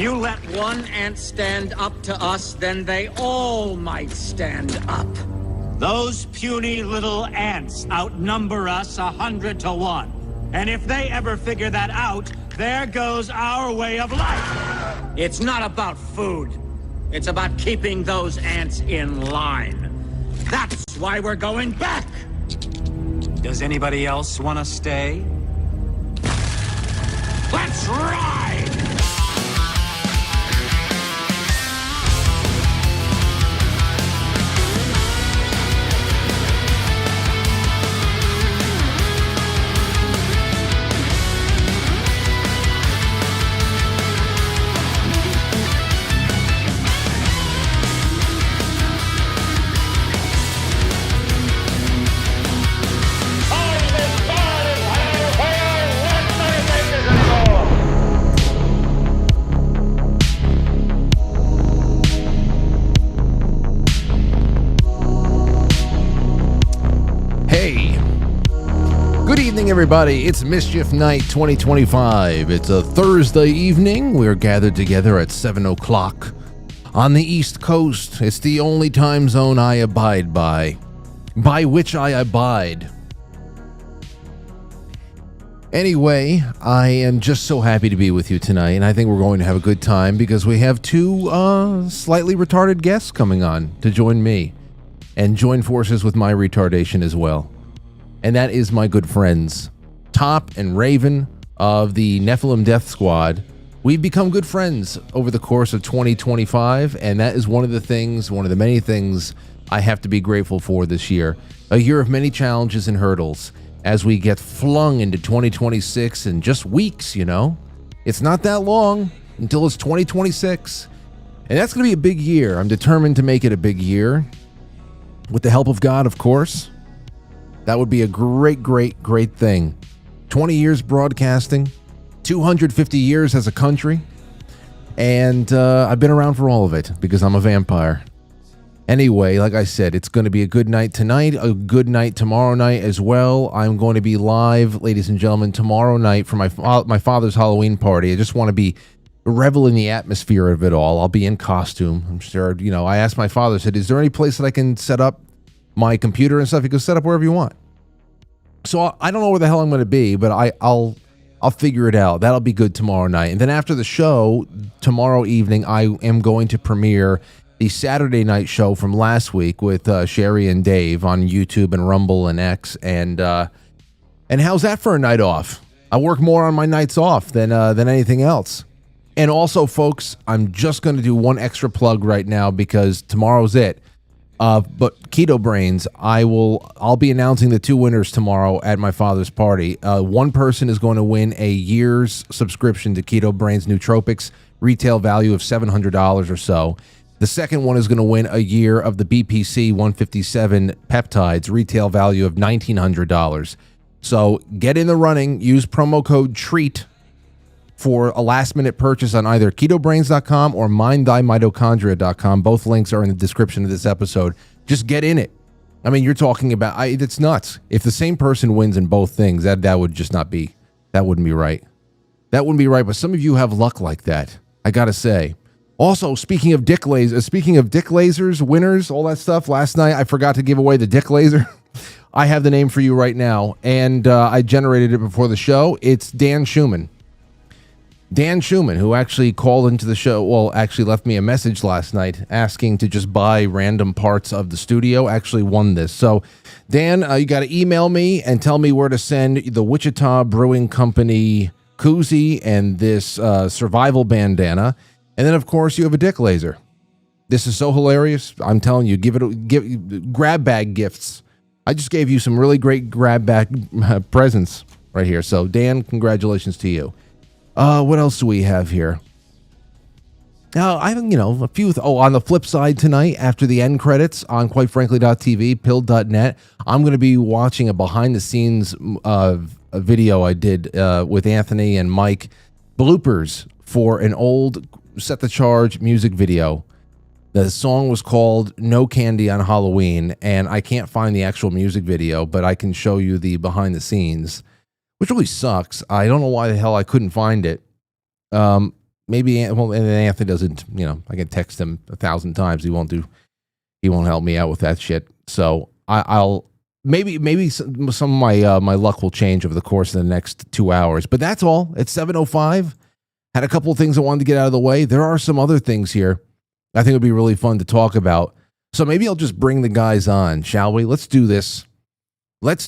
You let one ant stand up to us, then they all might stand up. Those puny little ants outnumber us 100 to 1. And if they ever figure that out, there goes our way of life. It's not about food. It's about keeping those ants in line. That's why we're going back. Does anybody else want to stay? Let's ride! Everybody, it's Mischief Night 2025. It's a Thursday evening. We're gathered together at 7 o'clock on the East Coast. It's the only time zone I abide by which I abide. Anyway, I am just so happy to be with you tonight, and I think we're going to have a good time because we have two slightly retarded guests coming on to join me and join forces with my retardation as well. And that is my good friends, Top and Raven of the Nephilim Death Squad. We've become good friends over the course of 2025, and that is one of the many things I have to be grateful for this year. A year of many challenges and hurdles as we get flung into 2026 in just weeks, you know. It's not that long until it's 2026, and that's going to be a big year. I'm determined to make it a big year, with the help of God, of course. That would be a great, great, great thing. 20 years broadcasting, 250 years as a country, and I've been around for all of it because I'm a vampire. Anyway, like I said, it's going to be a good night tonight, a good night tomorrow night as well. I'm going to be live, ladies and gentlemen, tomorrow night for my father's Halloween party. I just want to revel in the atmosphere of it all. I'll be in costume. I'm sure, I asked my father, I said, is there any place that I can set up my computer and stuff? He goes, set up wherever you want. So I don't know where the hell I'm going to be, but I'll figure it out. That'll be good tomorrow night. And then after the show, tomorrow evening, I am going to premiere the Saturday night show from last week with Sherry and Dave on YouTube and Rumble and X. And how's that for a night off? I work more on my nights off than anything else. And also, folks, I'm just going to do one extra plug right now because tomorrow's it. But KetoBrainz, I'll be announcing the two winners tomorrow at my father's party. One person is going to win a year's subscription to KetoBrainz nootropics, retail value of $700 or so. The second one is going to win a year of the BPC 157 peptides, retail value of $1,900. So get in the running, use promo code TREAT for a last-minute purchase on either KetoBrainz.com or MindThyMitochondria.com. Both links are in the description of this episode. Just get in it. I mean, you're talking about, it's nuts. If the same person wins in both things, that would just not be, that wouldn't be right. That wouldn't be right, but some of you have luck like that, I gotta say. Also, speaking of dick lasers, winners, all that stuff, last night I forgot to give away the dick laser. I have the name for you right now, and I generated it before the show. It's Dan Schumann. Dan Schumann, who actually called into the show, actually left me a message last night asking to just buy random parts of the studio, actually won this. So, Dan, you got to email me and tell me where to send the Wichita Brewing Company koozie and this survival bandana. And then, of course, you have a dick laser. This is so hilarious. I'm telling you, give grab bag gifts. I just gave you some really great grab bag presents right here. So, Dan, congratulations to you. What else do we have here? I think, a few. On the flip side tonight, after the end credits on Quite Frankly.tv, pilled.net, I'm going to be watching a behind-the-scenes video I did with Anthony and Mike, bloopers for an old Set the Charge music video. The song was called No Candy on Halloween, and I can't find the actual music video, but I can show you the behind-the-scenes, which really sucks. I don't know why the hell I couldn't find it. maybe, well, and Anthony doesn't, I can text him 1,000 times. He won't help me out with that shit. So I'll maybe some of my luck will change over the course of the next 2 hours. But that's all. It's 7:05. Had a couple of things I wanted to get out of the way. There are some other things here I think it would be really fun to talk about. So maybe I'll just bring the guys on, shall we? Let's do this. Let's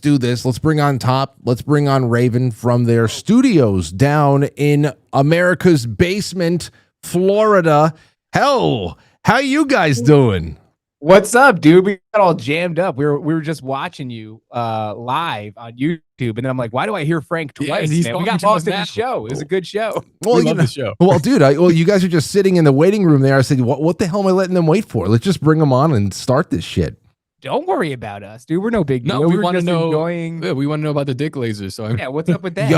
bring on Top. Let's bring on Raven from their studios down in America's basement, Florida. Hell, how you guys doing? What's up, dude? We got all jammed up. We were just watching you live on YouTube, and then I'm like, why do I hear Frank twice? Yeah, we got lost in the show. It was a good show. Well, we love the show. Well, dude, you guys are just sitting in the waiting room there. I said, what the hell am I letting them wait for? Let's just bring them on and start this shit. Don't worry about us, dude. We're no big deal. No, we want to know. Yeah, we want to know about the dick lasers. So yeah, what's up with that?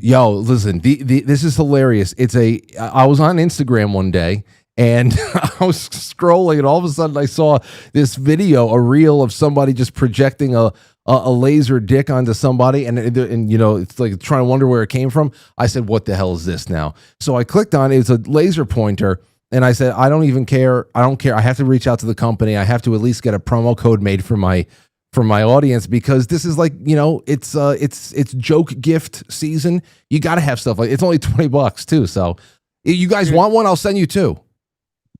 Yo, listen. This is hilarious. I was on Instagram one day. And I was scrolling, and all of a sudden I saw this video, a reel of somebody just projecting a laser dick onto somebody, and it's like trying to wonder where it came from. I said, "What the hell is this now?" So I clicked on it. It's a laser pointer, and I said, "I don't even care. I don't care. I have to reach out to the company. I have to at least get a promo code made for my audience, because this is like, it's joke gift season. You got to have stuff like it's only $20 too. So you guys want one? I'll send you two.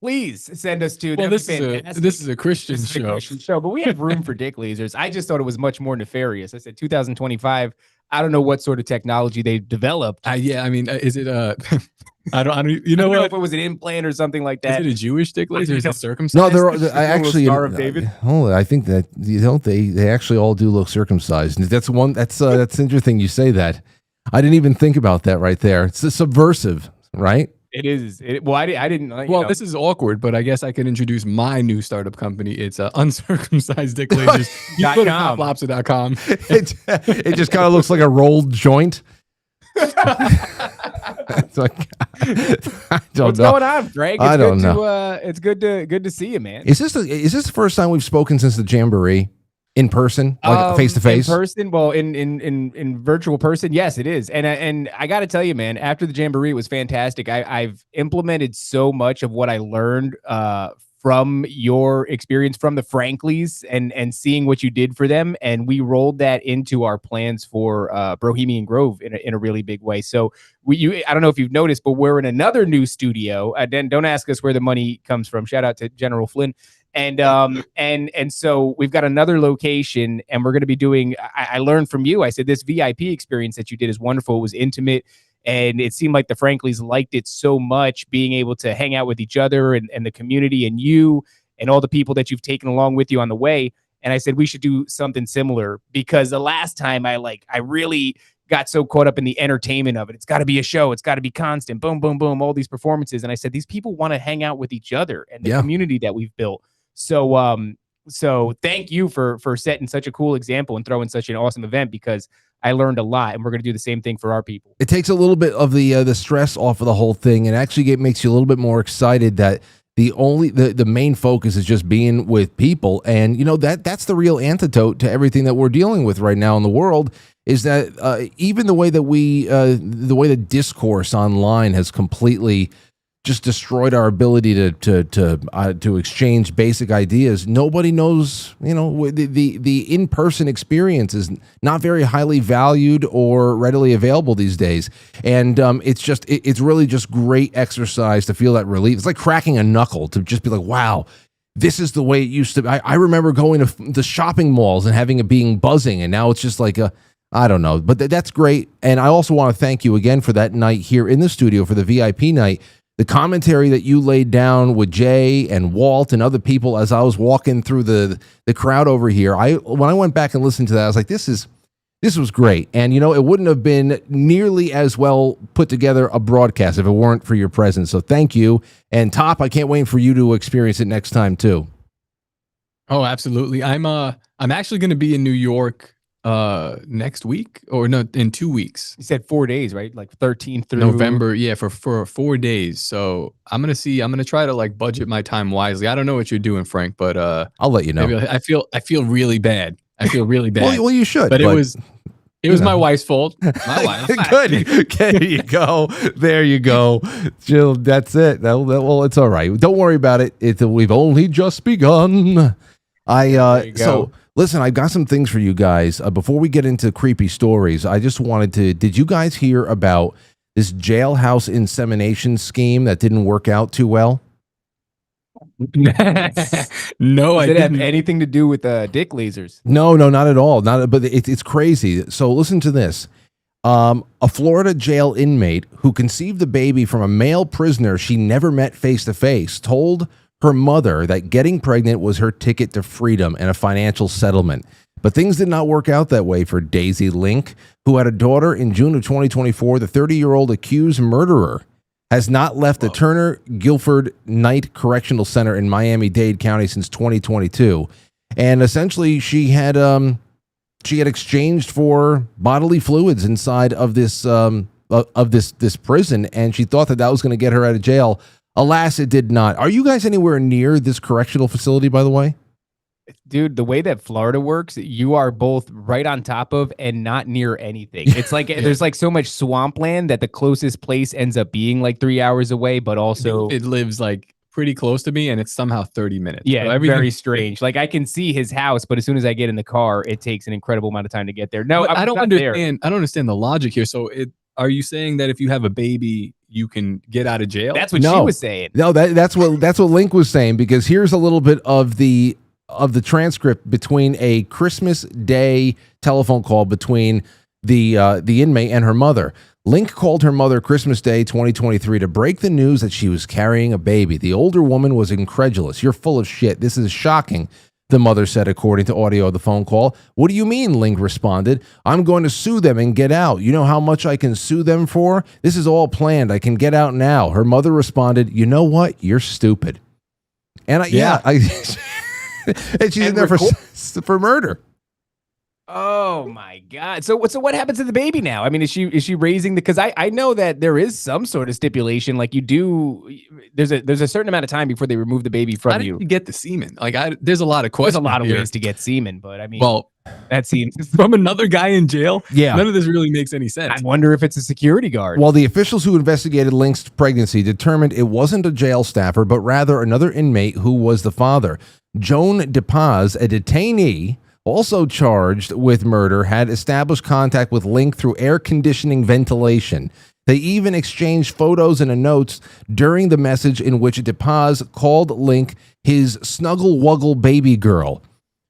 Please send us to. Well, this is a Christian show, but we have room for dick lasers. I just thought it was much more nefarious. I said 2025. I don't know what sort of technology they developed. Yeah, I mean, is it I don't. You know what? If it was an implant or something like that. Is it a Jewish dick laser? Is it circumcised? No, they're actually. Star of David. I think that they actually all do look circumcised. That's interesting. You say that. I didn't even think about that right there. It's subversive, right? It is. I didn't. This is awkward, but I guess I can introduce my new startup company. It's uncircumcised dick lasers. You go to poplobster.com. It just kind of looks like a rolled joint. It's like, what's going on, Frank? I don't know. It's good to see you, man. Is this the first time we've spoken since the Jamboree? In person, like face to face. In person, well, in virtual person, yes, it is. And I got to tell you, man, after the Jamboree, it was fantastic. I've implemented so much of what I learned from your experience from the Franklies and seeing what you did for them, and we rolled that into our plans for Bohemian Grove in a really big way. So I don't know if you've noticed, but we're in another new studio. Then don't ask us where the money comes from. Shout out to General Flynn. And so we've got another location, and we're going to be doing, I learned from you. I said, this VIP experience that you did is wonderful. It was intimate, and it seemed like the Franklies liked it so much, being able to hang out with each other and the community and you and all the people that you've taken along with you on the way. And I said, we should do something similar, because the last time I really got so caught up in the entertainment of it. It's got to be a show. It's got to be constant. Boom, boom, boom, all these performances. And I said, these people want to hang out with each other and the community that we've built. So thank you for setting such a cool example and throwing such an awesome event, because I learned a lot, and we're going to do the same thing for our people. It takes a little bit of the stress off of the whole thing, and actually makes you a little bit more excited that the main focus is just being with people. And that's the real antidote to everything that we're dealing with right now in the world, is that even the way that discourse online has completely just destroyed our ability to exchange basic ideas. Nobody knows, the in-person experience is not very highly valued or readily available these days. And it's really just great exercise to feel that relief. It's like cracking a knuckle, to just be like, wow, this is the way it used to be. I remember going to the shopping malls and having it being buzzing, and now it's just like I don't know, but that's great. And I also want to thank you again for that night here in the studio, for the VIP night. The commentary that you laid down with Jay and Walt and other people as I was walking through the crowd over here, when I went back and listened to that, I was like, this was great. And, it wouldn't have been nearly as well put together a broadcast if it weren't for your presence. So thank you. And Top, I can't wait for you to experience it next time too. Oh, absolutely. I'm actually going to be in New York next week, or no, in 2 weeks. You said 4 days, right? Like 13th through November. Yeah, for 4 days. So I'm gonna try to budget my time wisely. I don't know what you're doing, Frank, but I'll let you know. I feel really bad. I feel really bad. well, you should. But it was It was my wife's fault. My wife. Good. Okay, there you go. There you go. Jill, that's it. Well, it's all right. Don't worry about it. We've only just begun. So listen, I've got some things for you guys. Before we get into creepy stories, I just wanted to, did you guys hear about this jailhouse insemination scheme that didn't work out too well? No, I didn't have anything to do with dick lasers. No, not at all. But it's crazy. So listen to this. A Florida jail inmate who conceived the baby from a male prisoner she never met face to face told her mother that getting pregnant was her ticket to freedom and a financial settlement. But things did not work out that way for Daisy Link, who had a daughter in June of 2024. The 30-year-old accused murderer has not left the Turner Guilford Knight Correctional Center in Miami-Dade County since 2022. And essentially, she had exchanged for bodily fluids inside of this this prison, and she thought that was going to get her out of jail. Alas, it did not. Are you guys anywhere near this correctional facility, by the way? Dude, the way that Florida works, you are both right on top of and not near anything. It's like there's like so much swampland that the closest place ends up being like 3 hours away, but also it lives like pretty close to me, and it's somehow 30 minutes. Yeah, so very strange. Like I can see his house, but as soon as I get in the car, it takes an incredible amount of time to get there. No, I don't understand. I don't understand the logic here. So are you saying that if you have a baby, you can get out of jail? That's what she was saying. No, that's what Link was saying, because here's a little bit of the transcript between a Christmas Day telephone call between the inmate and her mother. Link called her mother Christmas Day 2023 to break the news that she was carrying a baby. The older woman was incredulous. "You're full of shit. This is shocking," the mother said, according to audio of the phone call. "What do you mean?" Link responded. "I'm going to sue them and get out. You know how much I can sue them for? This is all planned. I can get out now." Her mother responded, "You know what? You're stupid." And and she's in there for murder. Oh my God! So what happens to the baby now? I mean, is she raising because I know that there is some sort of stipulation, like you do. There's a certain amount of time before they remove the baby from you. How did you get the semen? Like there's a lot of questions. There's a lot of ways to get semen, but I mean, well, that seems from another guy in jail. Yeah, none of this really makes any sense. I wonder if it's a security guard. Well, the officials who investigated Link's pregnancy determined it wasn't a jail staffer, but rather another inmate who was the father. Joan DePaz, a detainee also charged with murder, had established contact with Link through air conditioning ventilation. They even exchanged photos and notes during the message in which DePaz called Link his snuggle wuggle baby girl.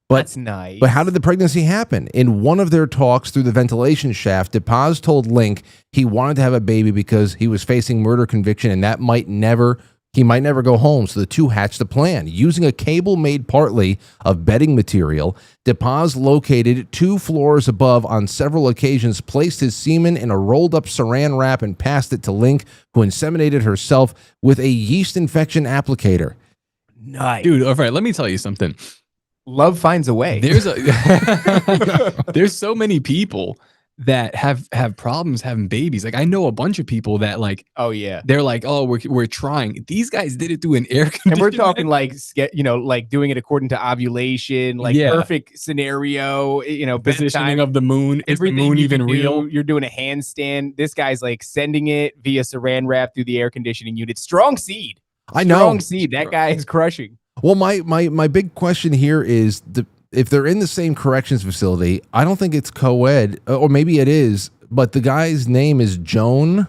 That's nice. But how did the pregnancy happen? In one of their talks through the ventilation shaft, DePaz told Link he wanted to have a baby because he was facing murder conviction and that he might never go home, so the two hatched a plan. Using a cable made partly of bedding material, DePaz located 2 floors above on several occasions, placed his semen in a rolled-up saran wrap, and passed it to Link, who inseminated herself with a yeast infection applicator. Nice. Dude, all right, let me tell you something. Love finds a way. There's so many people that have problems having babies. Like I know a bunch of people that like, oh yeah, they're like, oh, we're trying. These guys did it through an air conditioner. And we're talking like, like doing it according to ovulation, like perfect scenario, positioning of the moon. Is the moon even real? You're doing a handstand. This guy's like sending it via saran wrap through the air conditioning unit. Strong seed. I know. Strong seed. That guy is crushing. Well, my big question here is if they're in the same corrections facility, I don't think it's co-ed, or maybe it is, but the guy's name is Joan.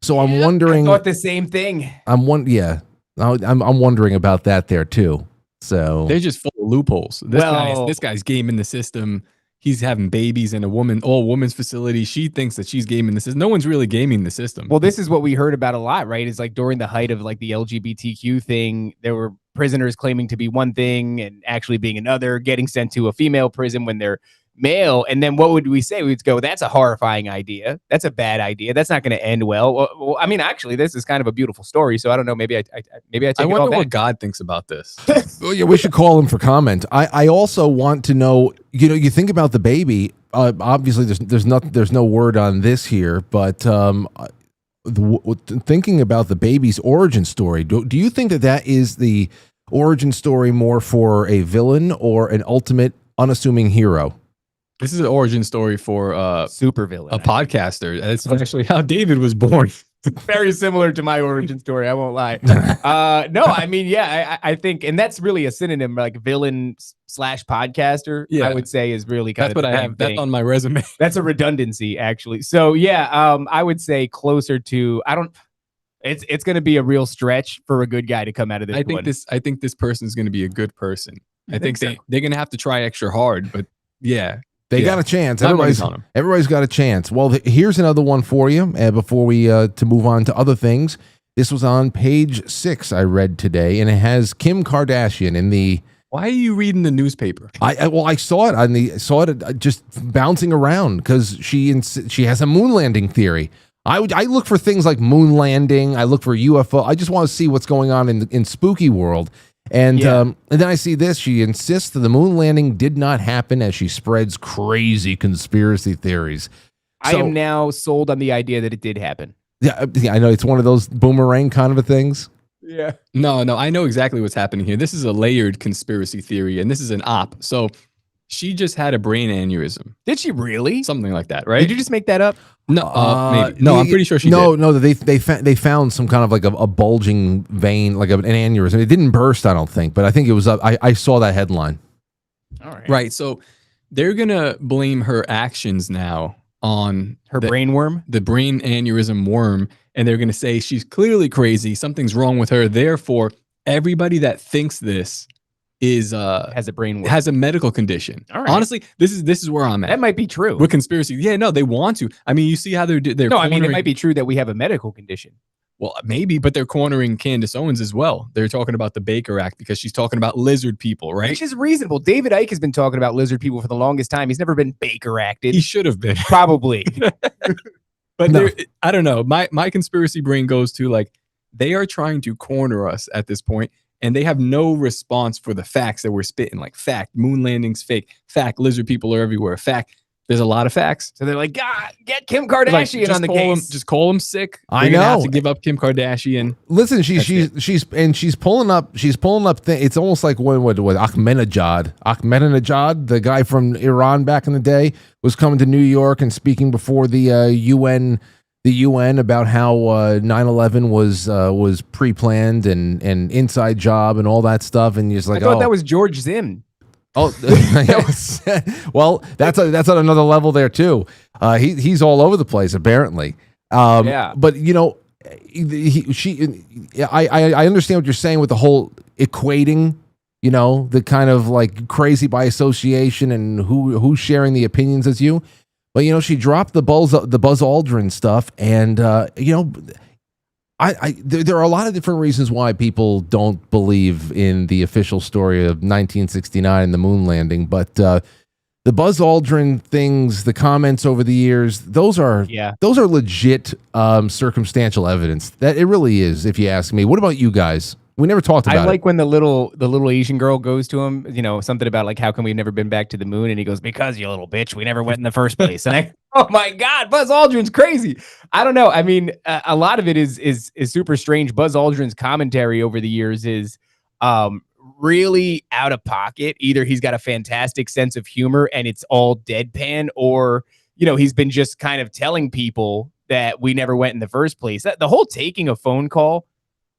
So I'm wondering. I thought the same thing. I'm wondering about that there too. So they're just full of loopholes. This guy's gaming the system. He's having babies in all woman's facility. She thinks that she's gaming the system. No one's really gaming the system. Well, this is what we heard about a lot, right? Is like during the height of like the LGBTQ thing, there were prisoners claiming to be one thing and actually being another, getting sent to a female prison when they're male. And then what would we say? We'd go, that's a horrifying idea. That's a bad idea. That's not going to end well. Well, I mean, actually, this is kind of a beautiful story. So I don't know. Maybe I take I wonder what God thinks about this. Well, yeah, we should call him for comment. I also want to know, you think about the baby. Obviously, there's no word on this here, but thinking about the baby's origin story, do you think that is the origin story more for a villain or an ultimate unassuming hero? This is an origin story for super villain, a podcaster. That's actually how David was born. Very similar to my origin story. I won't lie. No, I mean, yeah, I think, and that's really a synonym, like villain / podcaster. Yeah. I would say is really kind That's of what I have. That's on my resume. That's a redundancy, actually. So yeah, I would say closer to. It's going to be a real stretch for a good guy to come out of this. I think this person is going to be a good person. I think so. they're going to have to try extra hard, but yeah. They got a chance. Everybody's got a chance. Well, here's another one for you before we to move on to other things. This was on page 6 I read today, and it has Kim Kardashian in the. Why are you reading the newspaper? I saw it just bouncing around because she has a moon landing theory. I look for things like moon landing. I look for UFO. I just want to see what's going on in spooky world. And then I see this. She insists that the moon landing did not happen as she spreads crazy conspiracy theories. I am now sold on the idea that it did happen. Yeah, I know it's one of those boomerang kind of a things. Yeah. No, I know exactly what's happening here. This is a layered conspiracy theory, and this is an op. So she just had a brain aneurysm. Did she really? Something like that, right? Did you just make that up? No, maybe. No, I'm pretty sure she did. No, they found some kind of like a bulging vein, like an aneurysm. It didn't burst, I don't think, but I think it was up. I saw that headline. All right. Right. So they're gonna blame her actions now on her brain worm, the brain aneurysm worm, and they're gonna say she's clearly crazy. Something's wrong with her. Therefore, everybody that thinks this is has a brain worm, has a medical condition. All right. Honestly, this is where I'm at. That might be true. With conspiracy. Yeah, no, they want to. I mean, you see how they're no, I mean, it might be true that we have a medical condition. Well, maybe, but they're cornering Candace Owens as well. They're talking about the Baker Act because she's talking about lizard people, right? Which is reasonable. David Icke has been talking about lizard people for the longest time. He's never been Baker acted. He should have been. Probably. But no. I don't know. My conspiracy brain goes to like, they are trying to corner us at this point, and they have no response for the facts that we're spitting. Like, fact, moon landing's fake. Fact, lizard people are everywhere. Fact, there's a lot of facts. So they're like, God, get Kim Kardashian on the case. Just call him sick. I know. Have to give up Kim Kardashian. Listen, she's pulling up. It's almost like when Ahmadinejad, the guy from Iran back in the day, was coming to New York and speaking before the UN. The UN about how 9/11 was pre-planned and inside job and all that stuff, and you're just like, I thought that was George Zim. Oh, yes. Well, that's on another level there too. He's all over the place apparently. But you know, I understand what you're saying with the whole equating. You know, the kind of like crazy by association and who's sharing the opinions as you. But you know, she dropped the Buzz Aldrin stuff, and you know, there are a lot of different reasons why people don't believe in the official story of 1969 and the moon landing. But the Buzz Aldrin things, the comments over the years, those are legit circumstantial evidence. That it really is, if you ask me. What about you guys? We never talked about it. I like when the little Asian girl goes to him, you know, something about like, how come we've never been back to the moon? And he goes, because you little bitch, we never went in the first place. And oh my God, Buzz Aldrin's crazy. I don't know. I mean, a lot of it is super strange. Buzz Aldrin's commentary over the years is really out of pocket. Either he's got a fantastic sense of humor and it's all deadpan, or, you know, he's been just kind of telling people that we never went in the first place. The whole taking a phone call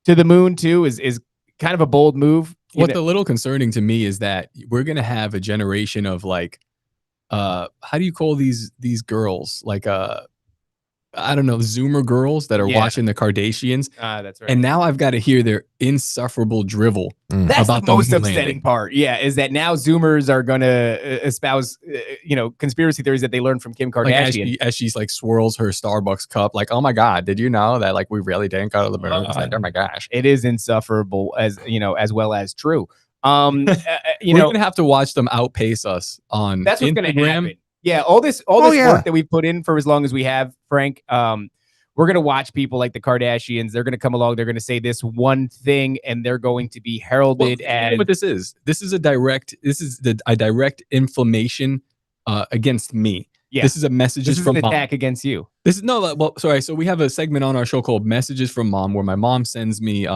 to the moon too is kind of a bold move. What's a little concerning to me is that we're gonna have a generation of like, how do you call these girls? Like I don't know, Zoomer girls that are watching the Kardashians. That's right. And now I've got to hear their insufferable drivel. That's about the most upsetting part. Yeah, is that now Zoomers are going to espouse, you know, conspiracy theories that they learned from Kim Kardashian. Like as she's like swirls her Starbucks cup, like, oh my God, did you know that like we really didn't go to the moon? It's like, oh my gosh, it is insufferable, as you know, as well as true. We're gonna have to watch them outpace us on that's what's Instagram. Gonna happen. Yeah, all this work that we've put in for as long as we have, Frank. We're gonna watch people like the Kardashians. They're gonna come along. They're gonna say this one thing, and they're going to be heralded as. You know what this is? This is a direct inflammation against me. Yeah. This is a messages from an attack mom. against you. This is sorry. So we have a segment on our show called Messages from Mom, where my mom sends me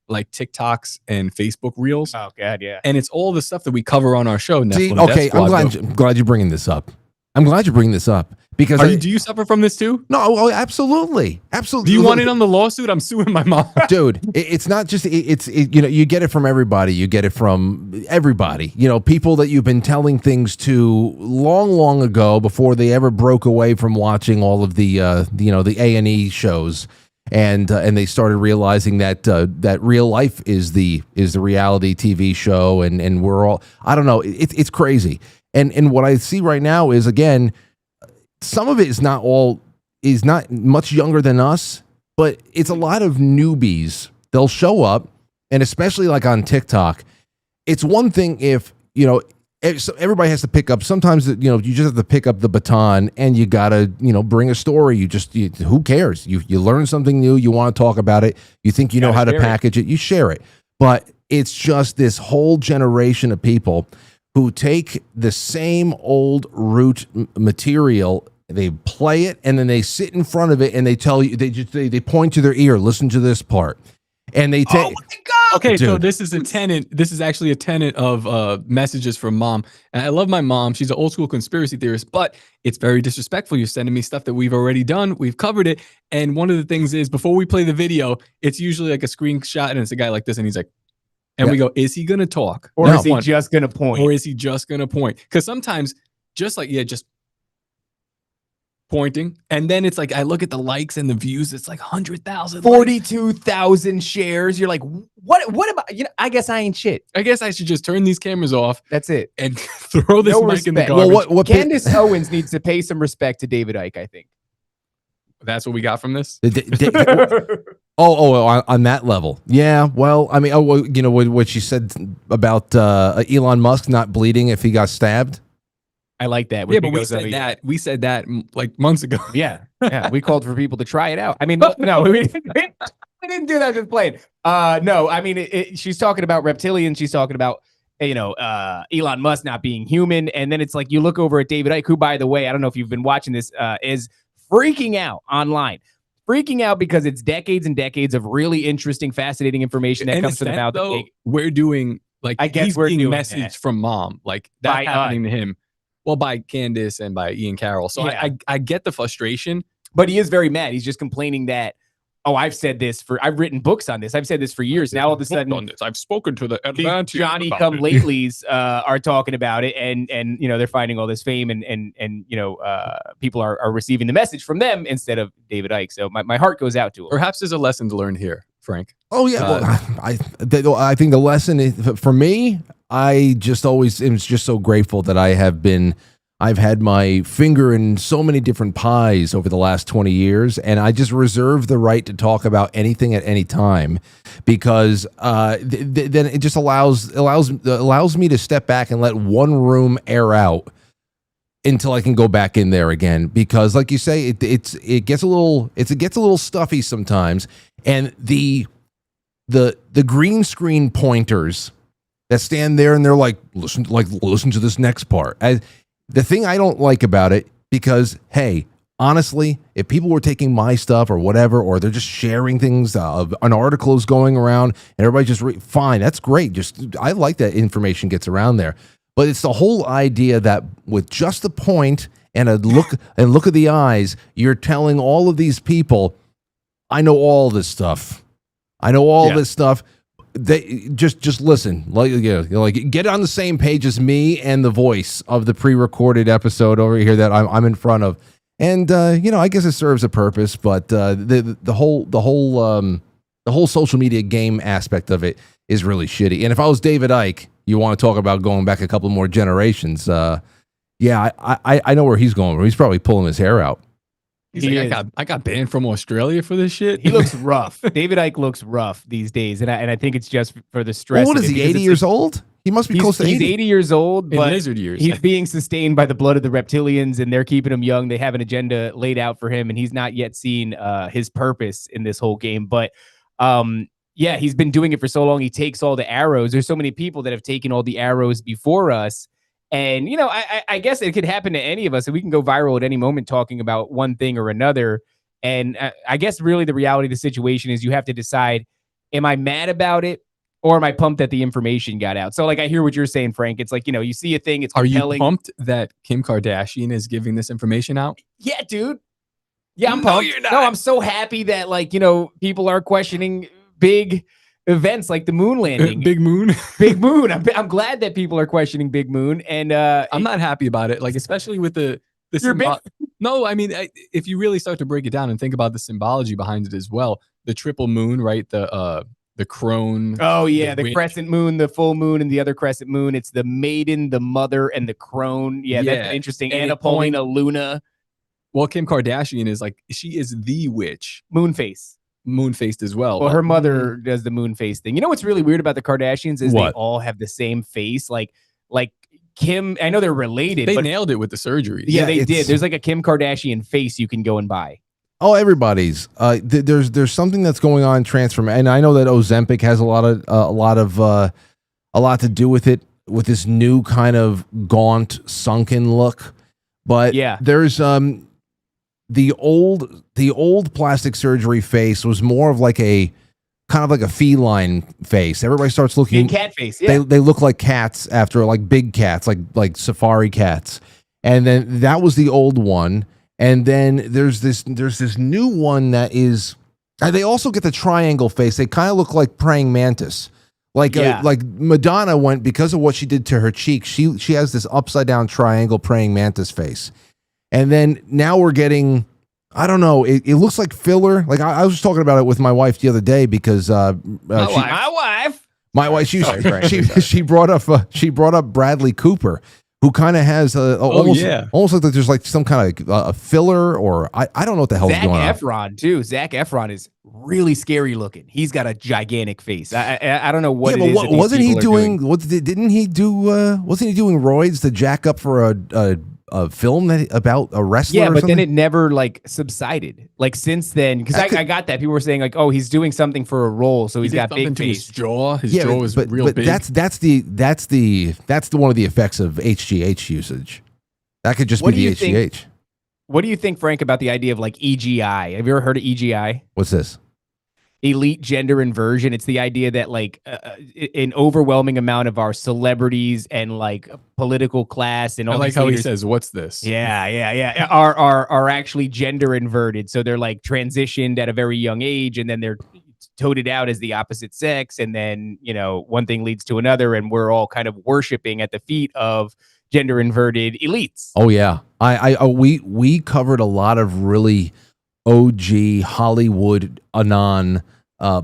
like TikToks and Facebook Reels. Oh God, yeah. And it's all the stuff that we cover on our show. See, Netflix, okay, I'm glad you're bringing this up. Because do you suffer from this too? No, oh, absolutely. Do you want it on the lawsuit? I'm suing my mom. Dude, it's not just you get it from everybody. You get it from everybody. People that you've been telling things to long ago before they ever broke away from watching all of the the A&E shows. And they started realizing that real life is the reality TV show, and we're all, I don't know, it's crazy. And what I see right now is, again, some of it is not much younger than us, but it's a lot of newbies. They'll show up, and especially like on TikTok, it's one thing if everybody has to pick up. Sometimes you just have to pick up the baton, and you gotta bring a story. Who cares? You learn something new. You want to talk about it. You think you know how to package it. You share it. But it's just this whole generation of people who take the same old root material. They play it, and then they sit in front of it, and they tell you. They point to their ear. Listen to this part. And they take. Oh my God! Okay, dude. So this is a tenet. This is actually a tenet of messages from mom. And I love my mom. She's an old school conspiracy theorist, but it's very disrespectful. You're sending me stuff that we've already done. We've covered it. And one of the things is, before we play the video, it's usually like a screenshot, and it's a guy like this, and he's like, and we go, is he gonna talk, or is he just gonna point, Because sometimes, just pointing, and then it's like I look at the likes and the views, it's like 100,000, 42,000 shares. You're like, what about, I guess I ain't shit. I guess I should just turn these cameras off. That's it. And throw this mic in the garbage. Well, what Candace Owens needs to pay some respect to David Icke, I think. That's what we got from this. On that level. Yeah. Well, I mean, what she said about Elon Musk not bleeding if he got stabbed. I like that. Yeah, but we said that like months ago. Yeah. We called for people to try it out. I mean, no, we didn't do that. Just playing. No, I mean, she's talking about reptilians. She's talking about, Elon Musk not being human. And then it's like, you look over at David Icke, who, by the way, I don't know if you've been watching this, is freaking out online. Freaking out because it's decades and decades of really interesting, fascinating information that comes from about the gig. We're doing, like, I guess we're getting message from mom. Like, that's happening to him. Well, by Candace and by Ian Carroll. So yeah. I get the frustration. But he is very mad. He's just complaining that, I've said this I've written books on this. I've said this for years. Now all of a sudden, I've spoken to the Atlanteans. Johnny come latelys are talking about it, and they're finding all this fame, and people are receiving the message from them instead of David Icke. So my heart goes out to him. Perhaps there's a lesson to learn here, Frank. Oh yeah, I think the lesson is, for me, I just always am just so grateful that I've had my finger in so many different pies over the last 20 years, and I just reserve the right to talk about anything at any time, because then it just allows me to step back and let one room air out until I can go back in there again. Because, like you say, it gets a little stuffy sometimes, and the green screen pointers that stand there and they're like, listen to this next part. The thing I don't like about it, because, hey, honestly, if people were taking my stuff or whatever, or they're just sharing things, an article is going around and everybody just fine, that's great. I like that information gets around there. But it's the whole idea that with just the point and a look and look of the eyes, you're telling all of these people, I know all this stuff. This stuff. They just listen, get on the same page as me and the voice of the pre-recorded episode over here that I'm in front of, and I guess it serves a purpose. But the whole social media game aspect of it is really shitty. And if I was David Icke, you want to talk about going back a couple more generations? I know where he's going. He's probably pulling his hair out. He's like, I got banned from Australia for this shit. He looks rough. David Icke looks rough these days, and I think it's just for the stress. What is he? 80 years old? He must be close to 80. He's 80 years old, but lizard years. He's being sustained by the blood of the reptilians, and they're keeping him young. They have an agenda laid out for him, and he's not yet seen his purpose in this whole game. But he's been doing it for so long. He takes all the arrows. There's so many people that have taken all the arrows before us. And, I guess it could happen to any of us, and we can go viral at any moment talking about one thing or another. And I guess really the reality of the situation is you have to decide, Am I mad about it? Or am I pumped that the information got out? So like, I hear what you're saying, Frank. It's like, you see a thing. It's compelling. Are you pumped that Kim Kardashian is giving this information out? Yeah, dude. Yeah, I'm No, pumped. you're not. No, I'm so happy that like, people are questioning big events like the moon landing. Big Moon. Big Moon. I'm glad that people are questioning Big Moon. And I'm not happy about it. Like, especially with the no, I mean, if you really start to break it down and think about the symbology behind it as well, the triple moon, right? The crone. Oh yeah, the witch. crescent moon, the full moon, and the other crescent moon. It's the maiden, the mother, and the crone. Yeah, that's interesting. And Anna Paulina Luna. Well, Kim Kardashian is like, she is the witch. Moon-faced as well. Well, her mother does the moon face thing. You know what's really weird about the Kardashians is What? they all have the same face. Like Kim, I know they're related. They but nailed it with the surgery. Yeah, they did. There's like a Kim Kardashian face you can go and buy. Oh, everybody's. There's something that's going on and I know that Ozempic has a lot to do with it, with this new kind of gaunt, sunken look. But yeah, there's the old plastic surgery face was more of like a kind of like a feline face. Everybody starts looking cat face. Yeah, they look like cats after, like big cats, like safari cats. And then that was the old one. And then there's this new one that is. They also get the triangle face. They kind of look like praying mantis. Like Madonna went, because of what she did to her cheek. She has this upside down triangle praying mantis face. And then now we're getting, I don't know. It looks like filler. Like I was just talking about it with my wife the other day because my wife. She brought up Bradley Cooper, who kind of has almost like there's like some kind of a filler, or I don't know what the hell's going on. Zac Efron too. Zac Efron is really scary looking. He's got a gigantic face. I don't know what. Yeah, but wasn't he doing? Didn't he do? Wasn't he doing roids to jack up for a film about a wrestler? Yeah, but something? then it never like subsided. Like since then, because I got that people were saying like, oh, he's doing something for a role, so he's got big face. His jaw is real big. That's the one of the effects of HGH usage. That could just be the HGH. What do you think, Frank, about the idea of like EGI? Have you ever heard of EGI? What's this? Elite gender inversion. It's the idea that like an overwhelming amount of our celebrities and like political class and all. I like how he says, "What's this?" Yeah. Are actually gender inverted. So they're like transitioned at a very young age, and then they're toted out as the opposite sex, and then one thing leads to another, and we're all kind of worshiping at the feet of gender inverted elites. Oh yeah, we covered a lot of really OG Hollywood anon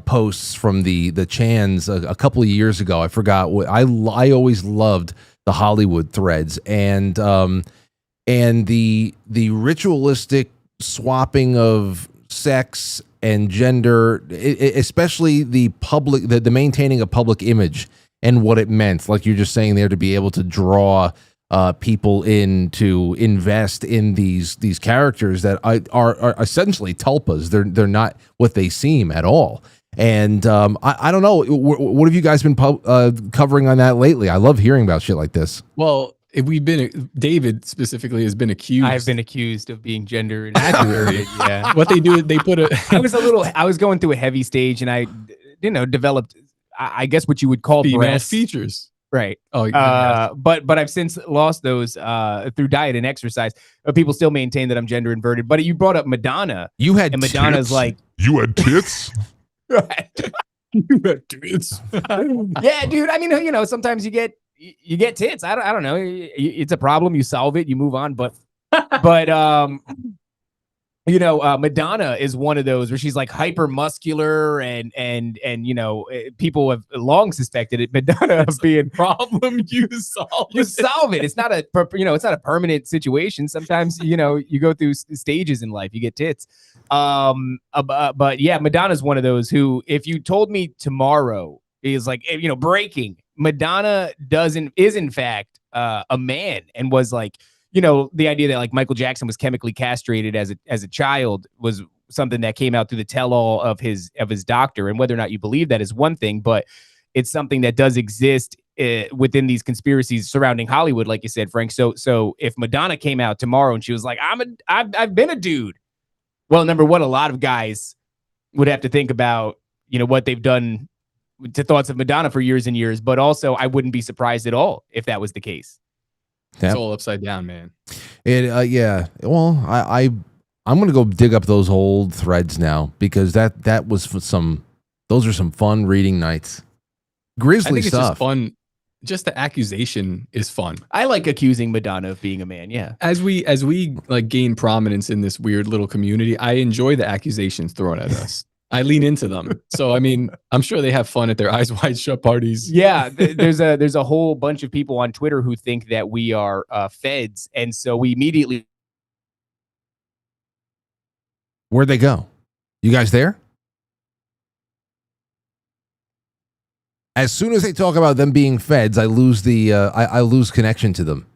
posts from the Chans a couple of years ago. I forgot what I always loved the Hollywood threads and the ritualistic swapping of sex and gender, especially the maintaining a public image and what it meant. Like you're just saying there, to be able to draw people in to invest in these characters that are essentially tulpas. They're not what they seem at all. And I don't know. What have you guys been covering on that lately? I love hearing about shit like this. Well, David specifically has been accused. I've been accused of being gender inaccurate. Yeah. What they do, they put I was going through a heavy stage, and I, developed, I guess what you would call female breasts. features. Right. Oh, yeah. But I've since lost those through diet and exercise. But people still maintain that I'm gender inverted. But you brought up Madonna. You had and Madonna's tits? like, you had tits. Right. You had tits. Yeah, dude. I mean, sometimes you get tits. I don't know. It's a problem. You solve it. You move on. But Madonna is one of those where she's like hyper muscular and people have long suspected it. Madonna of being problem. You solve it. It's not a permanent situation. Sometimes you go through stages in life. You get tits. But yeah, Madonna's one of those who, if you told me tomorrow is like, breaking, Madonna is in fact a man, and was like, the idea that like Michael Jackson was chemically castrated as a child was something that came out through the tell-all of his doctor. And whether or not you believe that is one thing, but it's something that does exist within these conspiracies surrounding Hollywood, like you said, Frank. So if Madonna came out tomorrow and she was like, I've been a dude. Well, number one, a lot of guys would have to think about, what they've done to Thoughts of Madonna for years and years. But also, I wouldn't be surprised at all if that was the case. It's all upside down, man. Yeah. Well, I'm gonna go dig up those old threads now because that was those are some fun reading nights. Grisly I think stuff. It's just fun. Just the accusation is fun. I like accusing Madonna of being a man. Yeah. As we like gain prominence in this weird little community, I enjoy the accusations thrown at us. I lean into them. So I mean, I'm sure they have fun at their eyes wide shut parties. Yeah, there's a whole bunch of people on Twitter who think that we are feds, and so we immediately. Where'd they go? You guys there? As soon as they talk about them being feds, I lose I lose connection to them.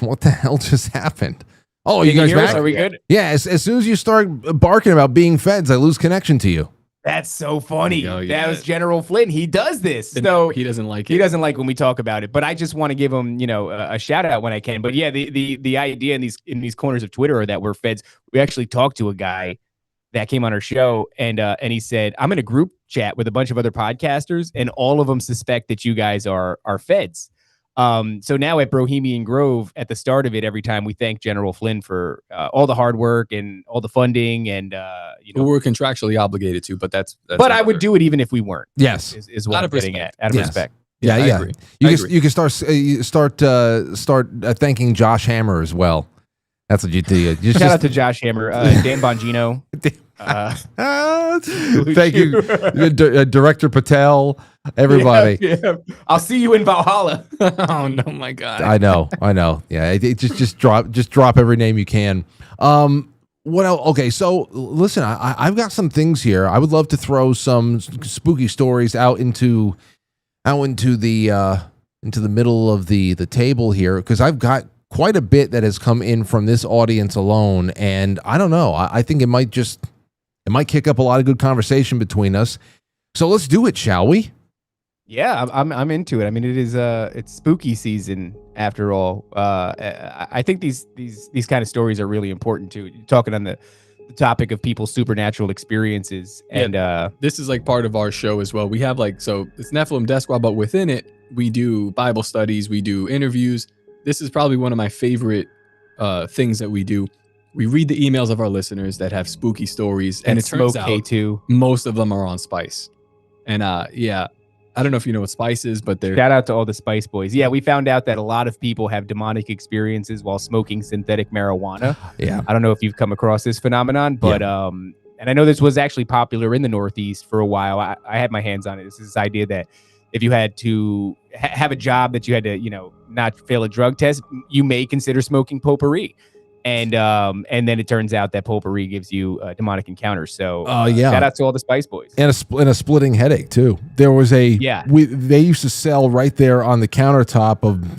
What the hell just happened? Oh, you guys back? Are we good? Yeah, as soon as you start barking about being feds, I lose connection to you. That's so funny. Oh, yeah. That was General Flynn. He does this. So he doesn't like it. He doesn't like when we talk about it. But I just want to give him, a shout out when I can. But yeah, the idea in these corners of Twitter are that we're feds. We actually talked to a guy that came on our show, and he said, I'm in a group chat with a bunch of other podcasters, and all of them suspect that you guys are feds. So now at Bohemian Grove, at the start of it, every time we thank General Flynn for all the hard work and all the funding, and we're contractually obligated to, but that's but I would do it even if we weren't. Yes, is what I'm getting at. Out of respect. Yeah. I agree. You can start thanking Josh Hammer as well. That's what you do. Shout out to Josh Hammer, Dan Bongino. Thank you, Director Patel, everybody. Yeah. I'll see you in Valhalla. Oh no, my God! I know. Yeah, just drop every name you can. What else? Okay, so listen, I've got some things here. I would love to throw some spooky stories out into the middle of the table here because I've got quite a bit that has come in from this audience alone, and I don't know. I think it might kick up a lot of good conversation between us. So let's do it, shall we? Yeah, I'm into it. I mean, it's spooky season after all. I think these kind of stories are really important too. You're talking on the topic of people's supernatural experiences, and this is like part of our show as well. We have it's Nephilim Death Squad, but within it, we do Bible studies, we do interviews. This is probably one of my favorite things that we do. We read the emails of our listeners that have spooky stories, and it turns out K2. Most of them are on Spice. And I don't know if you know what Spice is, but they're shout out to all the Spice Boys. Yeah, we found out that a lot of people have demonic experiences while smoking synthetic marijuana. Yeah, I don't know if you've come across this phenomenon, but and I know this was actually popular in the Northeast for a while. I had my hands on it. This is this idea that if you had to have a job that you had to, not fail a drug test, you may consider smoking potpourri. And then it turns out that potpourri gives you demonic encounters. So shout out to all the Spice Boys. And a splitting headache too. There was they used to sell right there on the countertop of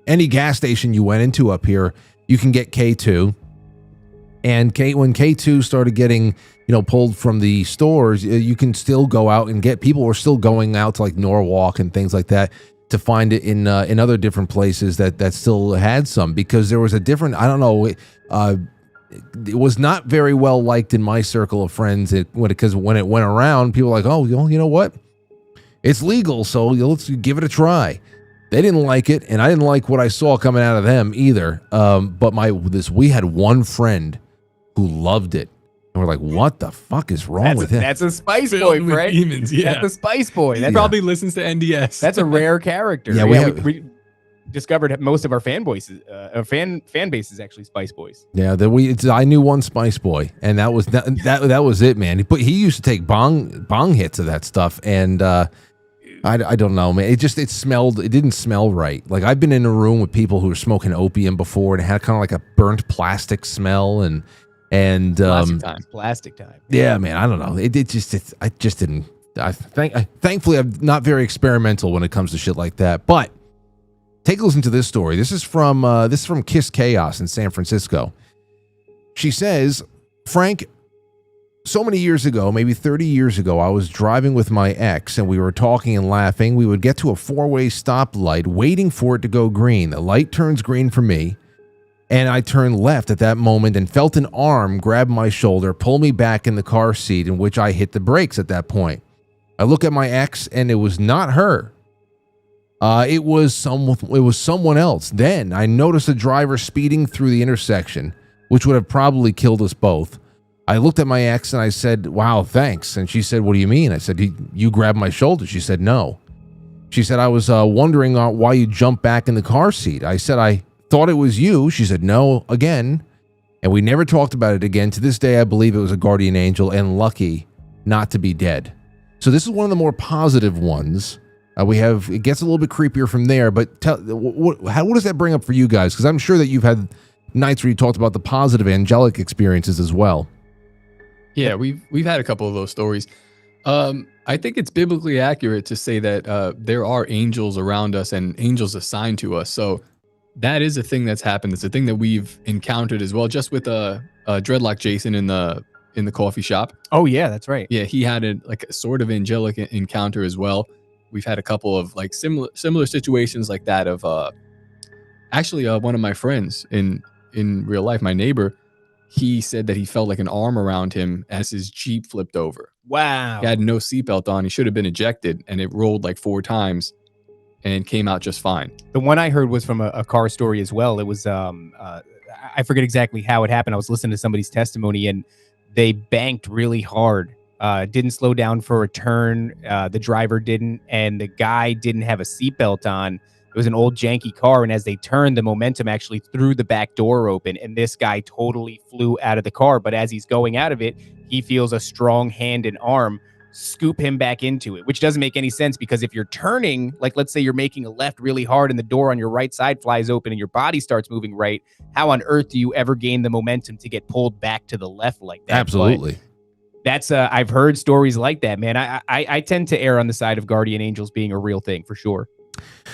any gas station you went into up here. You can get K2, and when K2 started getting pulled from the stores, you can still go out and get. People were still going out to like Norwalk and things like that to find it in other different places that still had some, because there was a different, I don't know, it was not very well liked in my circle of friends because when it went around, people were like, oh, you know what? It's legal, so let's give it a try. They didn't like it, and I didn't like what I saw coming out of them either. But we had one friend who loved it. And we're like, what the fuck is wrong with him? That's a Spice Boy, right? Demons, yeah. That's a Spice Boy. That probably listens to NDS. That's a rare character. Yeah, we discovered most of our fan base is actually Spice Boys. Yeah, I knew one Spice Boy, and that was it, man. But he used to take bong hits of that stuff, and I don't know, man. It didn't smell right. Like, I've been in a room with people who were smoking opium before, and it had kind of like a burnt plastic smell, and plastic time. Yeah, man. I don't know. I just didn't. Thankfully, I'm not very experimental when it comes to shit like that. But take a listen to this story. This is from Kiss Chaos in San Francisco. She says, Frank, so many years ago, maybe 30 years ago, I was driving with my ex, and we were talking and laughing. We would get to a 4-way stoplight, waiting for it to go green. The light turns green for me, And I turned left at that moment and felt an arm grab my shoulder, pull me back in the car seat, in which I hit the brakes at that point. I look at my ex, and it was not her. It was someone else. Then I noticed a driver speeding through the intersection, which would have probably killed us both. I looked at my ex and I said, "Wow, thanks." And she said, "What do you mean?" I said, "You grabbed my shoulder." She said, "No." She said, "I was wondering why you jumped back in the car seat." I said, "I thought it was you." She said, "No," again. And we never talked about it again. To this day, I believe it was a guardian angel and lucky not to be dead. So this is one of the more positive ones. It gets a little bit creepier from there, but what does that bring up for you guys? Because I'm sure that you've had nights where you talked about the positive angelic experiences as well. Yeah, we've had a couple of those stories. I think it's biblically accurate to say that there are angels around us and angels assigned to us. So that is a thing that's happened. It's a thing that we've encountered as well, just with Dreadlock Jason in the coffee shop. Oh yeah, that's right. Yeah, he had a sort of angelic encounter as well. We've had a couple of like similar situations like that of actually one of my friends in real life, my neighbor, he said that he felt like an arm around him as his Jeep flipped over. Wow. He had no seatbelt on. He should have been ejected, and it rolled like 4 times and came out just fine. The one I heard was from a car story as well. It was I forget exactly how it happened. I was listening to somebody's testimony, and they banked really hard. Didn't slow down for a turn. The driver didn't, and the guy didn't have a seatbelt on. It was an old janky car, and as they turned, the momentum actually threw the back door open, and this guy totally flew out of the car. But as he's going out of it, he feels a strong hand and arm scoop him back into it, which doesn't make any sense, because if you're turning, like let's say you're making a left really hard and the door on your right side flies open and your body starts moving right, how on earth do you ever gain the momentum to get pulled back to the left like that? Absolutely. But that's I've heard stories like that, man. I tend to err on the side of guardian angels being a real thing for sure.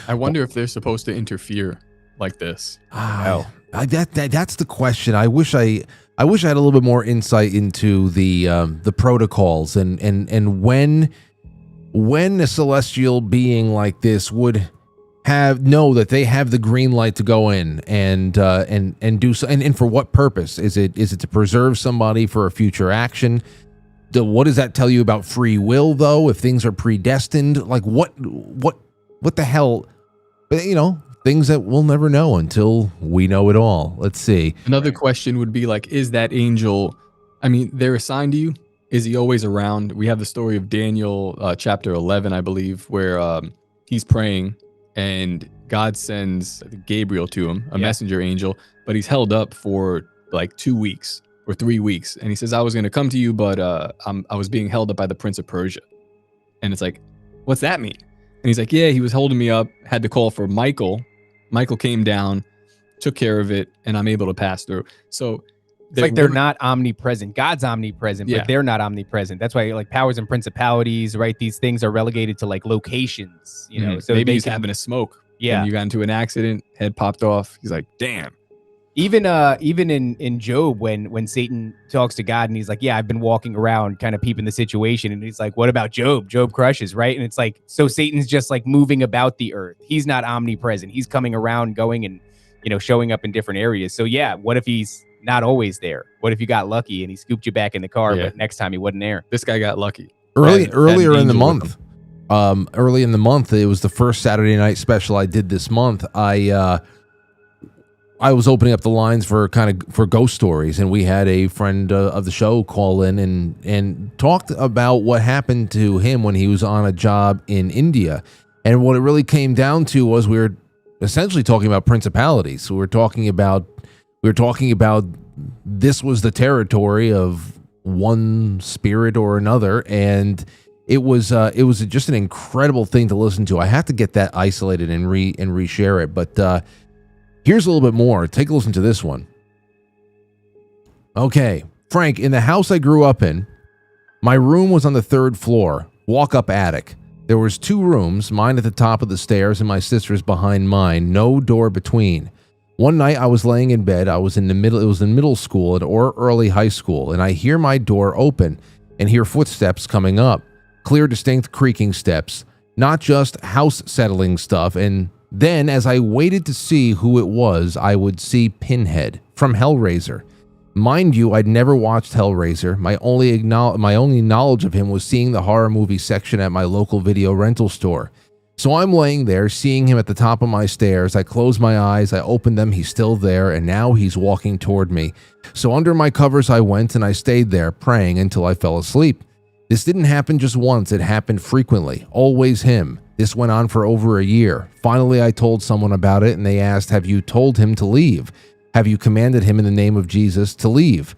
I wonder if they're supposed to interfere like this. That's the question. I wish I had a little bit more insight into the protocols and when a celestial being like this would know that they have the green light to go in and do so, and for what purpose? Is it to preserve somebody for a future action? What does that tell you about free will, though? If things are predestined, like what the hell? But things that we'll never know until we know it all. Let's see. Another question would be like, is that angel, I mean, they're assigned to you? Is he always around? We have the story of Daniel chapter 11, I believe, where he's praying and God sends Gabriel to him, a messenger angel, but he's held up for like 2 weeks or 3 weeks. And he says, I was going to come to you, but I was being held up by the Prince of Persia. And it's like, what's that mean? And he's like, yeah, he was holding me up, had to call for Michael. Michael came down, took care of it, and I'm able to pass through. So it's like they're not omnipresent. God's omnipresent, but they're not omnipresent. That's why like powers and principalities, right? These things are relegated to like locations, So maybe he's having a smoke. Yeah. And you got into an accident, head popped off. He's like, damn. Even in Job, when Satan talks to God and he's like, yeah, I've been walking around kind of peeping the situation. And he's like, what about Job? Job crushes, right? And it's like, so Satan's just like moving about the earth. He's not omnipresent. He's coming around, going and, showing up in different areas. So yeah, what if he's not always there? What if you got lucky and he scooped you back in the car, but next time he wasn't there? This guy got lucky. Earlier in the month, it was the first Saturday night special I did this month. I was opening up the lines for ghost stories, and we had a friend of the show call in and talked about what happened to him when he was on a job in India. And what it really came down to was we were essentially talking about principalities. So we were talking about this was the territory of one spirit or another, and it was just an incredible thing to listen to. I have to get that isolated and reshare it, but. Here's a little bit more. Take a listen to this one. Okay. Frank, in the house I grew up in, my room was on the 3rd floor, walk-up attic. There was 2 rooms, mine at the top of the stairs and my sister's behind mine, no door between. One night I was laying in bed. It was in middle school or early high school, and I hear my door open and hear footsteps coming up. Clear, distinct creaking steps. Not just house settling stuff, and Then, as I waited to see who it was, I would see Pinhead from Hellraiser. Mind you, I'd never watched Hellraiser. My only knowledge of him was seeing the horror movie section at my local video rental store. So I'm laying there, seeing him at the top of my stairs. I close my eyes, I open them, he's still there, and now he's walking toward me. So under my covers I went, and I stayed there, praying until I fell asleep. This didn't happen just once, it happened frequently. Always him. This went on for over a year. Finally, I told someone about it, and they asked, have you told him to leave? Have you commanded him in the name of Jesus to leave?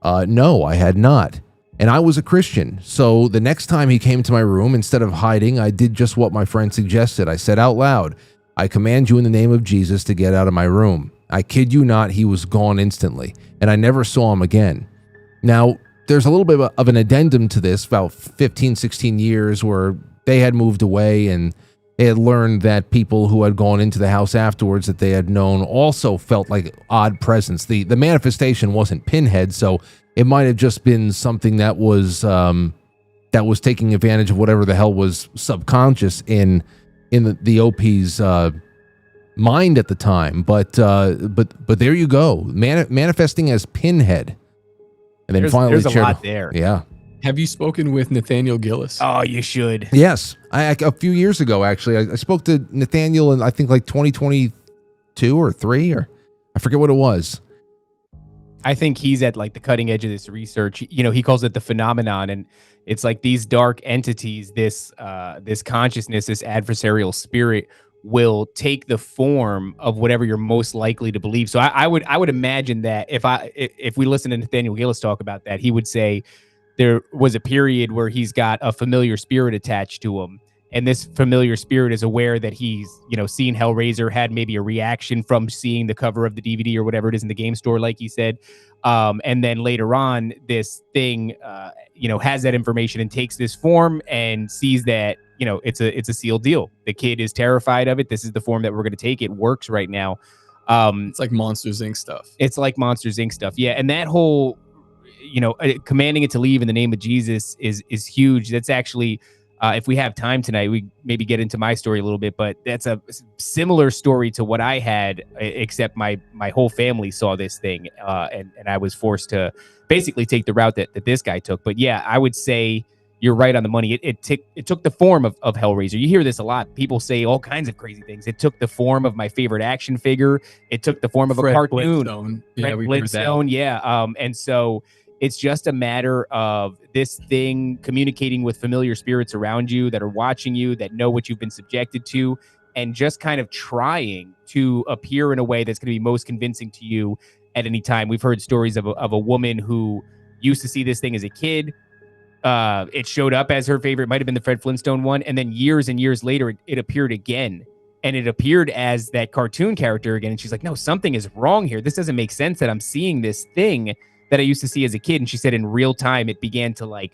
No, I had not. And I was a Christian, so the next time he came to my room, instead of hiding, I did just what my friend suggested. I said out loud, I command you in the name of Jesus to get out of my room. I kid you not, he was gone instantly, and I never saw him again. Now, there's a little bit of an addendum to this, about 15, 16 years, where they had moved away, and they had learned that people who had gone into the house afterwards that they had known also felt like odd presence. The manifestation wasn't Pinhead, so it might have just been something that was taking advantage of whatever the hell was subconscious in the OP's mind at the time. But there you go, manifesting as Pinhead, and then finally there's a lot there. Yeah. Have you spoken with Nathaniel Gillis? Oh, you should. Yes, a few years ago actually, I spoke to Nathaniel in I think like 2022 or 3, or I forget what it was. I think he's at like the cutting edge of this research. You know, he calls it the phenomenon, and it's like these dark entities, this consciousness, this adversarial spirit will take the form of whatever you're most likely to believe. So I would imagine that if we listen to Nathaniel Gillis talk about that, he would say there was a period where he's got a familiar spirit attached to him. And this familiar spirit is aware that he's, seen Hellraiser, had maybe a reaction from seeing the cover of the DVD or whatever it is in the game store, like he said. And then later on, this thing, has that information and takes this form and sees that, it's a sealed deal. The kid is terrified of it. This is the form that we're going to take. It works right now. It's like Monsters, Inc. stuff. It's like Monsters, Inc. stuff. Yeah. And that whole, commanding it to leave in the name of Jesus is huge. That's actually... if we have time tonight, we maybe get into my story a little bit, but that's a similar story to what I had, except my whole family saw this thing, and I was forced to basically take the route that this guy took. But yeah, I would say you're right on the money. It took the form of Hellraiser. You hear this a lot. People say all kinds of crazy things. It took the form of my favorite action figure. It took the form of a cartoon. Flintstone. Yeah, we heard that. Yeah. And so it's just a matter of this thing communicating with familiar spirits around you that are watching you, that know what you've been subjected to, and just kind of trying to appear in a way that's going to be most convincing to you at any time. We've heard stories of a woman who used to see this thing as a kid. It showed up as her favorite. It might have been the Fred Flintstone one. And then years and years later, it appeared again. And it appeared as that cartoon character again. And she's like, no, something is wrong here. This doesn't make sense that I'm seeing this thing that I used to see as a kid. And she said in real time, it began to like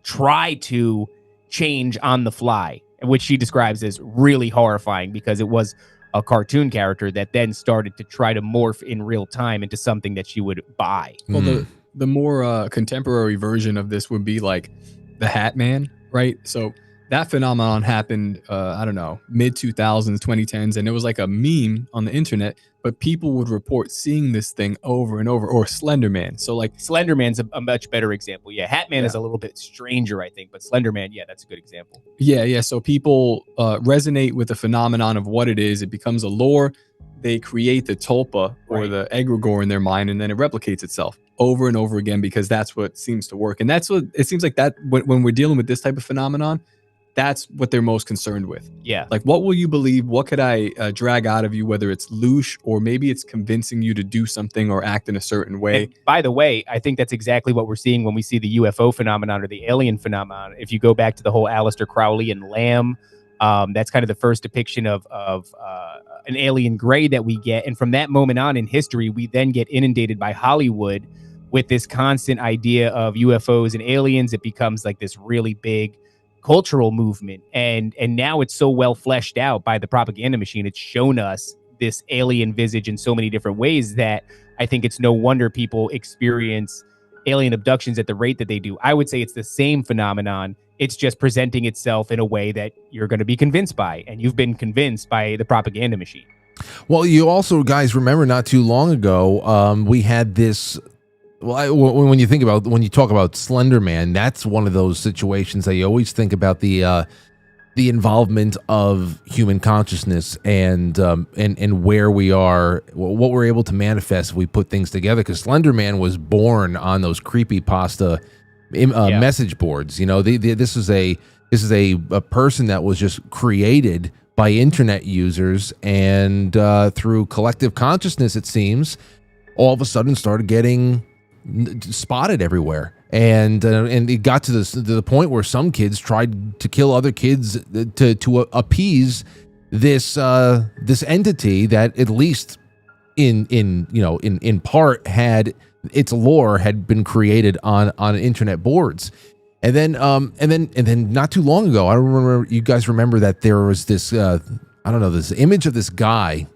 try to change on the fly, which she describes as really horrifying because it was a cartoon character that then started to try to morph in real time into something that she would buy. Well, the more contemporary version of this would be like the Hat Man, right? So that phenomenon happened, mid 2000s, 2010s, and it was like a meme on the internet, but people would report seeing this thing over and over, or Slender Man. So like Slender Man's a much better example. Yeah, Hat Man is a little bit stranger, I think, but Slender Man, yeah, that's a good example. Yeah. So people resonate with the phenomenon of what it is. It becomes a lore. They create the tulpa or the egregore in their mind, and then it replicates itself over and over again because that's what seems to work. And that's what it seems like that when we're dealing with this type of phenomenon, that's what they're most concerned with. Yeah. Like, what will you believe? What could I drag out of you, whether it's louche or maybe it's convincing you to do something or act in a certain way? And by the way, I think that's exactly what we're seeing when we see the UFO phenomenon or the alien phenomenon. If you go back to the whole Aleister Crowley and Lamb, that's kind of the first depiction of an alien gray that we get. And from that moment on in history, we then get inundated by Hollywood with this constant idea of UFOs and aliens. It becomes like this really big cultural movement, and now it's so well fleshed out by the propaganda machine. It's shown us this alien visage in so many different ways that I think it's no wonder people experience alien abductions at the rate that they do. I would say it's the same phenomenon It's just presenting itself in a way that you're going to be convinced by, and you've been convinced by the propaganda machine. Well, you also, guys, remember not too long ago, we had this. Well, when you talk about Slender Man, that's one of those situations that you always think about the involvement of human consciousness and where we are, what we're able to manifest if we put things together. Because Slender Man was born on those creepypasta message boards. You know, this is a person that was just created by internet users, and through collective consciousness, it seems, all of a sudden started getting spotted everywhere. And it got to the point where some kids tried to kill other kids to appease this entity that, at least in part, had its lore had been created on internet boards. And then not too long ago, I don't remember. You guys remember that there was this this image of this guy,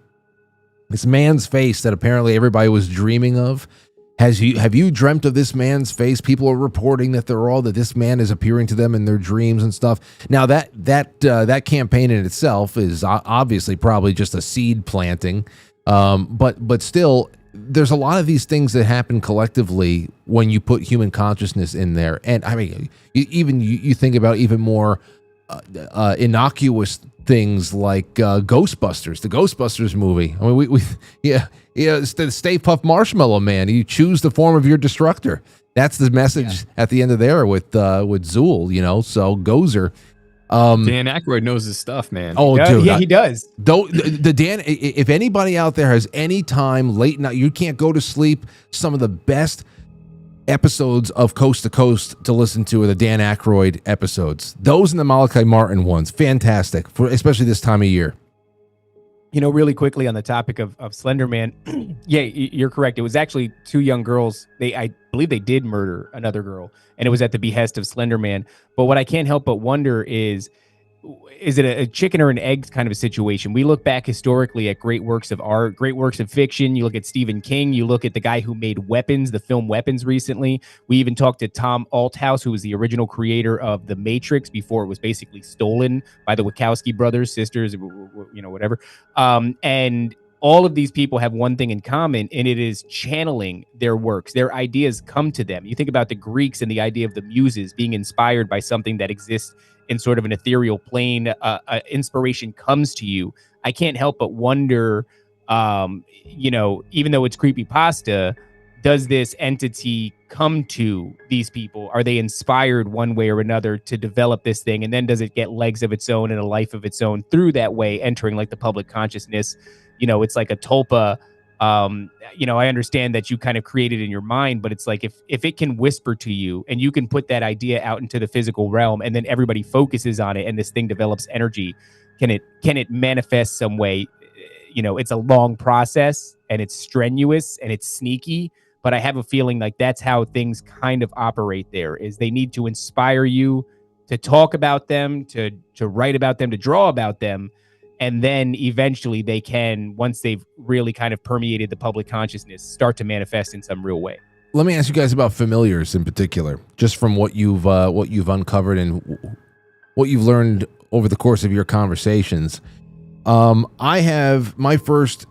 this man's face that apparently everybody was dreaming of. Have you dreamt of this man's face? People are reporting that this man is appearing to them in their dreams and stuff. Now that campaign in itself is obviously probably just a seed planting, but still, there's a lot of these things that happen collectively when you put human consciousness in there. And I mean, you think about even more innocuous things like Ghostbusters, the Ghostbusters movie. I mean, it's the Stay Puft Marshmallow Man. You choose the form of your destructor. That's the message at the end of there with Zool. So Gozer. Dan Aykroyd knows his stuff, man. Oh, dude, he does. The Dan. If anybody out there has any time late night, you can't go to sleep. Some of the best episodes of Coast to Coast to listen to are the Dan Aykroyd episodes. Those and the Malachi Martin ones, fantastic, especially this time of year. Really quickly on the topic of Slender Man, yeah, you're correct. It was actually two young girls. I believe they did murder another girl, and it was at the behest of Slender Man. But what I can't help but wonder is it a chicken or an egg kind of a situation? We look back historically at great works of art, great works of fiction. You look at Stephen King. You look at the guy who made Weapons, the film Weapons, recently. We even talked to Tom Althouse, who was the original creator of The Matrix before it was basically stolen by the Wachowski brothers, sisters, whatever. And all of these people have one thing in common, and it is channeling their works. Their ideas come to them. You think about the Greeks and the idea of the muses being inspired by something that exists in sort of an ethereal plane. Inspiration comes to you. I can't help but wonder, even though it's creepypasta, does this entity come to these people? Are they inspired one way or another to develop this thing? And then does it get legs of its own and a life of its own through that way, entering like the public consciousness? It's like a tulpa. I understand that you kind of create it in your mind, but it's like if it can whisper to you and you can put that idea out into the physical realm, and then everybody focuses on it and this thing develops energy, can it manifest some way? It's a long process and it's strenuous and it's sneaky, but I have a feeling like that's how things kind of operate there. Is they need to inspire you to talk about them, to write about them, to draw about them. And then eventually they can, once they've really kind of permeated the public consciousness, start to manifest in some real way. Let me ask you guys about familiars in particular, just from what you've uncovered and what you've learned over the course of your conversations. I have my first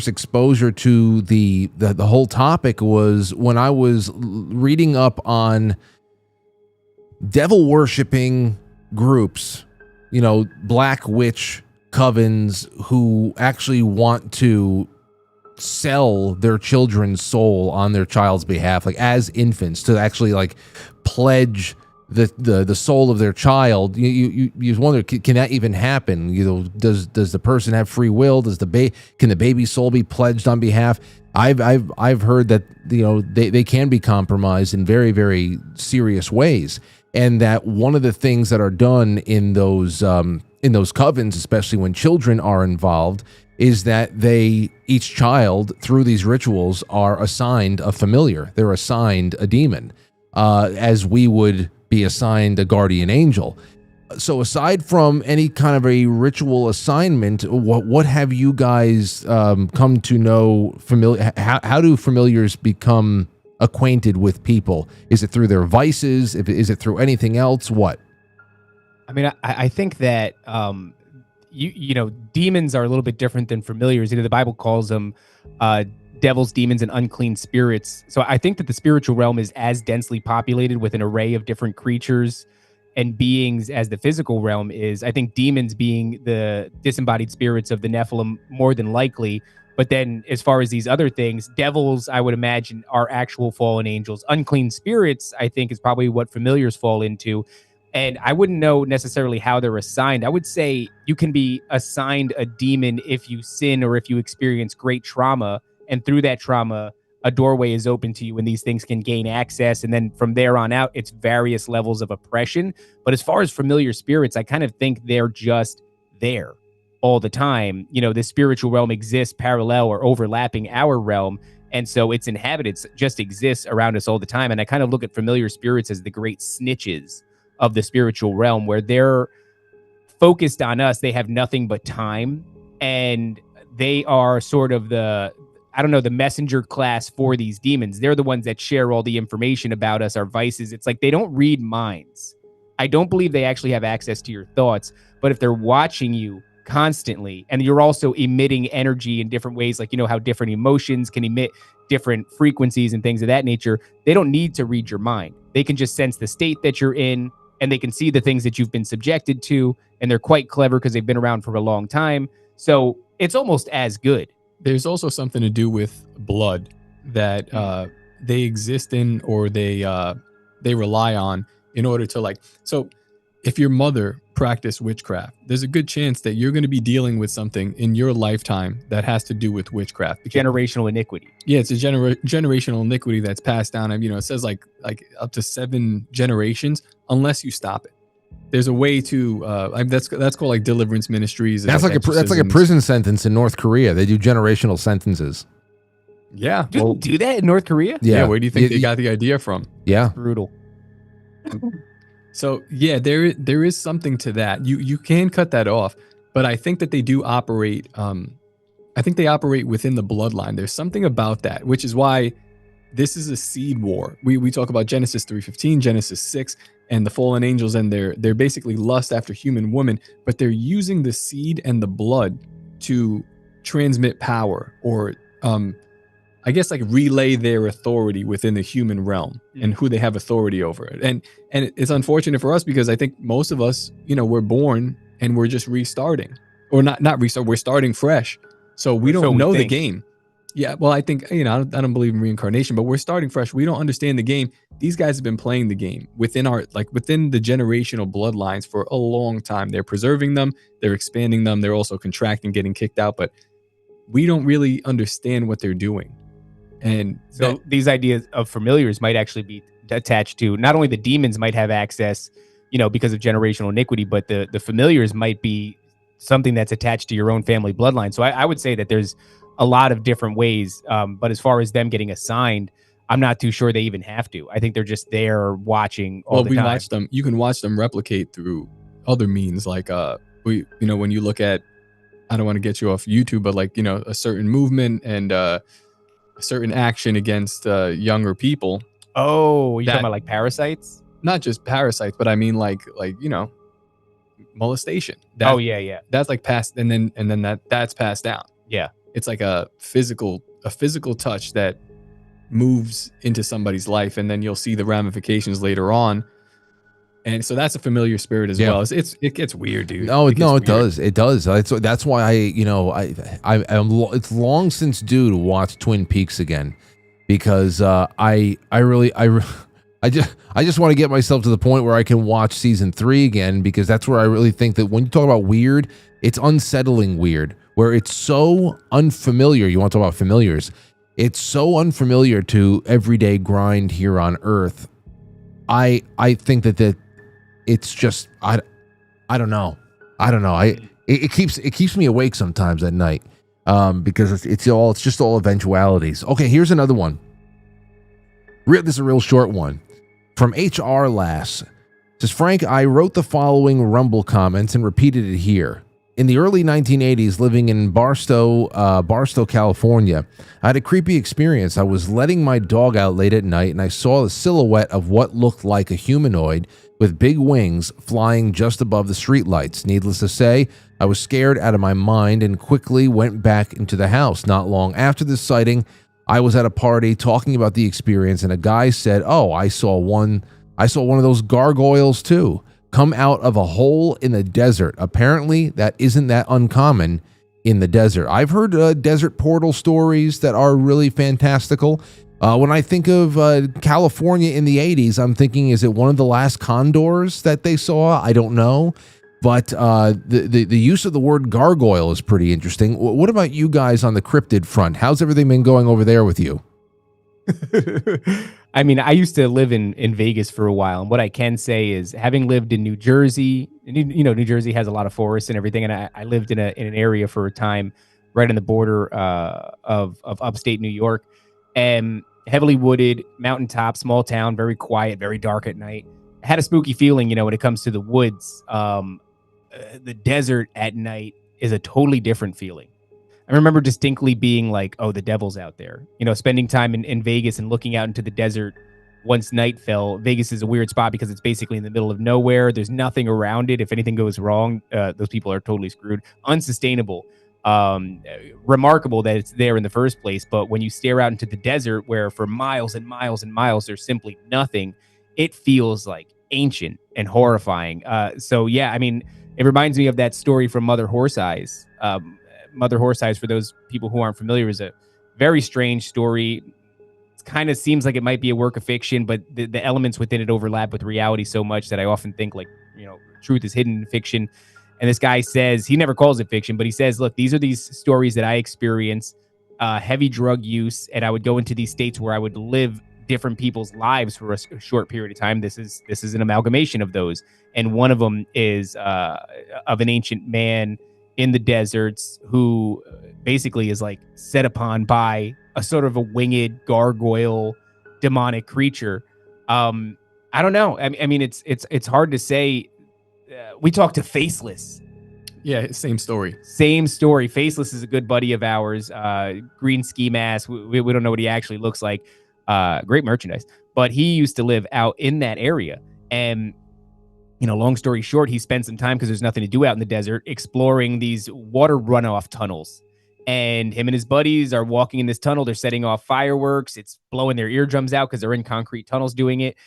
exposure to the whole topic was when I was reading up on devil worshipping groups. Black witch covens who actually want to sell their children's soul on their child's behalf, like as infants, to actually like pledge the soul of their child. You wonder, can that even happen? Does the person have free will? Can the baby's soul be pledged on behalf? I've heard that they can be compromised in very, very serious ways. And that one of the things that are done in those covens, especially when children are involved, is that each child through these rituals are assigned a familiar. They're assigned a demon, as we would be assigned a guardian angel. So aside from any kind of a ritual assignment, what have you guys come to know familiar? How do familiars become acquainted with people? Is it through their vices? Is it through anything else? What? I mean, I think that you know, demons are a little bit different than familiars. You know, the Bible calls them devils, demons, and unclean spirits. So I think that the spiritual realm is as densely populated with an array of different creatures and beings as the physical realm is. I think demons being the disembodied spirits of the Nephilim more than likely. But then as far as these other things, devils, I would imagine, are actual fallen angels. Unclean spirits, I think, is probably what familiars fall into. And I wouldn't know necessarily how they're assigned. I would say you can be assigned a demon if you sin or if you experience great trauma. And through that trauma, a doorway is open to you and these things can gain access. And then from there on out, it's various levels of oppression. But as far as familiar spirits, I kind of think they're just there all the time. You know, the spiritual realm exists parallel or overlapping our realm. And so its inhabitants just exist around us all the time. And I kind of look at familiar spirits as the great snitches of the spiritual realm, where they're focused on us. They have nothing but time, and they are sort of the messenger class for these demons. They're the ones that share all the information about us, our vices. It's like they don't read minds. I don't believe they actually have access to your thoughts, but if they're watching you constantly and you're also emitting energy in different ways, like, you know, how different emotions can emit different frequencies and things of that nature, they don't need to read your mind. They can just sense the state that you're in, and they can see the things that you've been subjected to, and they're quite clever because they've been around for a long time. So it's almost as good. There's also something to do with blood that they exist in, or they rely on in order to, like, so if your mother practiced witchcraft, there's a good chance that you're going to be dealing with something in your lifetime that has to do with witchcraft. Generational iniquity. Yeah, it's a generational iniquity that's passed down. You know, it says like up to 7 generations, unless you stop it. There's a way to that's called like deliverance ministries. That's like a prison sentence in North Korea. They do generational sentences. Yeah, do that in North Korea? Yeah, where do you think they got the idea from? Yeah, brutal. So yeah, there is something to that. You can cut that off, but I think that they do operate. I think they operate within the bloodline. There's something about that, which is why this is a seed war. We talk about Genesis 3:15, Genesis 6, and the fallen angels, and they're basically lust after human woman, but they're using the seed and the blood to transmit power, or I guess like relay their authority within the human realm and who they have authority over it. And it's unfortunate for us because I think most of us, you know, we're born and we're just restarting, or not restart. We're starting fresh. So we don't know the game. Yeah. Well, I think, you know, I don't believe in reincarnation, but we're starting fresh. We don't understand the game. These guys have been playing the game within the generational bloodlines for a long time. They're preserving them. They're expanding them. They're also contracting, getting kicked out, but we don't really understand what they're doing. And so these ideas of familiars might actually be attached to, not only the demons might have access, you know, because of generational iniquity, but the familiars might be something that's attached to your own family bloodline. So I would say that there's a lot of different ways. But as far as them getting assigned, I'm not too sure they even have to. I think they're just there watching all the time. Watch them. You can watch them replicate through other means. Like, you know, when you look at, I don't want to get you off YouTube, but like, you know, a certain movement and, a certain action against younger people. Oh, you're talking about like parasites? Not just parasites, but I mean like you know, molestation. That's like passed, and then that's passed down. Yeah, it's like a physical touch that moves into somebody's life, and then you'll see the ramifications later on. And so that's a familiar spirit as well. It gets weird, dude. It does. It does. That's why it's long since due to watch Twin Peaks again, because I just want to get myself to the point where I can watch season 3 again, because that's where I really think that when you talk about weird, it's unsettling weird, where it's so unfamiliar. You want to talk about familiars? It's so unfamiliar to everyday grind here on Earth. I think that it's just I don't know. It keeps me awake sometimes at night, because it's just all eventualities. Okay, here's another one. This is a real short one from HR Lass. It says, Frank, I wrote the following Rumble comments and repeated it here. In the early 1980s, living in Barstow, California, I had a creepy experience. I was letting my dog out late at night, and I saw the silhouette of what looked like a humanoid with big wings flying just above the streetlights. Needless to say, I was scared out of my mind and quickly went back into the house. Not long after this sighting, I was at a party talking about the experience, and a guy said, "Oh, I saw one of those gargoyles too, come out of a hole in the desert." Apparently, that isn't that uncommon in the desert. I've heard desert portal stories that are really fantastical. When I think of California in the 80s, I'm thinking, is it one of the last condors that they saw? I don't know. But the use of the word gargoyle is pretty interesting. What about you guys on the cryptid front? How's everything been going over there with you? I mean, I used to live in Vegas for a while, and what I can say is, having lived in New Jersey, New Jersey has a lot of forests and everything, and I lived in an area for a time right on the border of upstate New York, and heavily wooded, mountaintop, small town, very quiet, very dark at night. I had a spooky feeling, when it comes to the woods. The desert at night is a totally different feeling. I remember distinctly being like, "Oh, the devil's out there." Spending time in Vegas and looking out into the desert once night fell. Vegas is a weird spot because it's basically in the middle of nowhere. There's nothing around it. If anything goes wrong, those people are totally screwed. Unsustainable. Remarkable that it's there in the first place. But when you stare out into the desert, where for miles and miles and miles there's simply nothing, it feels like ancient and horrifying. So yeah, I mean, it reminds me of that story from Mother Horse Eyes. Mother Horse Eyes, for those people who aren't familiar, is a very strange story. It kind of seems like it might be a work of fiction, but the elements within it overlap with reality so much that I often think, like, truth is hidden in fiction. And this guy says, he never calls it fiction, but he says, "Look, these are these stories that I experience, heavy drug use, and I would go into these states where I would live different people's lives for a short period of time. This is an amalgamation of those, and one of them is of an ancient man in the deserts who basically is like set upon by a sort of a winged gargoyle demonic creature." I don't know. I mean, it's hard to say. We talked to Faceless. Yeah, same story. Faceless is a good buddy of ours. Green ski mask. We don't know what he actually looks like. Great merchandise. But he used to live out in that area. And, long story short, he spent some time, because there's nothing to do out in the desert, exploring these water runoff tunnels. And him and his buddies are walking in this tunnel. They're setting off fireworks. It's blowing their eardrums out because they're in concrete tunnels doing it.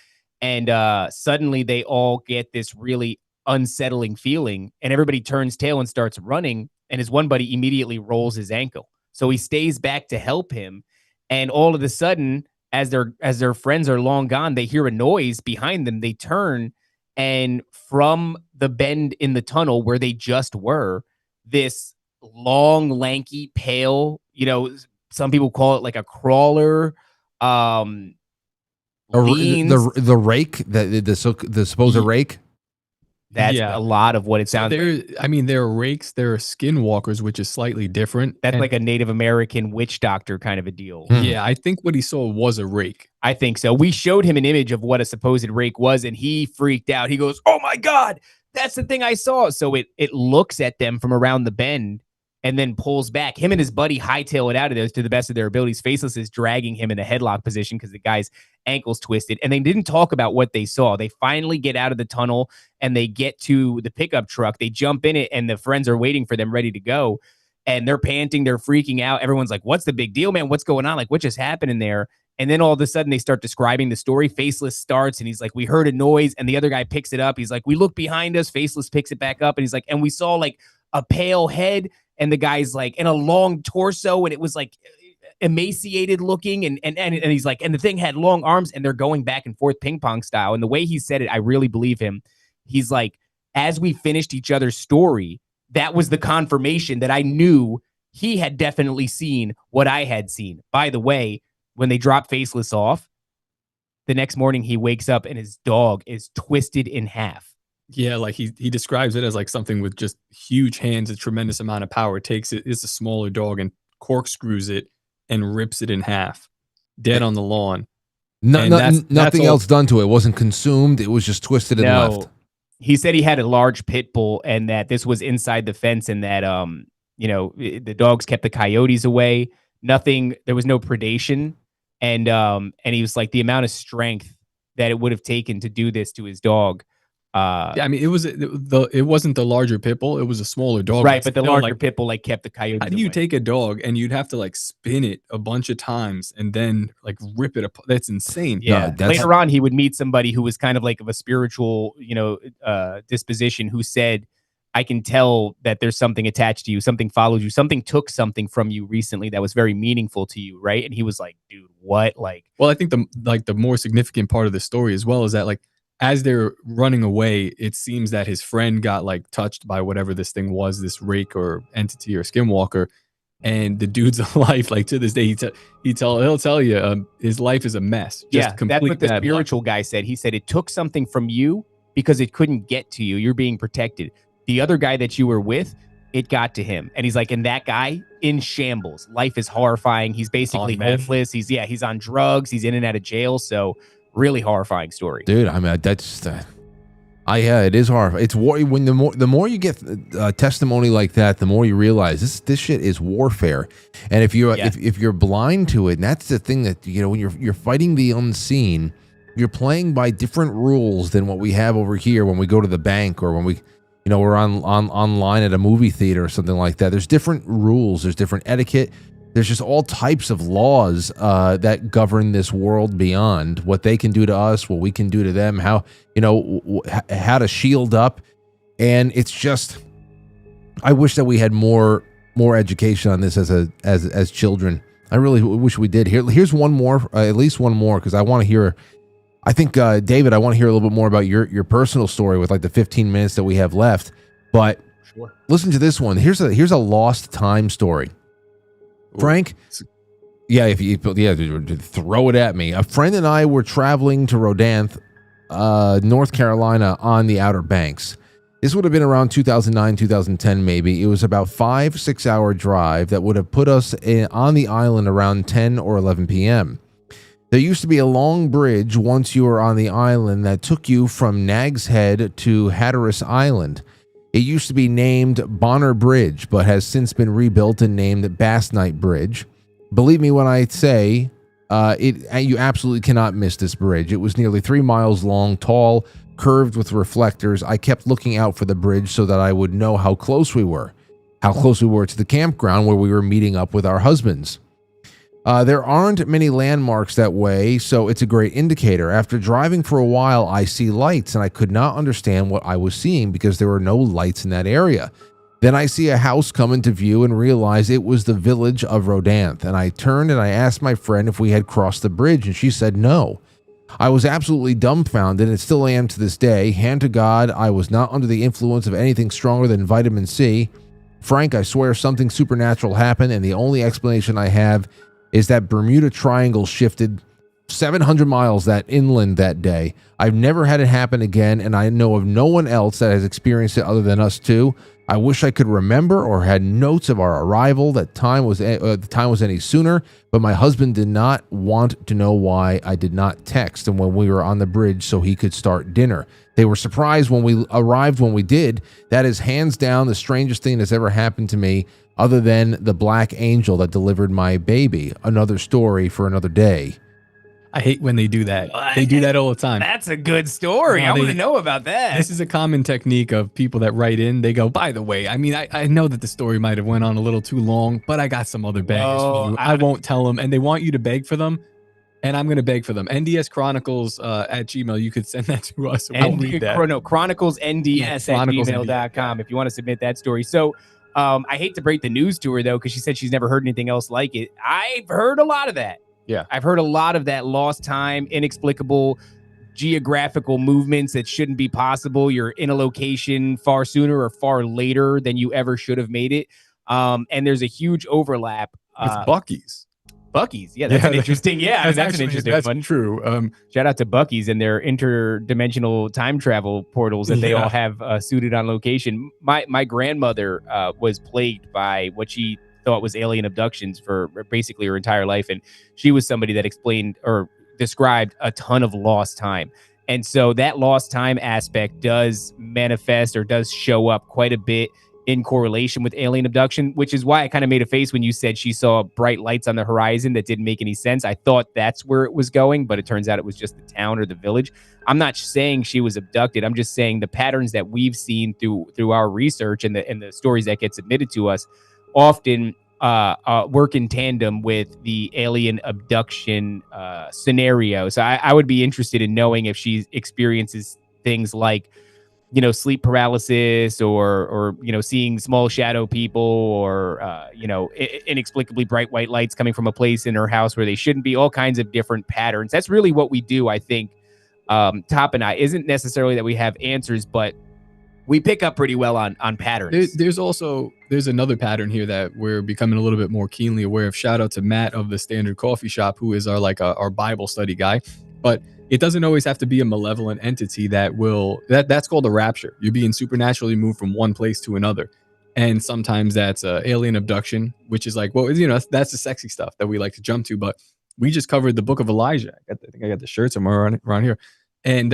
And suddenly they all get this really unsettling feeling, and everybody turns tail and starts running, and his one buddy immediately rolls his ankle, so he stays back to help him. And all of a sudden, as their friends are long gone, they hear a noise behind them. They turn, and from the bend in the tunnel where they just were, this long, lanky, pale, some people call it like a crawler, the rake, the supposed rake. That's a lot of what it sounds like. I mean, there are rakes, there are skinwalkers, which is slightly different. That's like a Native American witch doctor kind of a deal. Yeah, I think what he saw was a rake. I think so. We showed him an image of what a supposed rake was, and he freaked out. He goes, "Oh my God, that's the thing I saw." So it looks at them from around the bend and then pulls back. Him and his buddy hightail it out of there to the best of their abilities. Faceless is dragging him in a headlock position because the guy's ankle's twisted. And they didn't talk about what they saw. They finally get out of the tunnel and they get to the pickup truck. They jump in it, and the friends are waiting for them ready to go. And they're panting. They're freaking out. Everyone's like, "What's the big deal, man? What's going on? Like, what just happened in there?" And then all of a sudden they start describing the story. Faceless starts, and he's like, "We heard a noise." And the other guy picks it up. He's like, "We look behind us." Faceless picks it back up, and he's like, "And we saw like a pale head." And the guy's like, "and a long torso." And it was like emaciated looking. And he's like, "and the thing had long arms." And they're going back and forth ping pong style. And the way he said it, I really believe him. He's like, as we finished each other's story, that was the confirmation that I knew he had definitely seen what I had seen. By the way, when they drop Faceless off, the next morning he wakes up and his dog is twisted in half. Yeah, like he describes it as like something with just huge hands, a tremendous amount of power. Takes it, it's a smaller dog, and corkscrews it and rips it in half, dead on the lawn. Nothing else done to it. It wasn't consumed. It was just twisted and left. he said he had a large pit bull and that this was inside the fence and that, the dogs kept the coyotes away. There was no predation. And he was like, the amount of strength that it would have taken to do this to his dog. Yeah, I mean, it wasn't the larger pit bull; it was a smaller dog, right? But the larger pit bull like kept the coyotes. How do you take a dog and you'd have to like spin it a bunch of times and then like rip it apart? That's insane. Yeah. Later on, he would meet somebody who was kind of like of a spiritual, disposition, who said, "I can tell that there's something attached to you, something followed you, something took something from you recently that was very meaningful to you, right?" And he was like, "Dude, what?" Like, well, I think the more significant part of the story as well is that like, as they're running away, it seems that his friend got like touched by whatever this thing was, this rake or entity or skinwalker, and the dude's life, like to this day, he'll tell you his life is a mess. Just that's what the spiritual guy said. He said it took something from you because it couldn't get to you. You're being protected. The other guy that you were with, it got to him, and he's like, and that guy in shambles. Life is horrifying. He's basically hopeless. He's on drugs. He's in and out of jail. So. Really horrifying story, dude. I mean, that's it is horrifying. It's war. When the more you get testimony like that, the more you realize this shit is warfare. And if you're blind to it, and that's the thing that when you're fighting the unseen, you're playing by different rules than what we have over here when we go to the bank or when we're online at a movie theater or something like that. There's different rules. There's different etiquette. There's just all types of laws that govern this world beyond what they can do to us, what we can do to them, how to shield up. And it's just, I wish that we had more education on this as children. I really wish we did. Here's one more, at least one more, because I want to hear. I think David, I want to hear a little bit more about your personal story with like the 15 minutes that we have left. But sure. Listen to this one. Here's a lost time story. Frank, if you throw it at me. A friend and I were traveling to Rodanthe, North Carolina, on the Outer Banks. This would have been around 2009, 2010, maybe. It was about 5-6 hour drive that would have put us on the island around 10 or 11 p.m. There used to be a long bridge once you were on the island that took you from Nag's Head to Hatteras Island. It used to be named Bonner Bridge, but has since been rebuilt and named Bass Night Bridge. Believe me when I say you absolutely cannot miss this bridge. It was nearly 3 miles long, tall, curved with reflectors. I kept looking out for the bridge so that I would know how close we were to the campground where we were meeting up with our husbands. There aren't many landmarks that way, so it's a great indicator. After driving for a while, I see lights, and I could not understand what I was seeing because there were no lights in that area. Then I see a house come into view and realize it was the village of Rodanthe, and I turned and I asked my friend if we had crossed the bridge, and she said no. I was absolutely dumbfounded and still am to this day. Hand to God, I was not under the influence of anything stronger than vitamin C. Frank, I swear something supernatural happened, and the only explanation I have is that Bermuda Triangle shifted 700 miles that inland that day. I've never had it happen again, and I know of no one else that has experienced it other than us two. I wish I could remember or had notes of our arrival that time was any sooner, but my husband did not want to know why I did not text him when we were on the bridge so he could start dinner. They were surprised when we arrived when we did. That is hands down the strangest thing that's ever happened to me, other than the black angel that delivered my baby. Another story for another day. I hate when they do that. They do that all the time. That's a good story. I want to know about that. This is a common technique of people that write in. They go, by the way, I mean, I know that the story might have went on a little too long, but I got some other baggage for you. I won't tell them. And they want you to beg for them. And I'm going to beg for them. NDS Chronicles at Gmail. You could send that to us. We'll read that. ChroniclesNDS at gmail.com if you want to submit that story. So I hate to break the news to her, though, because she said she's never heard anything else like it. I've heard a lot of that. Yeah. I've heard a lot of that lost time, inexplicable geographical movements that shouldn't be possible. You're in a location far sooner or far later than you ever should have made it. And there's a huge overlap. With Buc-ee's. Buc-ee's. Yeah, that's an interesting. Yeah, that's an interesting one. That's true. Shout out to Buc-ee's and their interdimensional time travel portals that they all have suited on location. My grandmother was plagued by what she thought was alien abductions for basically her entire life, and she was somebody that explained or described a ton of lost time. And so that lost time aspect does manifest or does show up quite a bit in correlation with alien abduction, which is why I kind of made a face when you said she saw bright lights on the horizon that didn't make any sense. I thought that's where it was going, but it turns out it was just the town or the village. I'm not saying she was abducted. I'm just saying the patterns that we've seen through our research and the stories that get submitted to us often work in tandem with the alien abduction scenario. So I would be interested in knowing if she experiences things like, sleep paralysis or seeing small shadow people or, inexplicably bright white lights coming from a place in her house where they shouldn't be, all kinds of different patterns. That's really what we do, I think. Top and I, isn't necessarily that we have answers, but we pick up pretty well on patterns. There's another pattern here that we're becoming a little bit more keenly aware of. Shout out to Matt of the Standard Coffee Shop, who is our Bible study guy. But it doesn't always have to be a malevolent entity that's called a rapture. You're being supernaturally moved from one place to another. And sometimes that's alien abduction, which is like, well, that's the sexy stuff that we like to jump to. But we just covered the book of Elijah. I think I got the shirt somewhere around here. And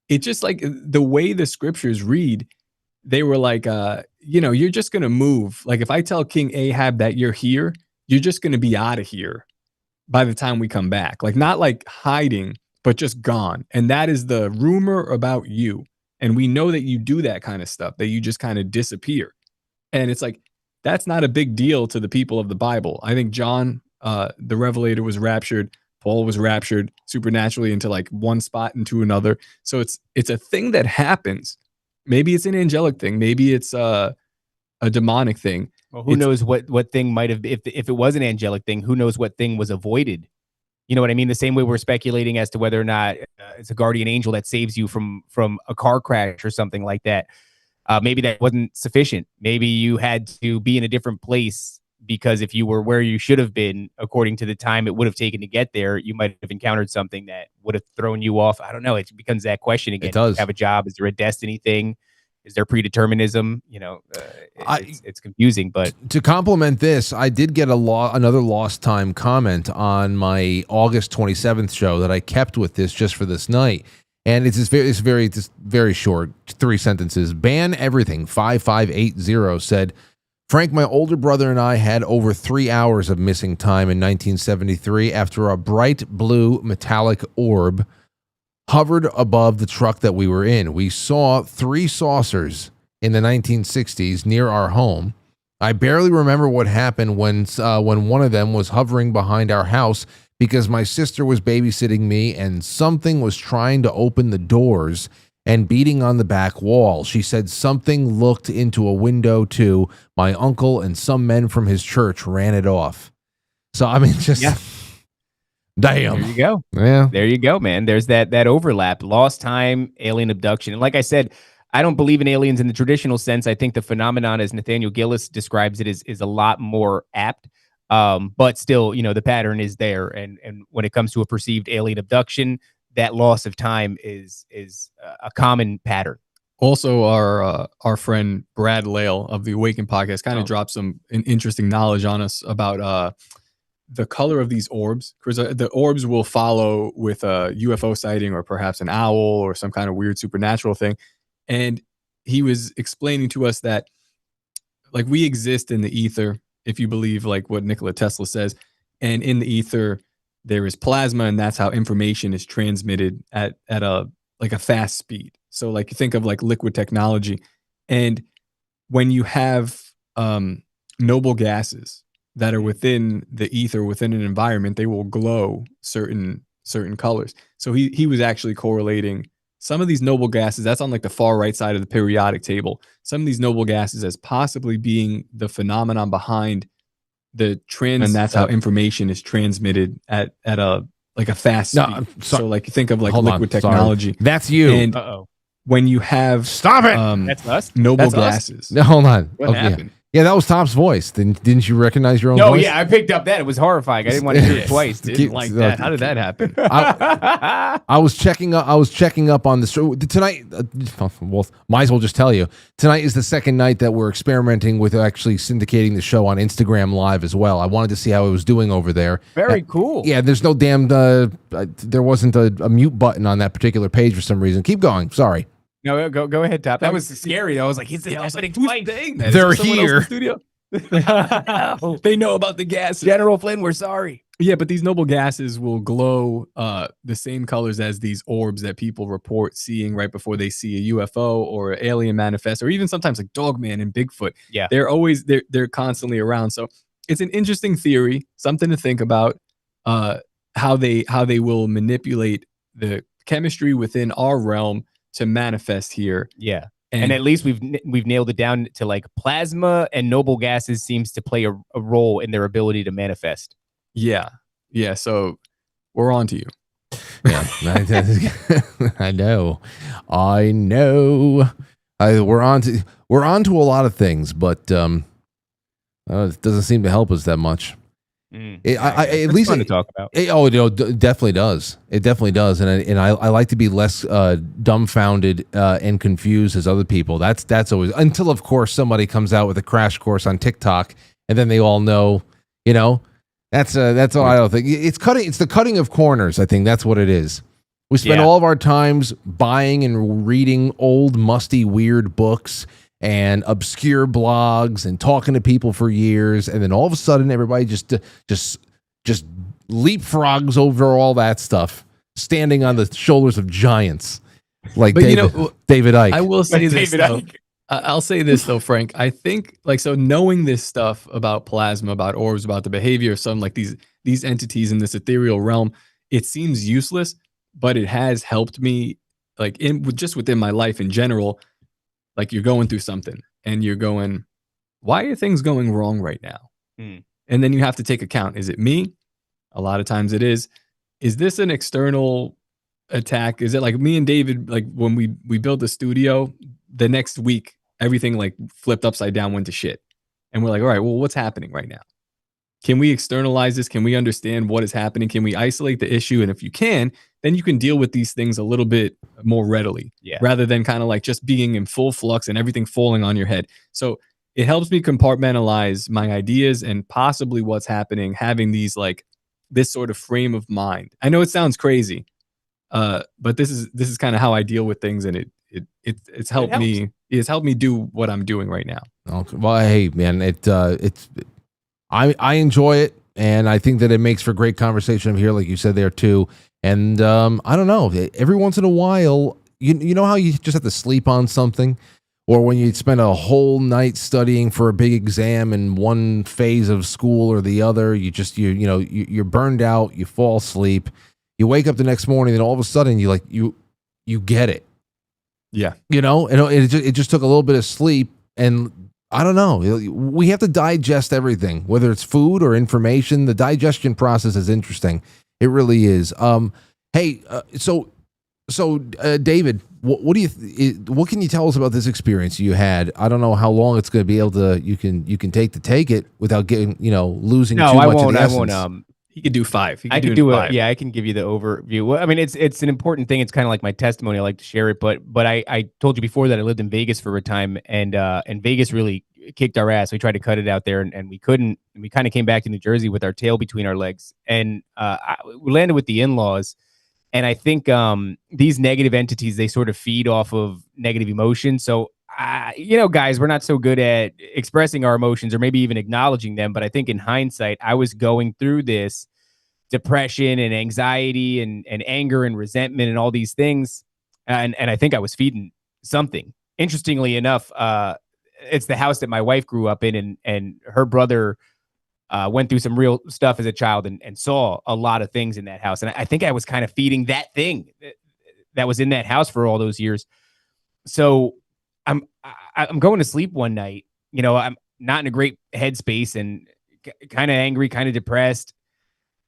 it's just like the way the scriptures read, they were like, you're just going to move. Like if I tell King Ahab that you're here, you're just going to be out of here by the time we come back. Like not like hiding, but just gone. And that is the rumor about you. And we know that you do that kind of stuff, that you just kind of disappear. And it's like, that's not a big deal to the people of the Bible. I think John, the Revelator, was raptured. Paul was raptured supernaturally into like one spot into another. So it's a thing that happens. Maybe it's an angelic thing. Maybe it's a demonic thing. Well, who knows what thing might have, if it was an angelic thing, who knows what thing was avoided? You know what I mean? The same way we're speculating as to whether or not it's a guardian angel that saves you from a car crash or something like that. Maybe that wasn't sufficient. Maybe you had to be in a different place because if you were where you should have been, according to the time it would have taken to get there, you might have encountered something that would have thrown you off. I don't know. It becomes that question again. It does. Do you have a job? Is there a destiny thing? Is there predeterminism? It's confusing. But to complement this, I did get another lost time comment on my August 27th show that I kept with this just for this night. And it's very short, 3 sentences. Ban everything. 5580 said, Frank, my older brother and I had over 3 hours of missing time in 1973 after a bright blue metallic orb hovered above the truck that we were in. We saw 3 saucers in the 1960s near our home. I barely remember what happened when one of them was hovering behind our house because my sister was babysitting me and something was trying to open the doors and beating on the back wall. She said something looked into a window too. My uncle and some men from his church ran it off. So, I mean, just... Yeah. Damn. There you go. Yeah. There you go, man. There's that overlap. Lost time, alien abduction. And like I said, I don't believe in aliens in the traditional sense. I think the phenomenon, as Nathaniel Gillis describes it, is a lot more apt. But still, the pattern is there. And when it comes to a perceived alien abduction, that loss of time is a common pattern. Also, our friend Brad Lale of the Awaken podcast kind of dropped some interesting knowledge on us about the color of these orbs, because the orbs will follow with a UFO sighting or perhaps an owl or some kind of weird supernatural thing. And he was explaining to us that like we exist in the ether, if you believe like what Nikola Tesla says, and in the ether there is plasma, and that's how information is transmitted at a fast speed. So like you think of like liquid technology, and when you have noble gases that are within the ether, within an environment, they will glow certain colors. So he was actually correlating some of these noble gases, that's on like the far right side of the periodic table, some of these noble gases as possibly being the phenomenon behind the and that's how information is transmitted at a fast speed. No, so like you think of like liquid technology. Sorry. That's you. And when you have stop it, that's us. Noble that's gases. Us? No, hold on. What happened? Yeah, that was Top's voice. Didn't you recognize your own No, voice? yeah, I picked up that. It was horrifying. I didn't want to hear it twice. Didn't like that. How did that happen? I was checking up on the show tonight. Well, might as well just tell you. Tonight is the second night that we're experimenting with actually syndicating the show on Instagram Live as well. I wanted to see how it was doing over there. Very cool. Yeah, there's no damn. There wasn't a mute button on that particular page for some reason. Keep going. Sorry. No, go ahead, Top. That was scary. I was like, he's happening twice. They're here. Studio? They know about the gases. General Flynn, we're sorry. Yeah, but these noble gases will glow the same colors as these orbs that people report seeing right before they see a UFO or an alien manifest, or even sometimes like Dogman and Bigfoot. Yeah, they're constantly around. So it's an interesting theory, something to think about. How they will manipulate the chemistry within our realm to manifest here. Yeah. And at least we've nailed it down to like plasma and noble gases seems to play a role in their ability to manifest. Yeah. So we're on to you. Yeah, I know. We're on to a lot of things, but it doesn't seem to help us that much. At least fun to talk about. It definitely does. It definitely does, and I like to be less dumbfounded and confused as other people. That's always, until of course somebody comes out with a crash course on TikTok, and then they all know. That's all. I don't think it's cutting. It's the cutting of corners. I think that's what it is. We spend all of our times buying and reading old, musty, weird books and obscure blogs and talking to people for years, and then all of a sudden everybody just leapfrogs over all that stuff, standing on the shoulders of giants like David Icke. I will say this though. I'll say this though, Frank. I think knowing this stuff about plasma, about orbs, about the behavior of some like these entities in this ethereal realm, it seems useless, but it has helped me within my life in general. Like you're going through something and you're going, why are things going wrong right now? And then you have to take account. Is it me? A lot of times it is. Is this an external attack? Is it like me and David, like when we built the studio, the next week, everything like flipped upside down, went to shit. And we're like, all right, well, what's happening right now? Can we externalize this? Can we understand what is happening? Can we isolate the issue? And if you can, then you can deal with these things a little bit more readily, rather than kind of like just being in full flux and everything falling on your head. So it helps me compartmentalize my ideas and possibly what's happening, having these like this sort of frame of mind. I know it sounds crazy, but this is kind of how I deal with things, and it's helped me. It's helped me do what I'm doing right now. Okay. Well, hey, man, I enjoy it, and I think that it makes for great conversation here, like you said there too. And I don't know, every once in a while, you know how you just have to sleep on something, or when you spend a whole night studying for a big exam in one phase of school or the other, you're burned out, you fall asleep, you wake up the next morning, and all of a sudden you get it. Yeah, and it just took a little bit of sleep, and I don't know. We have to digest everything, whether it's food or information. The digestion process is interesting. It really is. Hey, so David, what can you tell us about this experience you had? I don't know how long it's going to be able to you can take it without getting losing. No, too I much won't. Of the I essence. won't. He could do 5. I could do it. Yeah, I can give you the overview. Well, I mean, it's an important thing. It's kind of like my testimony. I like to share it, but I told you before that I lived in Vegas for a time, and Vegas really kicked our ass. We tried to cut it out there, and we couldn't. And we kind of came back to New Jersey with our tail between our legs, and we landed with the in-laws. And I think these negative entities, they sort of feed off of negative emotion. So, guys, we're not so good at expressing our emotions or maybe even acknowledging them. But I think in hindsight, I was going through this depression and anxiety and anger and resentment and all these things. And I think I was feeding something. Interestingly enough, it's the house that my wife grew up in, and her brother went through some real stuff as a child and saw a lot of things in that house. And I think I was kind of feeding that thing that was in that house for all those years. So I'm going to sleep one night, I'm not in a great headspace and kind of angry, kind of depressed.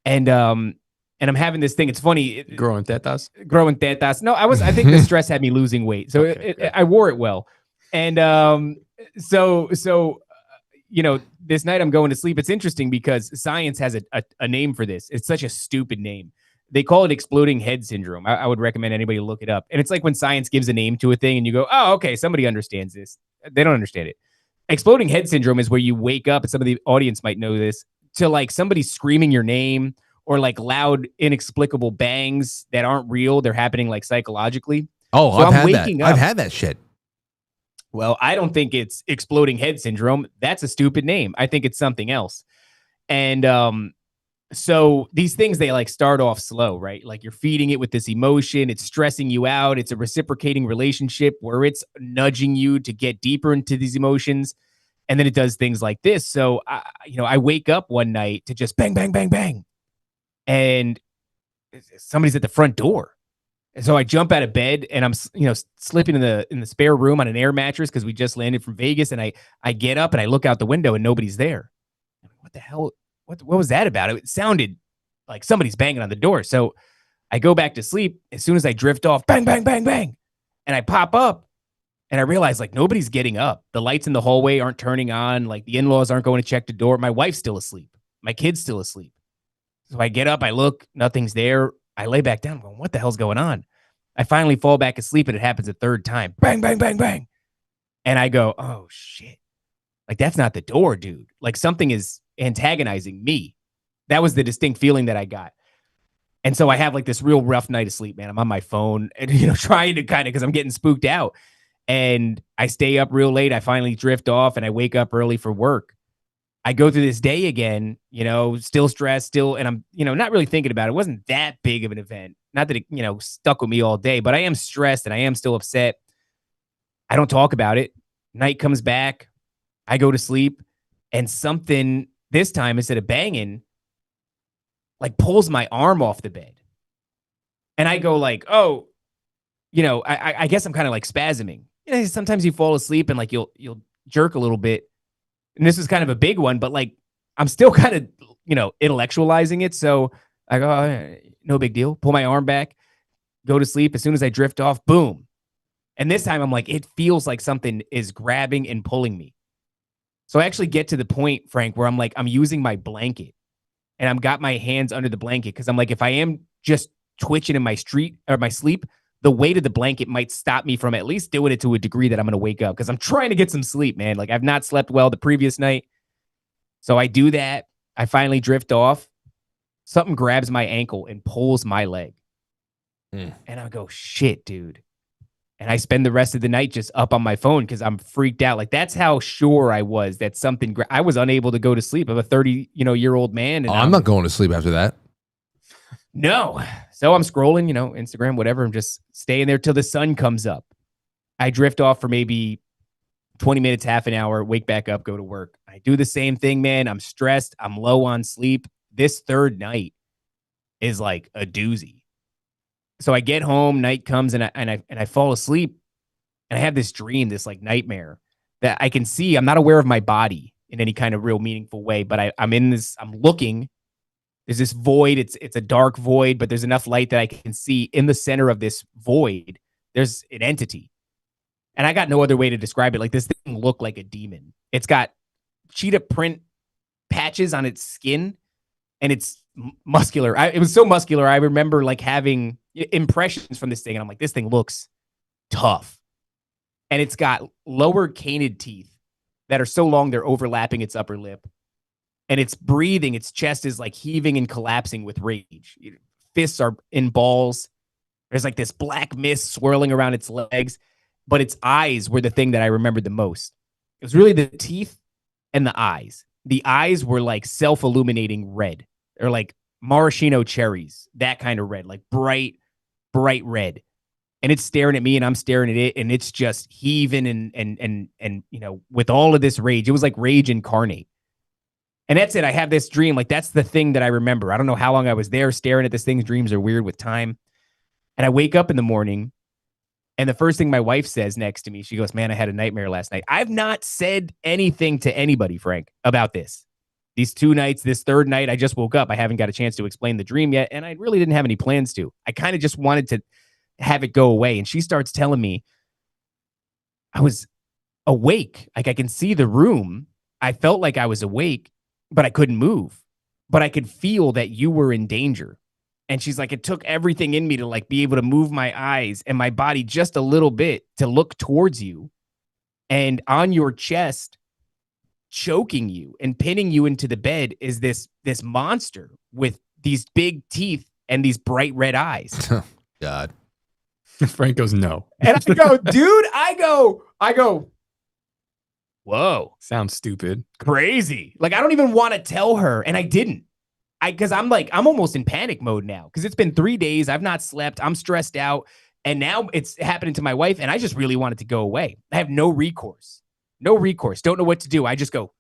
And I'm having this thing. It's funny. Growing tetas. No, I think the stress had me losing weight. So I wore it well. And so this night I'm going to sleep. It's interesting because science has a name for this. It's such a stupid name. They call it exploding head syndrome. I would recommend anybody look it up. And it's like when science gives a name to a thing and you go, oh, okay, somebody understands this. They don't understand it. Exploding head syndrome is where you wake up, and some of the audience might know this, to like somebody screaming your name or like loud, inexplicable bangs that aren't real. They're happening like psychologically. Oh, So I've I'm had that. waking up. I've had that shit. Well, I don't think it's exploding head syndrome. That's a stupid name. I think it's something else. And so these things, they like start off slow, right? Like you're feeding it with this emotion. It's stressing you out. It's a reciprocating relationship where it's nudging you to get deeper into these emotions. And then it does things like this. So, I wake up one night to just bang, bang, bang, bang. And somebody's at the front door. And so I jump out of bed and I'm, slipping in the spare room on an air mattress because we just landed from Vegas. And I get up and I look out the window and nobody's there. What the hell? What was that about? It sounded like somebody's banging on the door. So I go back to sleep. As soon as I drift off, bang, bang, bang, bang. And I pop up and I realize like nobody's getting up. The lights in the hallway aren't turning on. Like the in-laws aren't going to check the door. My wife's still asleep. My kid's still asleep. So I get up, I look, nothing's there. I lay back down going, what the hell's going on? I finally fall back asleep and it happens a third time. Bang, bang, bang, bang. And I go, oh shit. Like that's not the door, dude. Like something is antagonizing me. That was the distinct feeling that I got. And so I have like this real rough night of sleep, man. I'm on my phone and, trying to because I'm getting spooked out. And I stay up real late. I finally drift off and I wake up early for work. I go through this day again, still stressed, and I'm, not really thinking about it. It wasn't that big of an event. Not that it, stuck with me all day, but I am stressed and I am still upset. I don't talk about it. Night comes back. I go to sleep and something this time, instead of banging, like pulls my arm off the bed. And I go like, oh, I guess I'm kind of like spasming. Sometimes you fall asleep and like you'll jerk a little bit. And this is kind of a big one, but like I'm still kind of, intellectualizing it. So I go, oh, no big deal. Pull my arm back, go to sleep. As soon as I drift off, boom. And this time I'm like, it feels like something is grabbing and pulling me. So I actually get to the point, Frank, where I'm like, I'm using my blanket and I'm got my hands under the blanket. Cause I'm like, if I am just twitching in my sleep, the weight of the blanket might stop me from at least doing it to a degree that I'm going to wake up. Cause I'm trying to get some sleep, man. Like I've not slept well the previous night. So I do that. I finally drift off. Something grabs my ankle and pulls my leg. And I go, shit, dude. And I spend the rest of the night just up on my phone because I'm freaked out. Like that's how sure I was that something. I was unable to go to sleep. I'm a 30-year-old man. And I'm not going to sleep after that. No. So I'm scrolling, Instagram, whatever. I'm just staying there till the sun comes up. I drift off for maybe 20 minutes, half an hour, wake back up, go to work. I do the same thing, man. I'm stressed. I'm low on sleep. This third night is like a doozy. So I get home, night comes, and I fall asleep, and I have this dream, this like nightmare that I can see. I'm not aware of my body in any kind of real meaningful way, but I'm in this. I'm looking. There's this void. It's a dark void, but there's enough light that I can see in the center of this void. There's an entity, and I got no other way to describe it. Like this thing looked like a demon. It's got cheetah print patches on its skin, and it's muscular. It was so muscular. I remember like having impressions from this thing, and I'm like, this thing looks tough. And it's got lower canid teeth that are so long they're overlapping its upper lip. And it's breathing. Its chest is like heaving and collapsing with rage. Fists are in balls. There's like this black mist swirling around its legs, but its eyes were the thing that I remembered the most. It was really the teeth and the eyes. The eyes were like self-illuminating red. They're like maraschino cherries, that kind of red, like bright red. And it's staring at me and I'm staring at it, and it's just heaving and with all of this rage. It was like rage incarnate. And that's it. I have this dream. Like that's the thing that I remember. I don't know how long I was there staring at this thing. Dreams are weird with time. And I wake up in the morning, and the first thing my wife says next to me, she goes, man, I had a nightmare last night. I've not said anything to anybody, Frank, about this. These 2 nights, this third night, I just woke up. I haven't got a chance to explain the dream yet, and I really didn't have any plans to. I kind of just wanted to have it go away. And she starts telling me I was awake. Like I can see the room, I felt like I was awake, but I couldn't move. But I could feel that you were in danger. And she's like, it took everything in me to like be able to move my eyes and my body just a little bit to look towards you. And on your chest, choking you and pinning you into the bed is this monster with these big teeth and these bright red eyes. God. Frank goes, no. And I go, dude, I go, whoa. Sounds stupid. Crazy. Like, I don't even want to tell her. And I didn't. Because I'm almost in panic mode now. Because it's been 3 days. I've not slept. I'm stressed out. And now it's happening to my wife. And I just really want it to go away. I have no recourse. No recourse. Don't know what to do. I just go,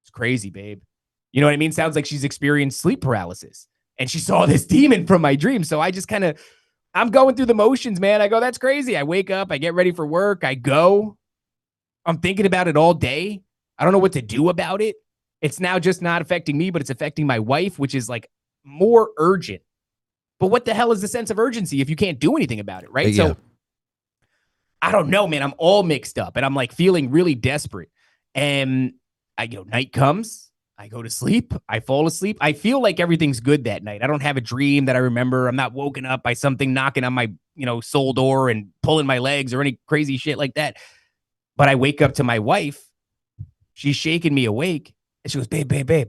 it's crazy, babe. You know what I mean? Sounds like she's experienced sleep paralysis. And she saw this demon from my dream. So I just I'm going through the motions, man. I go, that's crazy. I wake up. I get ready for work. I go. I'm thinking about it all day. I don't know what to do about it. It's now just not affecting me, but it's affecting my wife, which is like more urgent. But what the hell is the sense of urgency if you can't do anything about it, right? Yeah. So I don't know, man. I'm all mixed up and I'm like feeling really desperate. And night comes, I go to sleep, I fall asleep. I feel like everything's good that night. I don't have a dream that I remember. I'm not woken up by something knocking on my, soul door and pulling my legs or any crazy shit like that. But I wake up to my wife. She's shaking me awake. And she goes, babe, I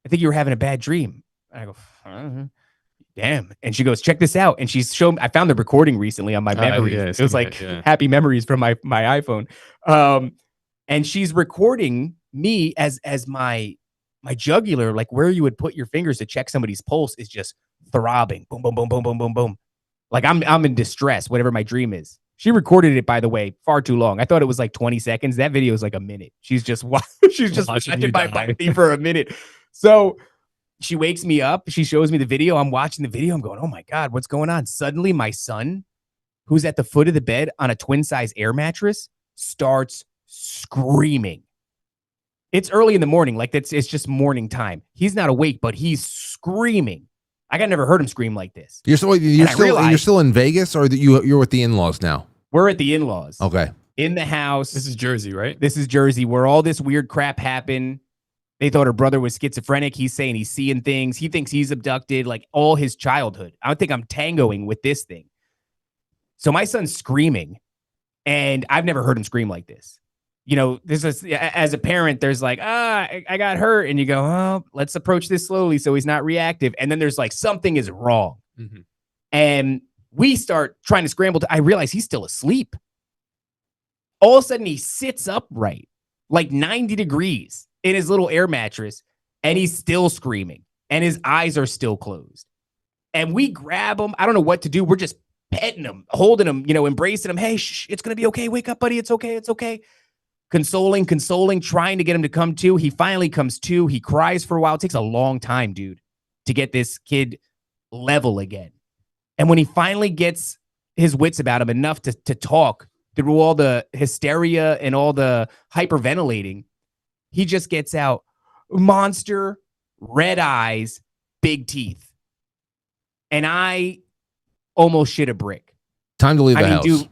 think you were having a bad dream. And I go, damn. And she goes, check this out. And she's shown, I found the recording recently on my memories. Yeah, it was like happy memories from my iPhone. And she's recording me as my jugular, like where you would put your fingers to check somebody's pulse is just throbbing. Boom, boom, boom, boom, boom, boom, boom. Like I'm in distress, whatever my dream is. She recorded it, by the way, far too long. I thought it was like 20 seconds. That video is like a minute. She's just watching my body for a minute. So she wakes me up. She shows me the video. I'm watching the video. I'm going, oh my God, what's going on? Suddenly my son, who's at the foot of the bed on a twin size air mattress, starts screaming. It's early in the morning. Like it's just morning time. He's not awake, but he's screaming. I never heard him scream like this. You're still in Vegas, or you're with the in-laws now? We're at the in-laws. Okay. In the house. This is Jersey, right? This is Jersey, where all this weird crap happened. They thought her brother was schizophrenic. He's saying he's seeing things. He thinks he's abducted, like all his childhood. I don't think I'm tangoing with this thing. So my son's screaming, and I've never heard him scream like this. This is, as a parent, there's like, I got hurt. And you go, oh, let's approach this slowly so he's not reactive. And then there's like, something is wrong. Mm-hmm. And we start trying to scramble I realize he's still asleep. All of a sudden he sits upright, like 90 degrees in his little air mattress. And he's still screaming and his eyes are still closed. And we grab him. I don't know what to do. We're just petting him, holding him, embracing him. Hey, it's going to be okay. Wake up, buddy. It's okay. It's okay. Consoling, trying to get him to come to. He finally comes to. He cries for a while. It takes a long time, dude, to get this kid level again. And when he finally gets his wits about him enough to talk through all the hysteria and all the hyperventilating, he just gets out monster, red eyes, big teeth. And I almost shit a brick. Time to leave the house. Dude,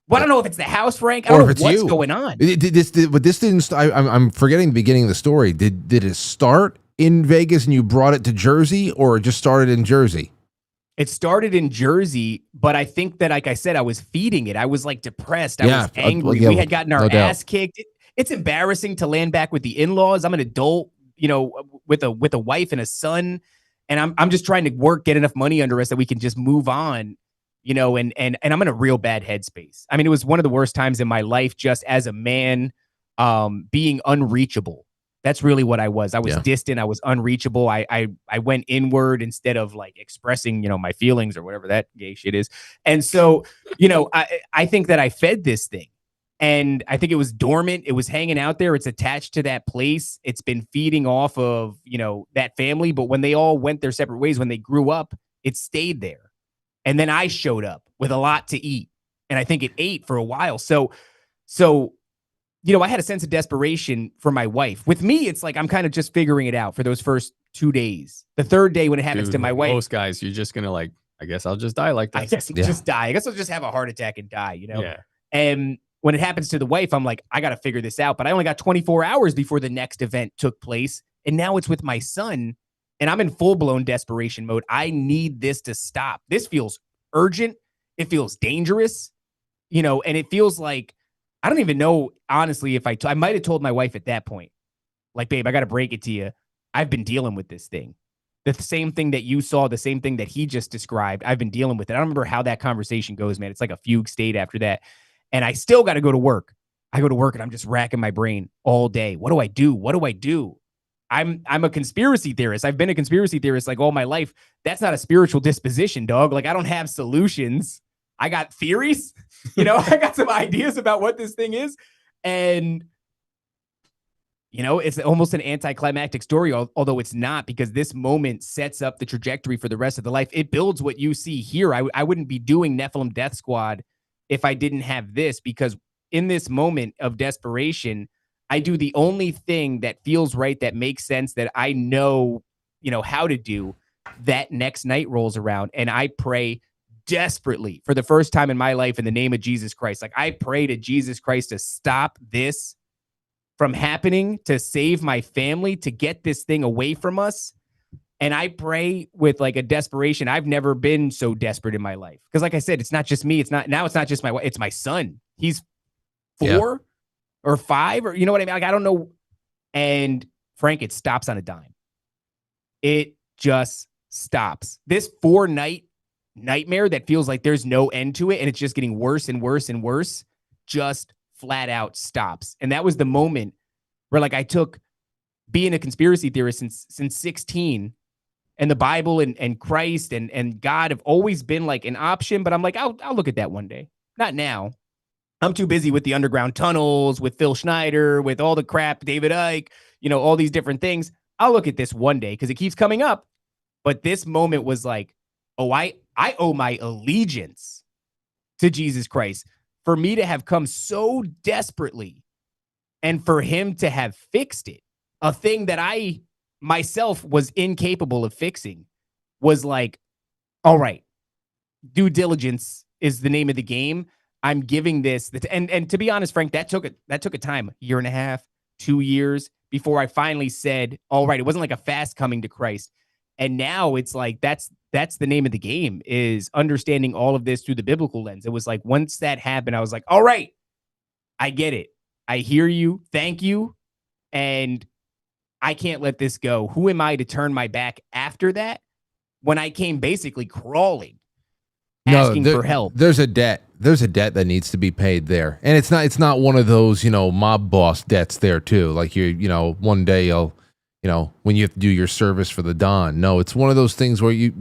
well, I don't know if it's the house, Frank. I don't know what's going on. But this didn't. I'm forgetting the beginning of the story. Did it start in Vegas and you brought it to Jersey, or it just started in Jersey? It started in Jersey, but I think that, like I said, I was feeding it. I was like depressed. I was angry. We had gotten our ass kicked. It's embarrassing to land back with the in-laws. I'm an adult, with a wife and a son, and I'm just trying to get enough money under us that we can just move on. And I'm in a real bad headspace. I mean, it was one of the worst times in my life, just as a man, being unreachable. That's really what I was. I was distant. I was unreachable. I went inward instead of like expressing, my feelings or whatever that gay shit is. And so, I think that I fed this thing, and I think it was dormant. It was hanging out there. It's attached to that place. It's been feeding off of, that family. But when they all went their separate ways, when they grew up, it stayed there. And then I showed up with a lot to eat, and I think it ate for a while. So, I had a sense of desperation for my wife. With me, it's like I'm kind of just figuring it out for those first 2 days. The third day when it happens to my wife, most guys, you're just gonna like, I guess I'll just die like that. I guess I'll just die. I guess I'll just have a heart attack and die. Yeah. And when it happens to the wife, I'm like, I got to figure this out. But I only got 24 hours before the next event took place. And now it's with my son, and I'm in full-blown desperation mode. I need this to stop. This feels urgent. It feels dangerous, and it feels like, I don't even know, honestly, if I might have told my wife at that point, like, babe, I got to break it to you. I've been dealing with this thing. The same thing that you saw, the same thing that he just described, I've been dealing with it. I don't remember how that conversation goes, man. It's like a fugue state after that. And I still got to go to work. I go to work and I'm just racking my brain all day. What do I do? What do I do? I'm a conspiracy theorist. I've been a conspiracy theorist like all my life. That's not a spiritual disposition, dog. Like, I don't have solutions. I got theories. I got some ideas about what this thing is. And, it's almost an anticlimactic story, although it's not, because this moment sets up the trajectory for the rest of the life. It builds what you see here. I wouldn't be doing Nephilim Death Squad if I didn't have this, because in this moment of desperation, I do the only thing that feels right, that makes sense, that I know, how to do. That next night rolls around and I pray desperately for the first time in my life in the name of Jesus Christ. Like, I pray to Jesus Christ to stop this from happening, to save my family, to get this thing away from us. And I pray with like a desperation. I've never been so desperate in my life. Because like I said, it's not just me. It's not just my wife. It's my son. He's 4 or 5, or you know what I mean? Like, I don't know. And Frank, it stops on a dime. It just stops. This 4-night nightmare that feels like there's no end to it, and it's just getting worse and worse and worse, just flat out stops. And that was the moment where, like, I took being a conspiracy theorist since 16, and the Bible and Christ and God have always been like an option, but I'm like, I'll look at that one day. Not now. I'm too busy with the underground tunnels, with Phil Schneider, with all the crap, David Icke, all these different things. I'll look at this one day because it keeps coming up. But this moment was like, oh, I owe my allegiance to Jesus Christ. For me to have come so desperately and for him to have fixed it, a thing that I myself was incapable of fixing, was like, all right, due diligence is the name of the game. I'm giving this. And to be honest, Frank, that took a time, 1.5 years, 2 years before I finally said, all right, it wasn't like a fast coming to Christ. And now it's like, that's the name of the game, is understanding all of this through the biblical lens. It was like, once that happened, I was like, all right, I get it. I hear you. Thank you. And I can't let this go. Who am I to turn my back after that, when I came basically crawling, asking for help? There's a debt. There's a debt that needs to be paid there. And it's not one of those, mob boss debts there too. Like, one day you'll, when you have to do your service for the Don. No, it's one of those things where you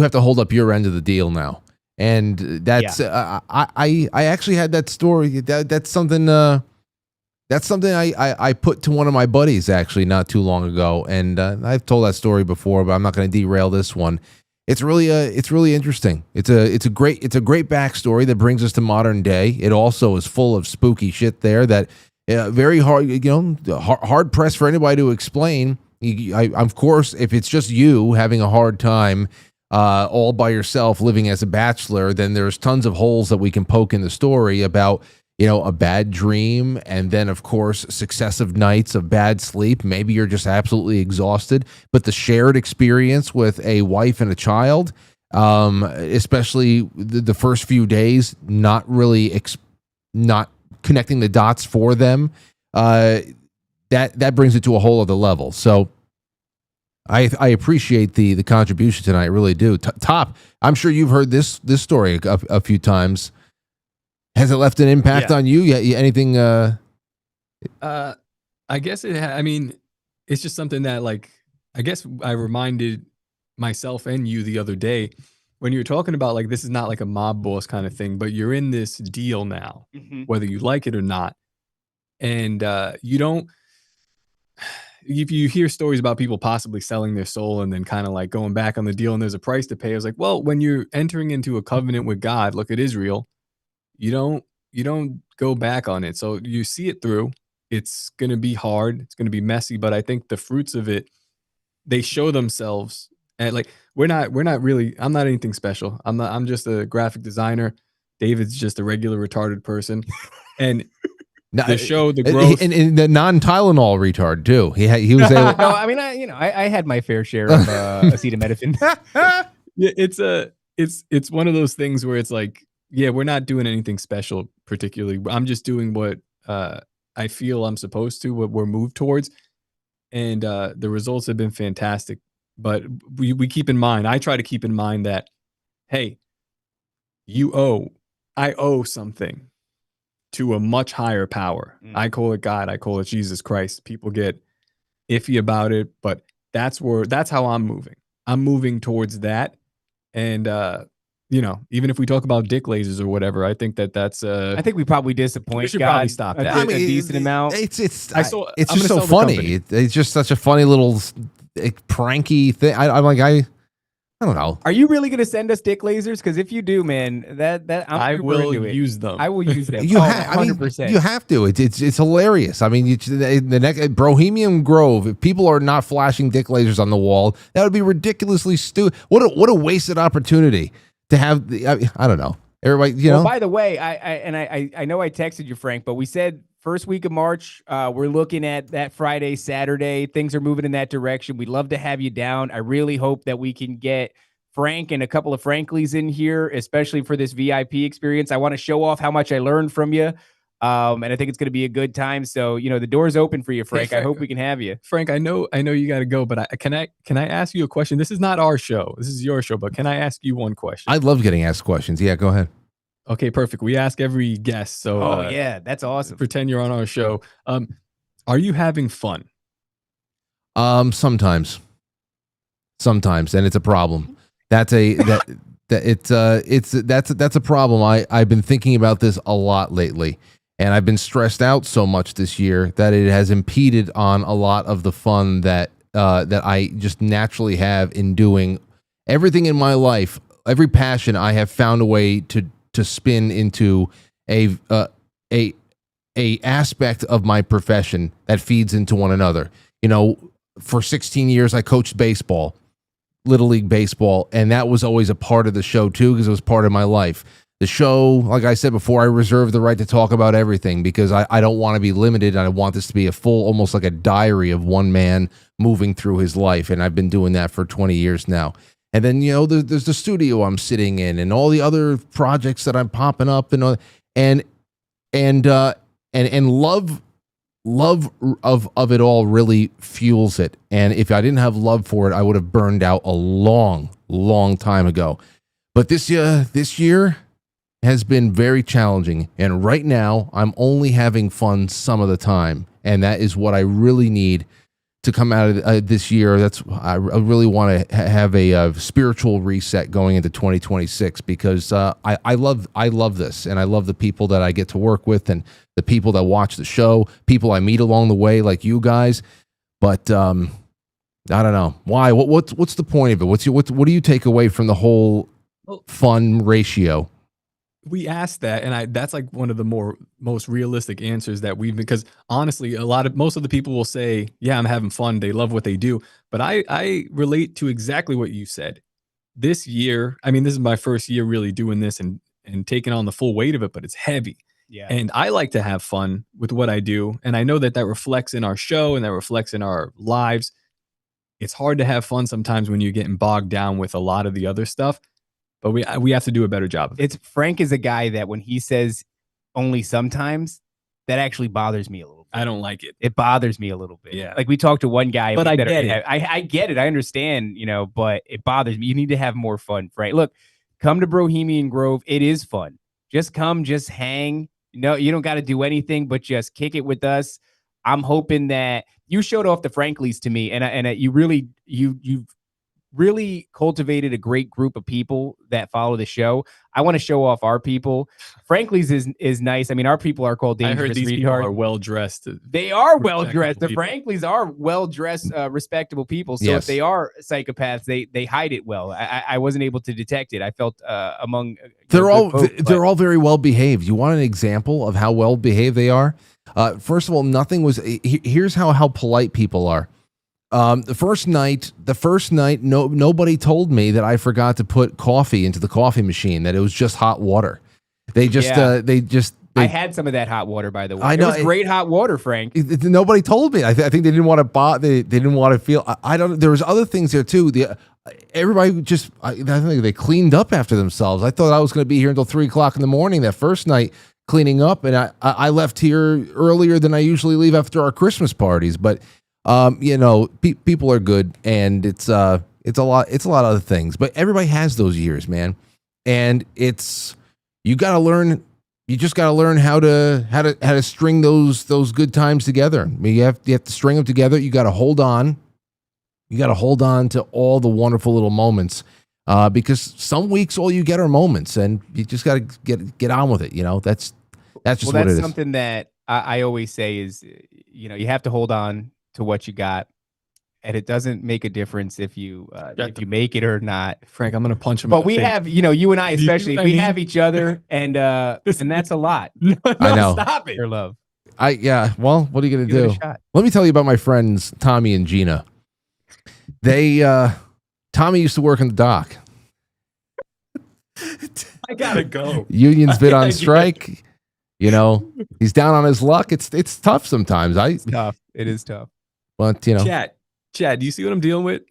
have to hold up your end of the deal now. And that's, I actually had that story. That's something I put to one of my buddies actually not too long ago. And I've told that story before, but I'm not going to derail this one. It's really interesting. It's a great backstory that brings us to modern day. It also is full of spooky shit there that very hard, hard pressed for anybody to explain. Of course, if it's just you having a hard time all by yourself living as a bachelor, then there's tons of holes that we can poke in the story about, a bad dream, and then of course successive nights of bad sleep. Maybe you're just absolutely exhausted, but the shared experience with a wife and a child, especially the first few days, not really not connecting the dots for them, that brings it to a whole other level. So I appreciate the contribution tonight. I really do. Top, I'm sure you've heard this story a few times. Has it left an impact on you? Yeah, anything? I guess it. I mean, it's just something that, like, I guess I reminded myself and you the other day when you were talking about, like, this is not like a mob boss kind of thing, but you're in this deal now, whether you like it or not, and you don't. If you hear stories about people possibly selling their soul and then kind of like going back on the deal and there's a price to pay, I was like, well, when you're entering into a covenant with God, look at Israel. You don't go back on it. So you see it through. It's going to be hard. It's going to be messy, but I think the fruits of it, they show themselves. And like, we're not really, I'm not anything special. I'm just a graphic designer. David's just a regular retarded person. And Now, the show, the growth, and the non-Tylenol retard too. He was able. No, I mean, I had my fair share of acetaminophen. yeah, it's one of those things where it's like, yeah, we're not doing anything special particularly. I'm just doing what I feel I'm supposed to, what we're moved towards, and the results have been fantastic. But we keep in mind, I try to keep in mind that, hey, I owe something to a much higher power. I call it God. I call it Jesus Christ. People get iffy about it, but that's how I'm moving. I'm moving towards that. And, even if we talk about dick lasers or whatever, I think that's, I think we probably disappoint. We should God probably stop that. a decent amount. It's I'm just so gonna sell the funny. company. It's just such a funny little pranky thing. I'm like, I don't know. Are you really going to send us dick lasers? Because if you do, man, I will use them. I will use them. You 100%. You have to. It's hilarious. I mean, the next Bohemian Grove. If people are not flashing dick lasers on the wall, that would be ridiculously stupid. What a wasted opportunity to have. I don't know. Everybody, you know. By the way, I know I texted you, Frank, but we said first week of March. We're looking at that Friday, Saturday. Things are moving in that direction. We'd love to have you down. I really hope that we can get Frank and a couple of Franklies in here, especially for this VIP experience. I want to show off how much I learned from you. And I think it's going to be a good time. So, the door's open for you, Frank. Hey, Frank, I hope we can have you. Frank, I know you got to go, but can I ask you a question? This is not our show. This is your show, but can I ask you one question? I love getting asked questions. Yeah, go ahead. Okay, perfect. We ask every guest. So, yeah, that's awesome. Pretend you're on our show. Are you having fun? Sometimes, and it's a problem. That's a problem. I've been thinking about this a lot lately, and I've been stressed out so much this year that it has impeded on a lot of the fun that I just naturally have in doing everything in my life. Every passion I have found a way to spin into a aspect of my profession that feeds into one another. For 16 years I coached baseball, Little League baseball, and that was always a part of the show too, because it was part of my life. The show, like I said before, I reserve the right to talk about everything because I don't want to be limited, and I want this to be a full, almost like a diary of one man moving through his life, and I've been doing that for 20 years now. And then, there's the studio I'm sitting in and all the other projects that I'm popping up and love of it all really fuels it. And if I didn't have love for it, I would have burned out a long, long time ago. But this year has been very challenging. And right now I'm only having fun some of the time. And that is what I really need to come out of this year. I really want to have a spiritual reset going into 2026 because I love this, and I love the people that I get to work with and the people that watch the show, people I meet along the way like you guys. But I don't know why. What's the point of it? What do you take away from the whole fun ratio? We asked that, and that's like one of the most realistic answers that because honestly, most of the people will say, yeah, I'm having fun. They love what they do. But I relate to exactly what you said. This year, this is my first year really doing this and taking on the full weight of it, but it's heavy. Yeah. And I like to have fun with what I do. And I know that reflects in our show and that reflects in our lives. It's hard to have fun sometimes when you're getting bogged down with a lot of the other stuff. But we have to do a better job of it. Frank is a guy that when he says only sometimes, that actually bothers me a little bit. I don't like it. It bothers me a little bit. Yeah. Like we talked to one guy. But I get it. I get it. I understand, but it bothers me. You need to have more fun, Frank. Look, come to Bohemian Grove. It is fun. Just come, just hang. No, you don't got to do anything, but just kick it with us. I'm hoping that you showed off the Franklies to me, and you you've really cultivated a great group of people that follow the show. I want to show off our people. Franklies is nice. Our people are called dangerous. I heard these people are well dressed. They are well dressed. The Franklies are well dressed, respectable people. So if they are psychopaths, they hide it well. I wasn't able to detect it. I felt among they're all very well behaved. You want an example of how well behaved they are? First of all, here's how polite people are. The first night, nobody told me that I forgot to put coffee into the coffee machine, that it was just hot water. They just I had some of that hot water, by the way. I know it was great hot water, Frank. Nobody told me. I think they didn't want to they didn't want to feel. I don't. There was other things there too. Everybody just. I think they cleaned up after themselves. I thought I was going to be here until 3:00 in the morning that first night cleaning up, and I left here earlier than I usually leave after our Christmas parties. But people are good, and it's a lot. It's a lot of other things. But everybody has those years, man, and you got to learn. You just got to learn how to string those good times together. I mean, you have to string them together. You got to hold on. You got to hold on to all the wonderful little moments, because some weeks all you get are moments, and you just got to get on with it. That's just what it is. That's something that I always say is, you have to hold on to what you got. And it doesn't make a difference if you make it or not. Frank, I'm gonna punch him. But we have, you and I especially, we have each other, and that's a lot. No, I know. Stop it. Your love. Well, what are you gonna Give it do? a shot. Let me tell you about my friends Tommy and Gina. Tommy used to work in the dock. I gotta go. Union's been on strike. He's down on his luck. It's tough sometimes. It's tough. It is tough. But Chad, do you see what I'm dealing with?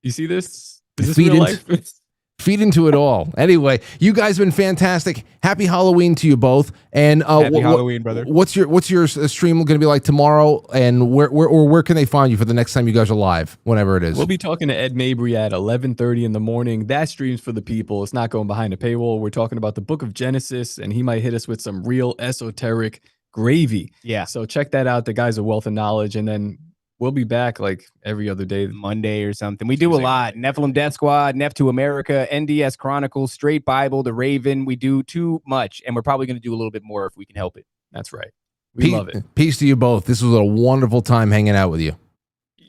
You see this? Is this Feed real into- life? feed into it all. Anyway, you guys have been fantastic. Happy Halloween to you both. And Happy Halloween, brother. What's your stream going to be like tomorrow? And where can they find you for the next time you guys are live, whenever it is? We'll be talking to Ed Mabry at 11:30 in the morning. That stream's for the people. It's not going behind a paywall. We're talking about the Book of Genesis, and he might hit us with some real esoteric gravy. Yeah. So check that out. The guy's a wealth of knowledge, and then we'll be back like every other day. Monday or something. We do a lot. Nephilim Death Squad, Nep to America, NDS Chronicles, Straight Bible, The Raven. We do too much, and we're probably going to do a little bit more if we can help it. That's right. We love it. Peace to you both. This was a wonderful time hanging out with you.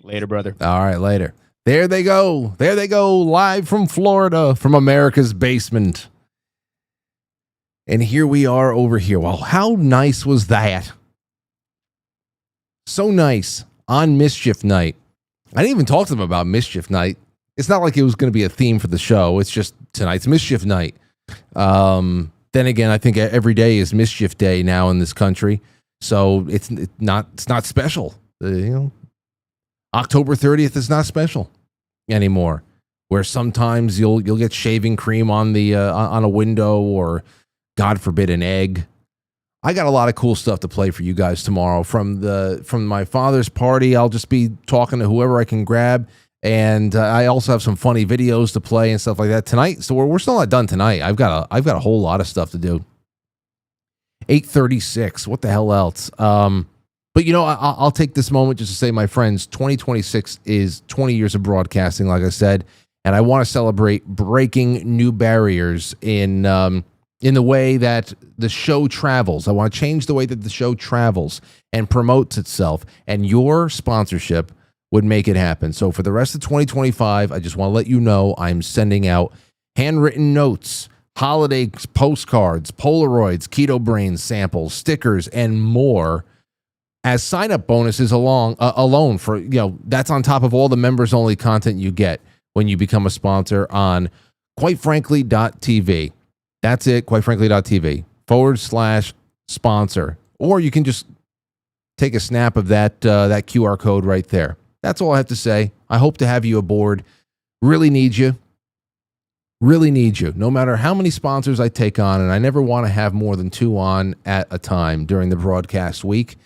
Later, brother. All right, later. There they go. There they go, live from Florida, from America's basement. And here we are over here. Well, how nice was that? So nice. On Mischief Night. I didn't even talk to them about Mischief Night. It's not like it was going to be a theme for the show. It's just tonight's Mischief Night. Then again, I think every day is Mischief Day now in this country. So it's not special. October 30th is not special anymore. Where sometimes you'll get shaving cream on the on a window, or God forbid an egg. I got a lot of cool stuff to play for you guys tomorrow from my father's party. I'll just be talking to whoever I can grab, and I also have some funny videos to play and stuff like that tonight. So we're still not done tonight. I've got a whole lot of stuff to do. 8:36. What the hell else? But I'll take this moment just to say, my friends, 2026 is 20 years of broadcasting, like I said, and I want to celebrate breaking new barriers in the way that the show travels. I want to change the way that the show travels and promotes itself, and your sponsorship would make it happen. So for the rest of 2025, I just want to let you know I'm sending out handwritten notes, holiday postcards, Polaroids, KetoBrainz samples, stickers, and more as sign-up bonuses alone for, that's on top of all the members-only content you get when you become a sponsor on quitefrankly.tv. That's it, quitefrankly.tv /sponsor. Or you can just take a snap of that QR code right there. That's all I have to say. I hope to have you aboard. Really need you. Really need you. No matter how many sponsors I take on, and I never want to have more than 2 on at a time during the broadcast week,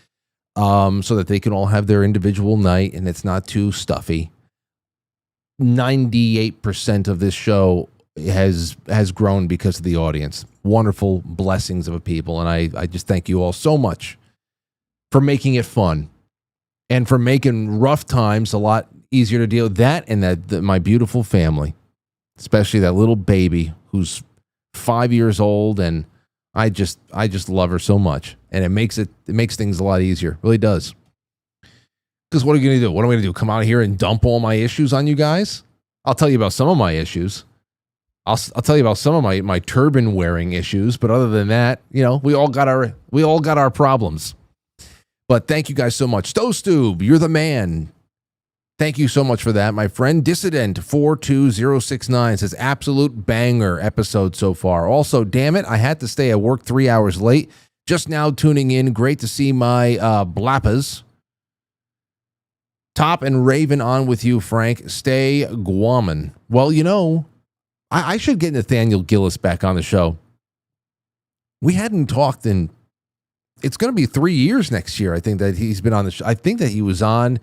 so that they can all have their individual night and it's not too stuffy. 98% of this show has grown because of the audience. Wonderful blessings of a people, and I just thank you all so much for making it fun and for making rough times a lot easier to deal with. That and my beautiful family, especially that little baby who's 5 years old, and I just love her so much, and it makes things a lot easier. It really does. Because what are you going to do? What am I going to do? Come out here and dump all my issues on you guys? I'll tell you about some of my issues. I'll tell you about some of my turban wearing issues, but other than that, we all got our problems. But thank you guys so much. Stove Stube, you're the man. Thank you so much for that, my friend. Dissident42069 says, absolute banger episode so far. Also, damn it, I had to stay at work 3 hours late. Just now tuning in. Great to see my blappas. Top and Raven on with you, Frank. Stay Guaman. Well, you know, I should get Nathaniel Gillis back on the show. We hadn't talked in, it's going to be 3 years next year, I think, that he's been on the show. I think that he was on,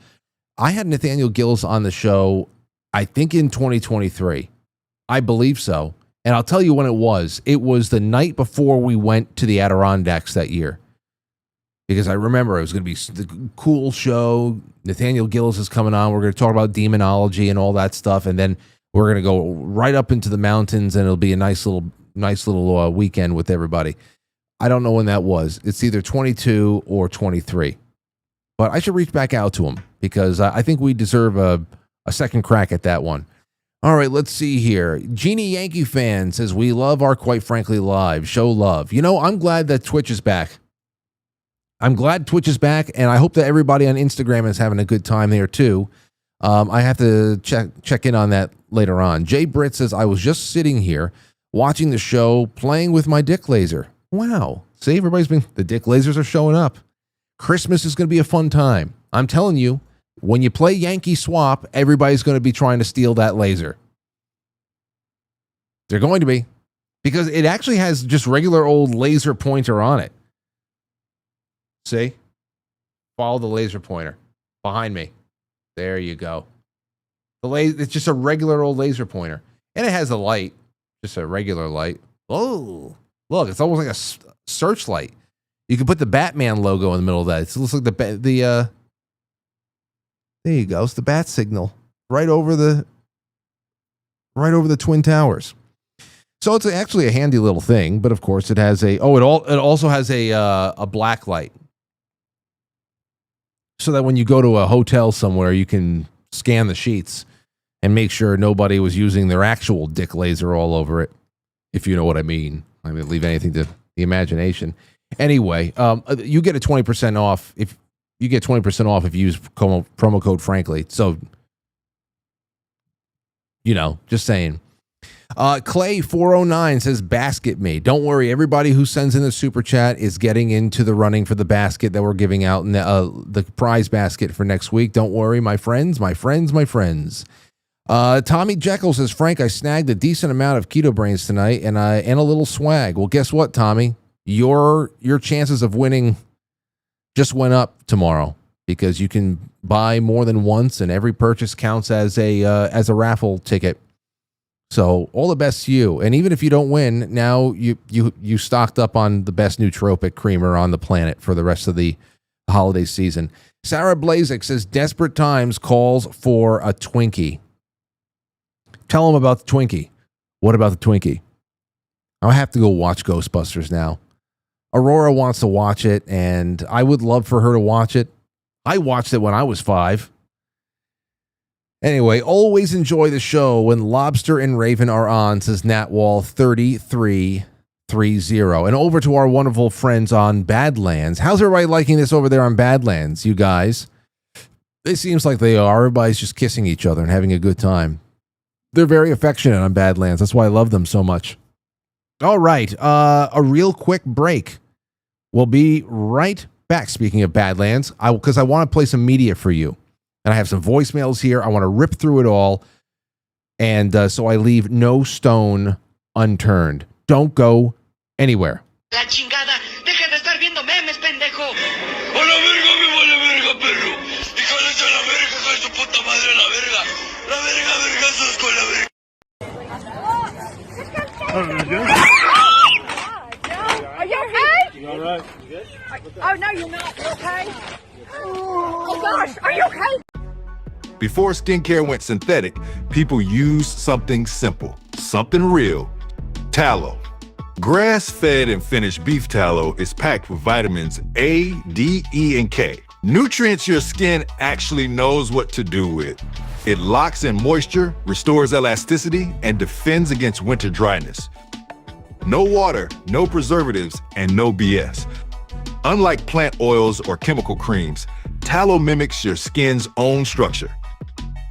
I had Nathaniel Gillis on the show, I think in 2023. I believe so. And I'll tell you when it was. It was the night before we went to the Adirondacks that year. Because I remember it was going to be the cool show. Nathaniel Gillis is coming on. We're going to talk about demonology and all that stuff. And then we're going to go right up into the mountains, and it'll be a nice little weekend with everybody. I don't know when that was. It's either 22 or 23. But I should reach back out to him because I think we deserve a second crack at that one. All right, let's see here. Genie Yankee fan says, we love our Quite Frankly Live. Show love. You know, I'm glad that Twitch is back. I'm glad Twitch is back, and I hope that everybody on Instagram is having a good time there too. I have to check in on that later on. Jay Britt says, I was just sitting here watching the show, playing with my dick laser. Wow. See, the dick lasers are showing up. Christmas is going to be a fun time. I'm telling you, when you play Yankee Swap, everybody's going to be trying to steal that laser. They're going to be. Because it actually has just regular old laser pointer on it. See? Follow the laser pointer. Behind me. There you go. It's just a regular old laser pointer. And it has a light. Just a regular light. Oh, look, it's almost like a searchlight. You can put the Batman logo in the middle of that. It looks like there you go. It's the bat signal right over the Twin Towers. So it's actually a handy little thing, but of course it has it also has a black light. So that when you go to a hotel somewhere, you can scan the sheets and make sure nobody was using their actual dick laser all over it, if you know what I mean. I mean, leave anything to the imagination. Anyway, you get a 20% off if you use promo code Frankly. So, you know, just saying. Clay409 says, basket me. Don't worry, everybody who sends in the super chat is getting into the running for the basket that we're giving out in the prize basket for next week. Don't worry, my friends. Tommy Jekyll says, Frank, I snagged a decent amount of KetoBrainz tonight and a little swag. Well, guess what, Tommy? Your chances of winning just went up tomorrow because you can buy more than once, and every purchase counts as a raffle ticket. So all the best to you. And even if you don't win, now you stocked up on the best nootropic creamer on the planet for the rest of the holiday season. Sarah Blazik says, desperate times calls for a Twinkie. Tell them about the Twinkie. What about the Twinkie? I have to go watch Ghostbusters now. Aurora wants to watch it, and I would love for her to watch it. I watched it when I was 5. Anyway, always enjoy the show when Lobster and Raven are on, says Natwall3330. And over to our wonderful friends on Badlands. How's everybody liking this over there on Badlands, you guys? It seems like they are. Everybody's just kissing each other and having a good time. They're very affectionate on Badlands. That's why I love them so much. All right, a real quick break. We'll be right back. Speaking of Badlands, because I want to play some media for you. And I have some voicemails here. I want to rip through it all. And so I leave no stone unturned. Don't go anywhere. La chingada, deja de estar viendo memes, pendejo. ¡A la verga, perro! ¡Híjole de la verga, hijo de su puta madre, la verga! ¡La verga, vergazos con la verga! Are you okay? You all right? You good? Oh, no, you're not. You okay? Oh, gosh. Are you okay? Before skincare went synthetic, people used something simple, something real, tallow. Grass-fed and finished beef tallow is packed with vitamins A, D, E, and K. Nutrients your skin actually knows what to do with. It locks in moisture, restores elasticity, and defends against winter dryness. No water, no preservatives, and no BS. Unlike plant oils or chemical creams, tallow mimics your skin's own structure.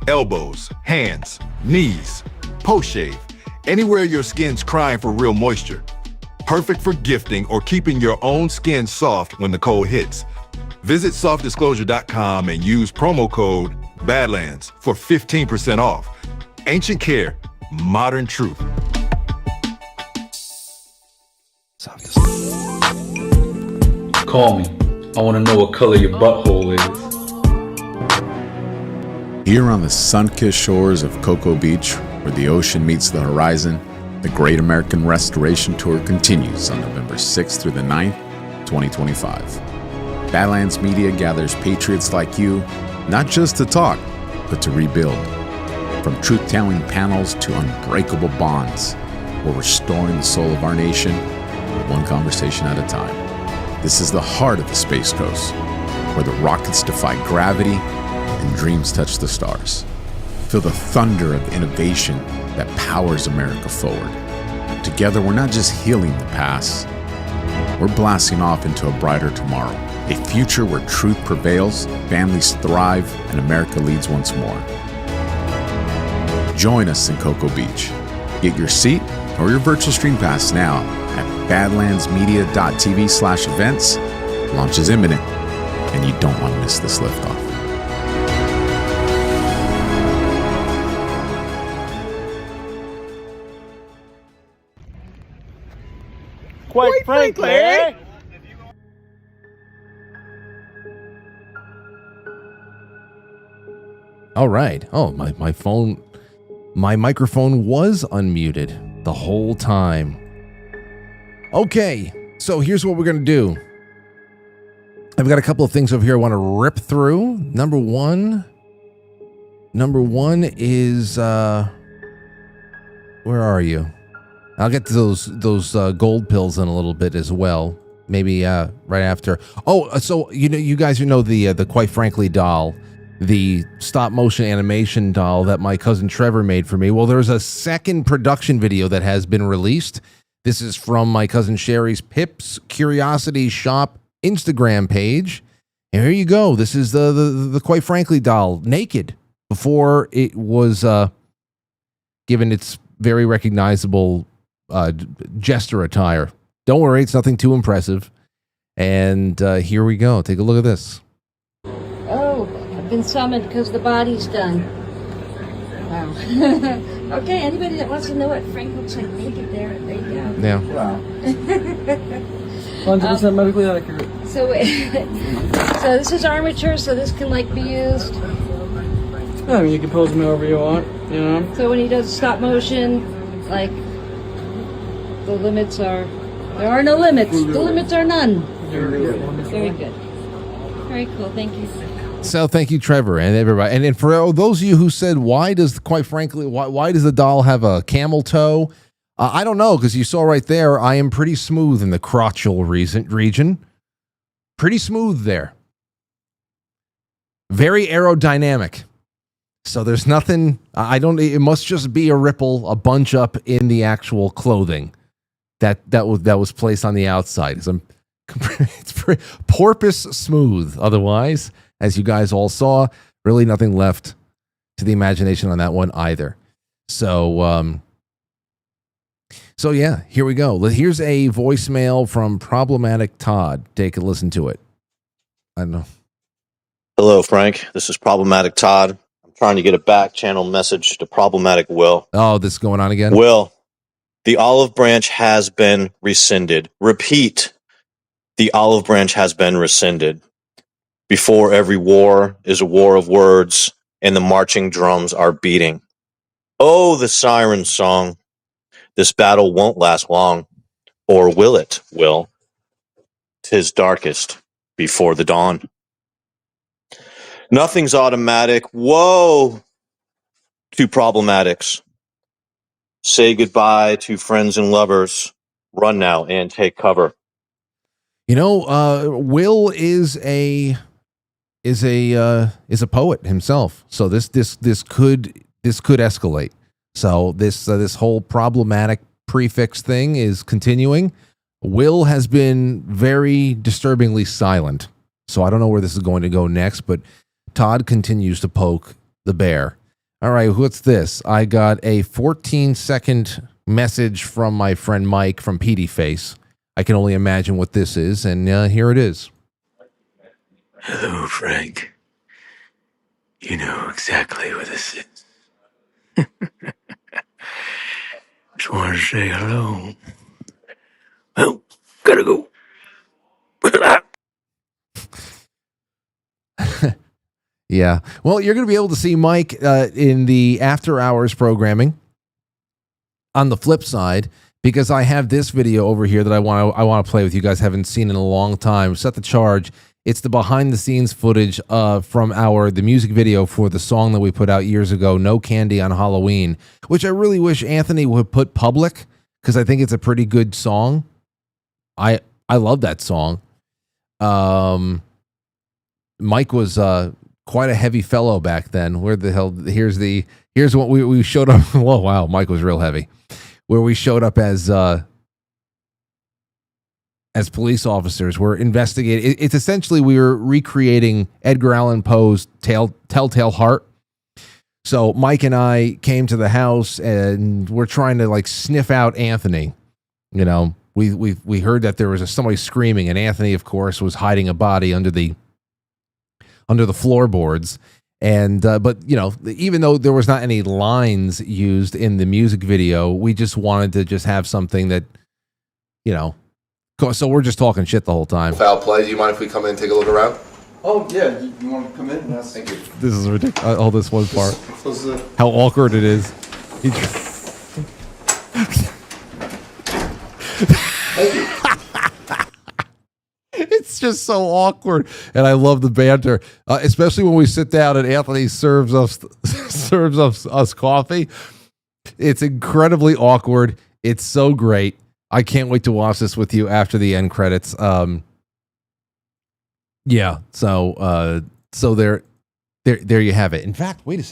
elbows, hands, knees, post-shave, anywhere your skin's crying for real moisture. Perfect for gifting or keeping your own skin soft when the cold hits. Visit softdisclosure.com and use promo code Badlands for 15% off. Ancient Care, modern truth. Call me. I want to know what color your butthole is. Here on the sun-kissed shores of Cocoa Beach, where the ocean meets the horizon, the Great American Restoration Tour continues on November 6th through the 9th, 2025. Badlands Media gathers patriots like you, not just to talk, but to rebuild. From truth-telling panels to unbreakable bonds, we're restoring the soul of our nation, one conversation at a time. This is the heart of the Space Coast, where the rockets defy gravity and dreams touch the stars. Feel the thunder of innovation that powers America forward. Together, we're not just healing the past, we're blasting off into a brighter tomorrow, a future where truth prevails, families thrive, and America leads once more. Join us in Cocoa Beach. Get your seat or your virtual stream pass now at badlandsmedia.tv/events. Launch is imminent, and you don't want to miss this liftoff. Quite frankly. All right. Oh, my phone, my microphone was unmuted the whole time. Okay, so here's what we're going to do. I've got a couple of things over here I want to rip through. Number one is, where are you? I'll get to those gold pills in a little bit as well. Maybe right after. Oh, so you guys know the Quite Frankly doll, the stop motion animation doll that my cousin Trevor made for me. Well, there's a second production video that has been released. This is from my cousin Sherry's Pips Curiosity Shop Instagram page. And here you go. This is the Quite Frankly doll naked before it was given its very recognizable jester attire. Don't worry, it's nothing too impressive. And here we go. Take a look at this. Oh, I've been summoned because the body's done. Wow. Okay, anybody that wants to know what Frank looks like naked there you go. Yeah. Wow. 100% medically accurate. So this is armature, so this can be used. Yeah, I mean, you can pose them however you want, you know. So when he does stop motion, the limits there are no limits. The limits are none. Very good. Very cool. Thank you. So thank you, Trevor, and everybody. And for those of you who said, why does the doll have a camel toe? I don't know, because you saw right there, I am pretty smooth in the crotchal region. Pretty smooth there. Very aerodynamic. So there's nothing, it must just be a ripple, a bunch up in the actual clothing that was placed on the outside. It's pretty porpoise smooth. Otherwise, as you guys all saw, really nothing left to the imagination on that one either. So yeah, here we go. Here's a voicemail from Problematic Todd. Take a listen to it. I don't know. Hello, Frank. This is Problematic Todd. I'm trying to get a back channel message to Problematic Will. Oh, this is going on again? Will, the olive branch has been rescinded. Repeat, the olive branch has been rescinded. Before every war is a war of words, and the marching drums are beating. Oh, the siren song. This battle won't last long. Or will it, Will? 'Tis darkest before the dawn. Nothing's automatic. Woe to problematics. Say goodbye to friends and lovers. Run now and take cover. Will is a poet himself. So this could escalate. So this whole problematic prefix thing is continuing. Will has been very disturbingly silent. So I don't know where this is going to go next, but Todd continues to poke the bear. All right, what's this? I got a 14-second message from my friend Mike from PD Face. I can only imagine what this is, and here it is. Hello, Frank. You know exactly what this is. Just want to say hello. Well, gotta go. Yeah. Well, you're going to be able to see Mike in the after hours programming on the flip side, because I have this video over here that I want to play with you guys. Haven't seen in a long time. Set the charge. It's the behind the scenes footage from the music video for the song that we put out years ago, No Candy on Halloween, which I really wish Anthony would put public, because I think it's a pretty good song. I love that song. Mike was quite a heavy fellow back then. Where the hell? Here's what we showed up. Whoa, wow, Mike was real heavy. Where we showed up as police officers. We're investigating. It's essentially we were recreating Edgar Allan Poe's Telltale Heart. So Mike and I came to the house and we're trying to sniff out Anthony. You know, we heard that there was somebody screaming, and Anthony, of course, was hiding a body under the floorboards. And but even though there was not any lines used in the music video, we just wanted to just have something that, so we're just talking shit the whole time. Foul play. Do you mind if we come in and take a look around? Oh, yeah. You want to come in? Yes. Thank you. This is ridiculous. All this one part. How awkward it is. Thank you. It's just so awkward, and I love the banter, especially when we sit down and Anthony serves us coffee. It's incredibly awkward. It's so great. I can't wait to watch this with you after the end credits. Yeah. So there you have it. In fact, wait a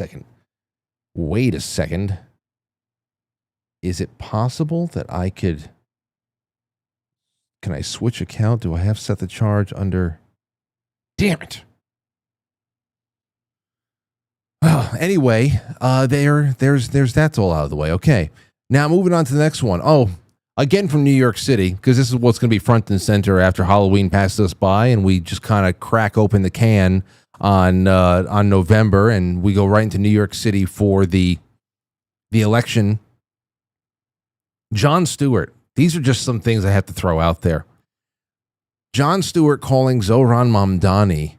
second. Is it possible that I could? Can I switch account? Do I have set the charge under? Damn it. Well, anyway, there's that's all out of the way. Okay. Now moving on to the next one. Oh, again from New York City, because this is what's going to be front and center after Halloween passes us by, and we just kind of crack open the can on November, and we go right into New York City for the election. Jon Stewart. These are just some things I have to throw out there. Jon Stewart calling Zohran Mamdani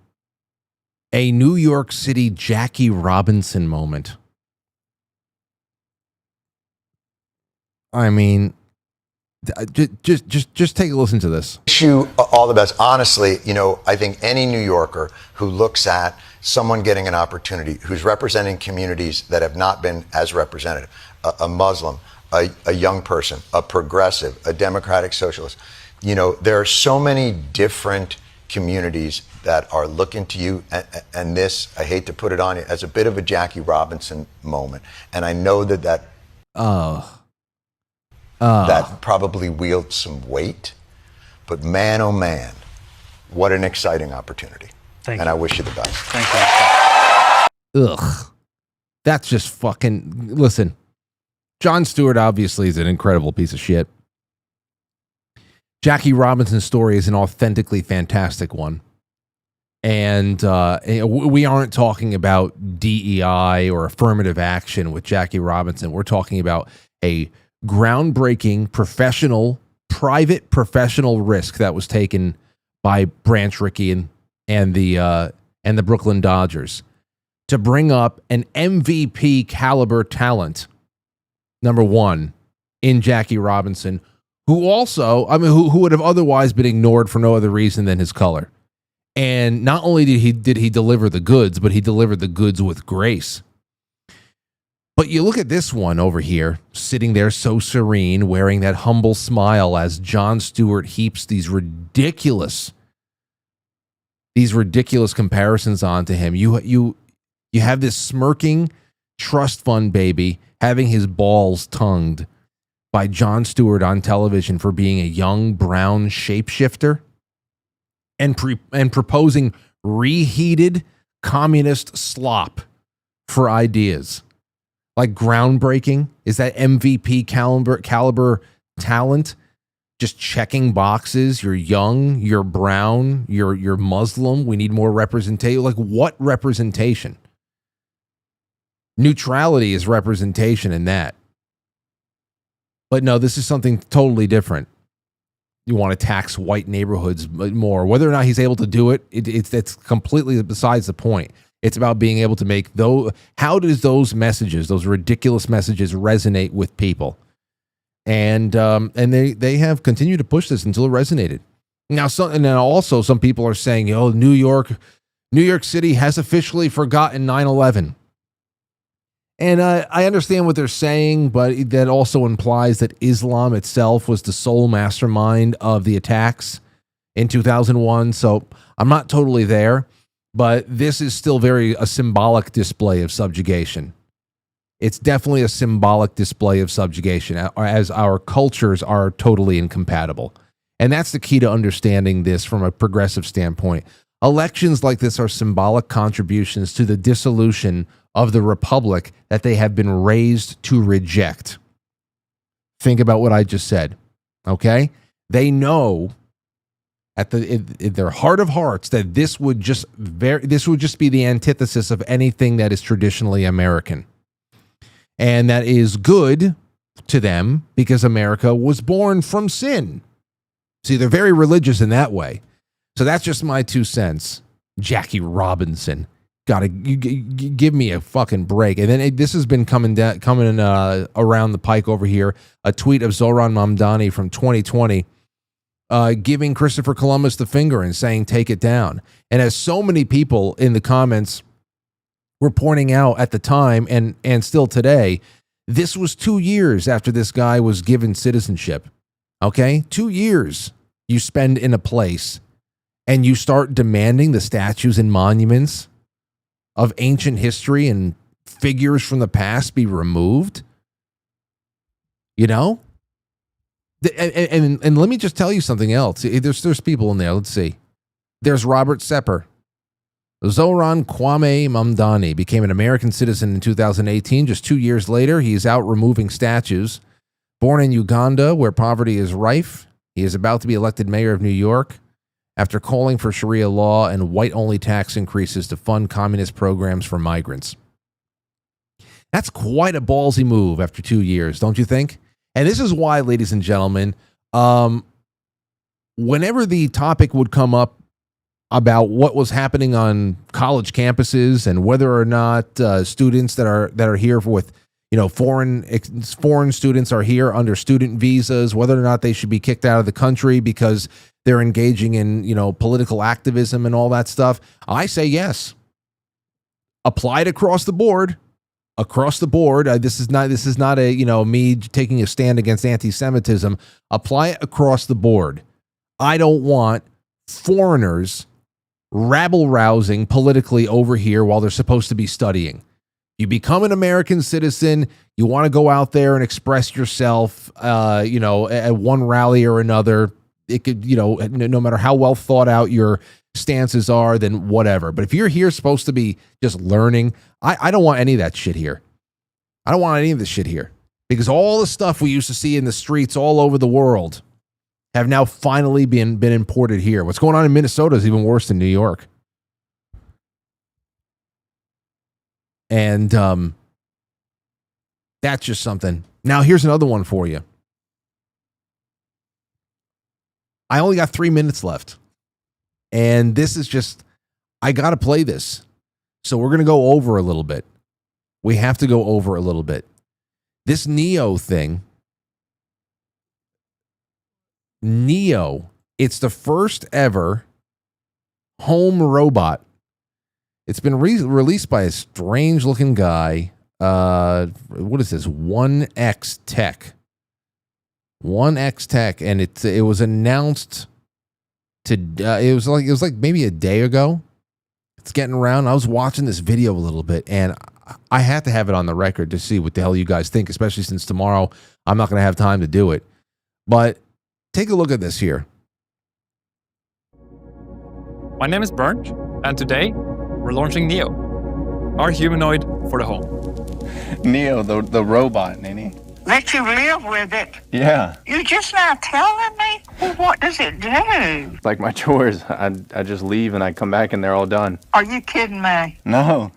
a New York City Jackie Robinson moment. I mean, just take a listen to this. Wish you all the best. Honestly, I think any New Yorker who looks at someone getting an opportunity, who's representing communities that have not been as represented, a Muslim, a young person, a progressive, a democratic socialist. There are so many different communities that are looking to you. And this, I hate to put it on you, as a bit of a Jackie Robinson moment. And I know that probably wields some weight. But man, oh man, what an exciting opportunity. Thank you. I wish you the best. Thank you. Ugh. That's just fucking... Listen. Jon Stewart obviously is an incredible piece of shit. Jackie Robinson's story is an authentically fantastic one. And we aren't talking about DEI or affirmative action with Jackie Robinson. We're talking about a groundbreaking private professional risk that was taken by Branch Rickey and the Brooklyn Dodgers to bring up an MVP caliber talent. Number one, in Jackie Robinson, who also, who would have otherwise been ignored for no other reason than his color. And not only did he deliver the goods, but he delivered the goods with grace. But you look at this one over here, sitting there so serene, wearing that humble smile as Jon Stewart heaps these ridiculous comparisons onto him. You have this smirking trust fund baby having his balls tongued by Jon Stewart on television for being a young brown shapeshifter and proposing reheated communist slop for ideas. like groundbreaking? Is that MVP caliber talent? Just checking boxes. You're young, you're brown, you're Muslim. We need more representation. Like, what representation? Neutrality is representation in that. But no, this is something totally different. You want to tax white neighborhoods more. Whether or not he's able to do it, it's completely besides the point. It's about being able to make those. How does those messages, those ridiculous messages, resonate with people? And they have continued to push this until it resonated. Now, and then also some people are saying, "Oh, New York City has officially forgotten 9/11." And I understand what they're saying, but that also implies that Islam itself was the sole mastermind of the attacks in 2001. So I'm not totally there, but this is still a symbolic display of subjugation. It's definitely a symbolic display of subjugation, as our cultures are totally incompatible. And that's the key to understanding this from a progressive standpoint. Elections like this are symbolic contributions to the dissolution of the republic that they have been raised to reject. Think about what I just said, okay? They know in their heart of hearts that this would just be the antithesis of anything that is traditionally American. And that is good to them because America was born from sin. See, they're very religious in that way. So that's just my 2 cents. Jackie Robinson. Gotta give me a fucking break. And then this has been coming around the pike over here. A tweet of Zohran Mamdani from 2020 giving Christopher Columbus the finger and saying, take it down. And as so many people in the comments were pointing out at the time and still today, this was 2 years after this guy was given citizenship. Okay? 2 years you spend in a place and you start demanding the statues and monuments of ancient history and figures from the past be removed. You know? And let me just tell you something else. There's people in there. Let's see. There's Robert Sepper. Zohran Kwame Mamdani became an American citizen in 2018. Just 2 years later, he is out removing statues. Born in Uganda, where poverty is rife, he is about to be elected mayor of New York after calling for Sharia law and white-only tax increases to fund communist programs for migrants. That's quite a ballsy move after 2 years, don't you think? And this is why, ladies and gentlemen, whenever the topic would come up about what was happening on college campuses and whether or not students that are here with, foreign students are here under student visas, whether or not they should be kicked out of the country because they're engaging in, political activism and all that stuff, I say yes. Applied across the board. Across the board. This is not a, me taking a stand against anti-Semitism. Apply it across the board. I don't want foreigners rabble-rousing politically over here while they're supposed to be studying. You become an American citizen, you want to go out there and express yourself, at one rally or another. It could, no matter how well thought out your stances are, then whatever. But if you're here supposed to be just learning, I don't want any of that shit here. I don't want any of this shit here. Because all the stuff we used to see in the streets all over the world have now finally been imported here. What's going on in Minnesota is even worse than New York. And that's just something. Now, here's another one for you. I only got 3 minutes left. And this is just, I got to play this. So we're going to go over a little bit. We have to go over a little bit. This Neo thing. Neo, it's the first ever home robot. It's been released by a strange looking guy. What is this? 1X Tech. 1X Tech, and it was announced to. It was like maybe a day ago. It's getting around. I was watching this video a little bit, and I had to have it on the record to see what the hell you guys think, especially since tomorrow I'm not going to have time to do it. But take a look at this here. My name is Bernd, and today we're launching Neo, our humanoid for the home. Neo, the robot, Nanny. Let you live with it. Yeah. You just not telling me? Well, what does it do? Like my chores. I just leave and I come back and they're all done. Are you kidding me? No.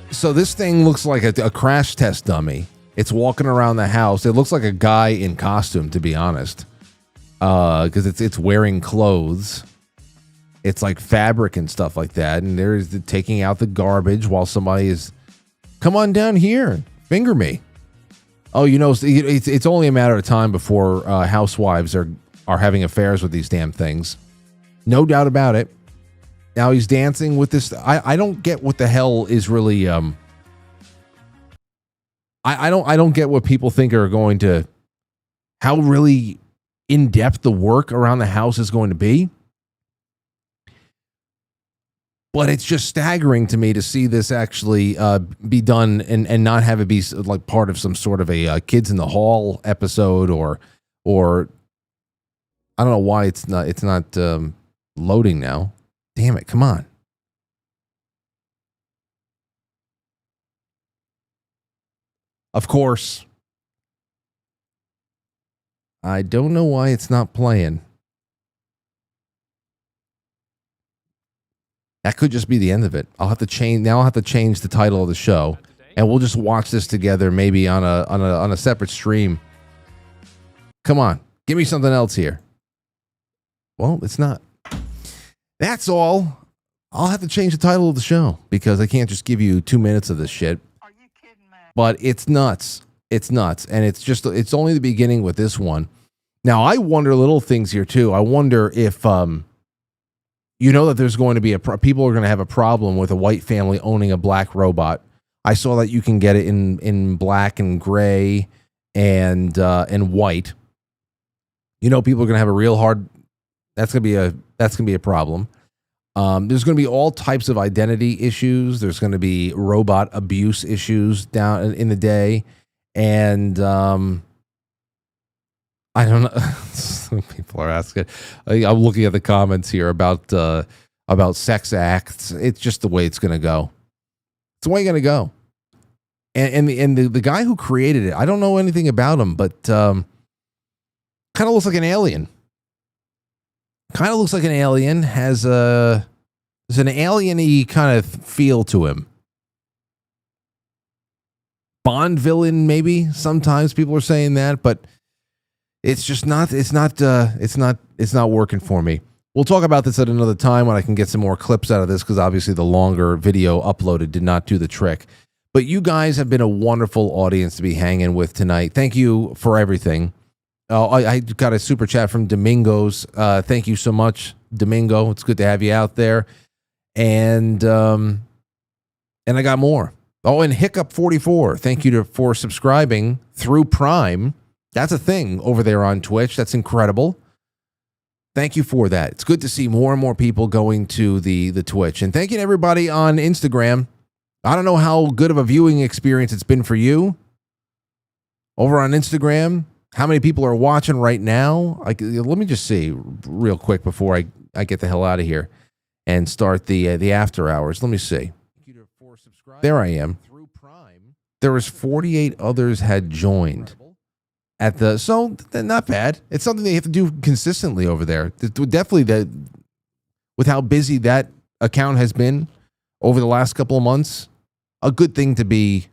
So this thing looks like a crash test dummy. It's walking around the house. It looks like a guy in costume, to be honest, because it's wearing clothes. It's like fabric and stuff like that. And there's taking out the garbage while somebody is, come on down here, finger me. Oh, you know, it's only a matter of time before housewives are having affairs with these damn things. No doubt about it. Now he's dancing with this. I don't get what the hell is really. I don't get what people think are going to. How really in depth the work around the house is going to be. But it's just staggering to me to see this actually be done and not have it be like part of some sort of a Kids in the Hall episode or I don't know why it's not loading now. Damn it, come on. Of course. I don't know why it's not playing. That could just be the end of it. I'll have to change the title of the show, and we'll just watch this together, maybe on a separate stream. Come on, give me something else here. Well, it's not. That's all. I'll have to change the title of the show because I can't just give you 2 minutes of this shit. Are you kidding me? But it's nuts. It's nuts, and it's only the beginning with this one. Now I wonder little things here too. I wonder if you know that there's going to be people are going to have a problem with a white family owning a black robot. I saw that you can get it in black and gray and white. You know, people are going to have a real hard. That's going to be a problem. There's going to be all types of identity issues. There's going to be robot abuse issues down in the day, and I don't know. Some people are asking. I'm looking at the comments here about sex acts. It's just the way it's going to go. It's the way it's going to go. And the guy who created it, I don't know anything about him, but kind of looks like an alien. Kind of looks like an alien. Has an alien-y kind of feel to him. Bond villain, maybe. Sometimes people are saying that, but it's just not. It's not working for me. We'll talk about this at another time when I can get some more clips out of this, because obviously the longer video uploaded did not do the trick. But you guys have been a wonderful audience to be hanging with tonight. Thank you for everything. I got a super chat from Domingos. Thank you so much, Domingo. It's good to have you out there. And I got more. Oh, and Hiccup 44. Thank you for subscribing through Prime. That's a thing over there on Twitch. That's incredible. Thank you for that. It's good to see more and more people going to the Twitch. And thank you to everybody on Instagram. I don't know how good of a viewing experience it's been for you over on Instagram. How many people are watching right now? Let me just see real quick before I get the hell out of here and start the after hours. Let me see. There I am. There was 48 others had joined so not bad. It's something they have to do consistently over there. Definitely with how busy that account has been over the last couple of months, a good thing to be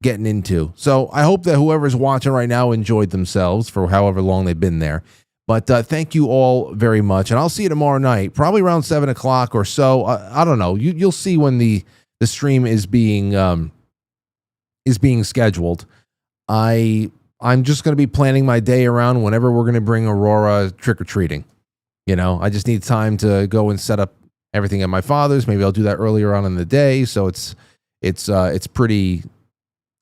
getting into. So I hope that whoever's watching right now enjoyed themselves for however long they've been there. But thank you all very much, and I'll see you tomorrow night, probably around 7 o'clock or so. I don't know. You'll see when the stream is being scheduled. I'm just going to be planning my day around whenever we're going to bring Aurora trick or treating. You know, I just need time to go and set up everything at my father's. Maybe I'll do that earlier on in the day, so it's pretty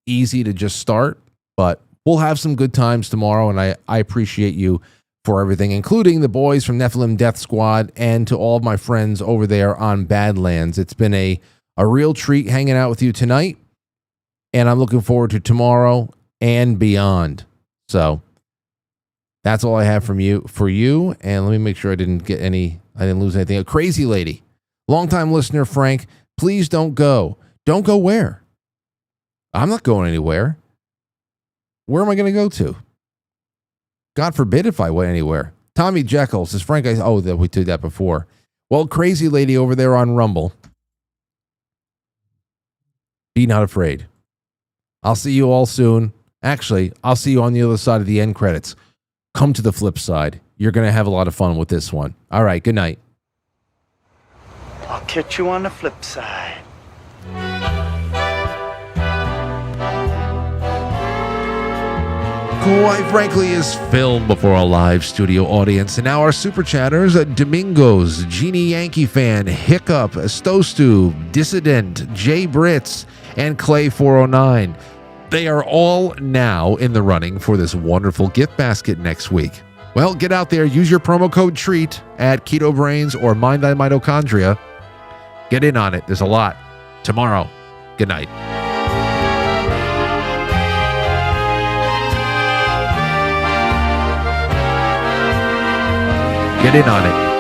easy to just start. But we'll have some good times tomorrow, and I appreciate you for everything, including the boys from Nephilim Death Squad, and to all of my friends over there on Badlands. It's been a real treat hanging out with you tonight, and I'm looking forward to tomorrow and beyond. So that's all I have for you. And let me make sure I didn't lose anything. A Crazy Lady. Longtime listener Frank, please don't go. Don't go where? I'm not going anywhere. Where am I going to go to? God forbid if I went anywhere. Tommy Jekyll says, Frank, that we did that before. Well, crazy lady over there on Rumble. Be not afraid. I'll see you all soon. Actually, I'll see you on the other side of the end credits. Come to the flip side. You're going to have a lot of fun with this one. All right, good night. I'll catch you on the flip side. Quite Frankly is filmed before a live studio audience. And now our super chatters, Domingos, Genie Yankee Fan, Hiccup, Stostu, Dissident, Jay Brits, and Clay409. They are all now in the running for this wonderful gift basket next week. Well, get out there, use your promo code TREAT at KetoBrainz or Mind Thy Mitochondria. Get in on it. There's a lot. Tomorrow. Good night. Get in on it.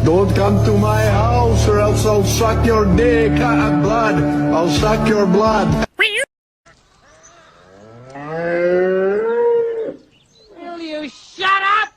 Don't come to my house or else I'll suck your dick and blood. I'll suck your blood. Will you shut up?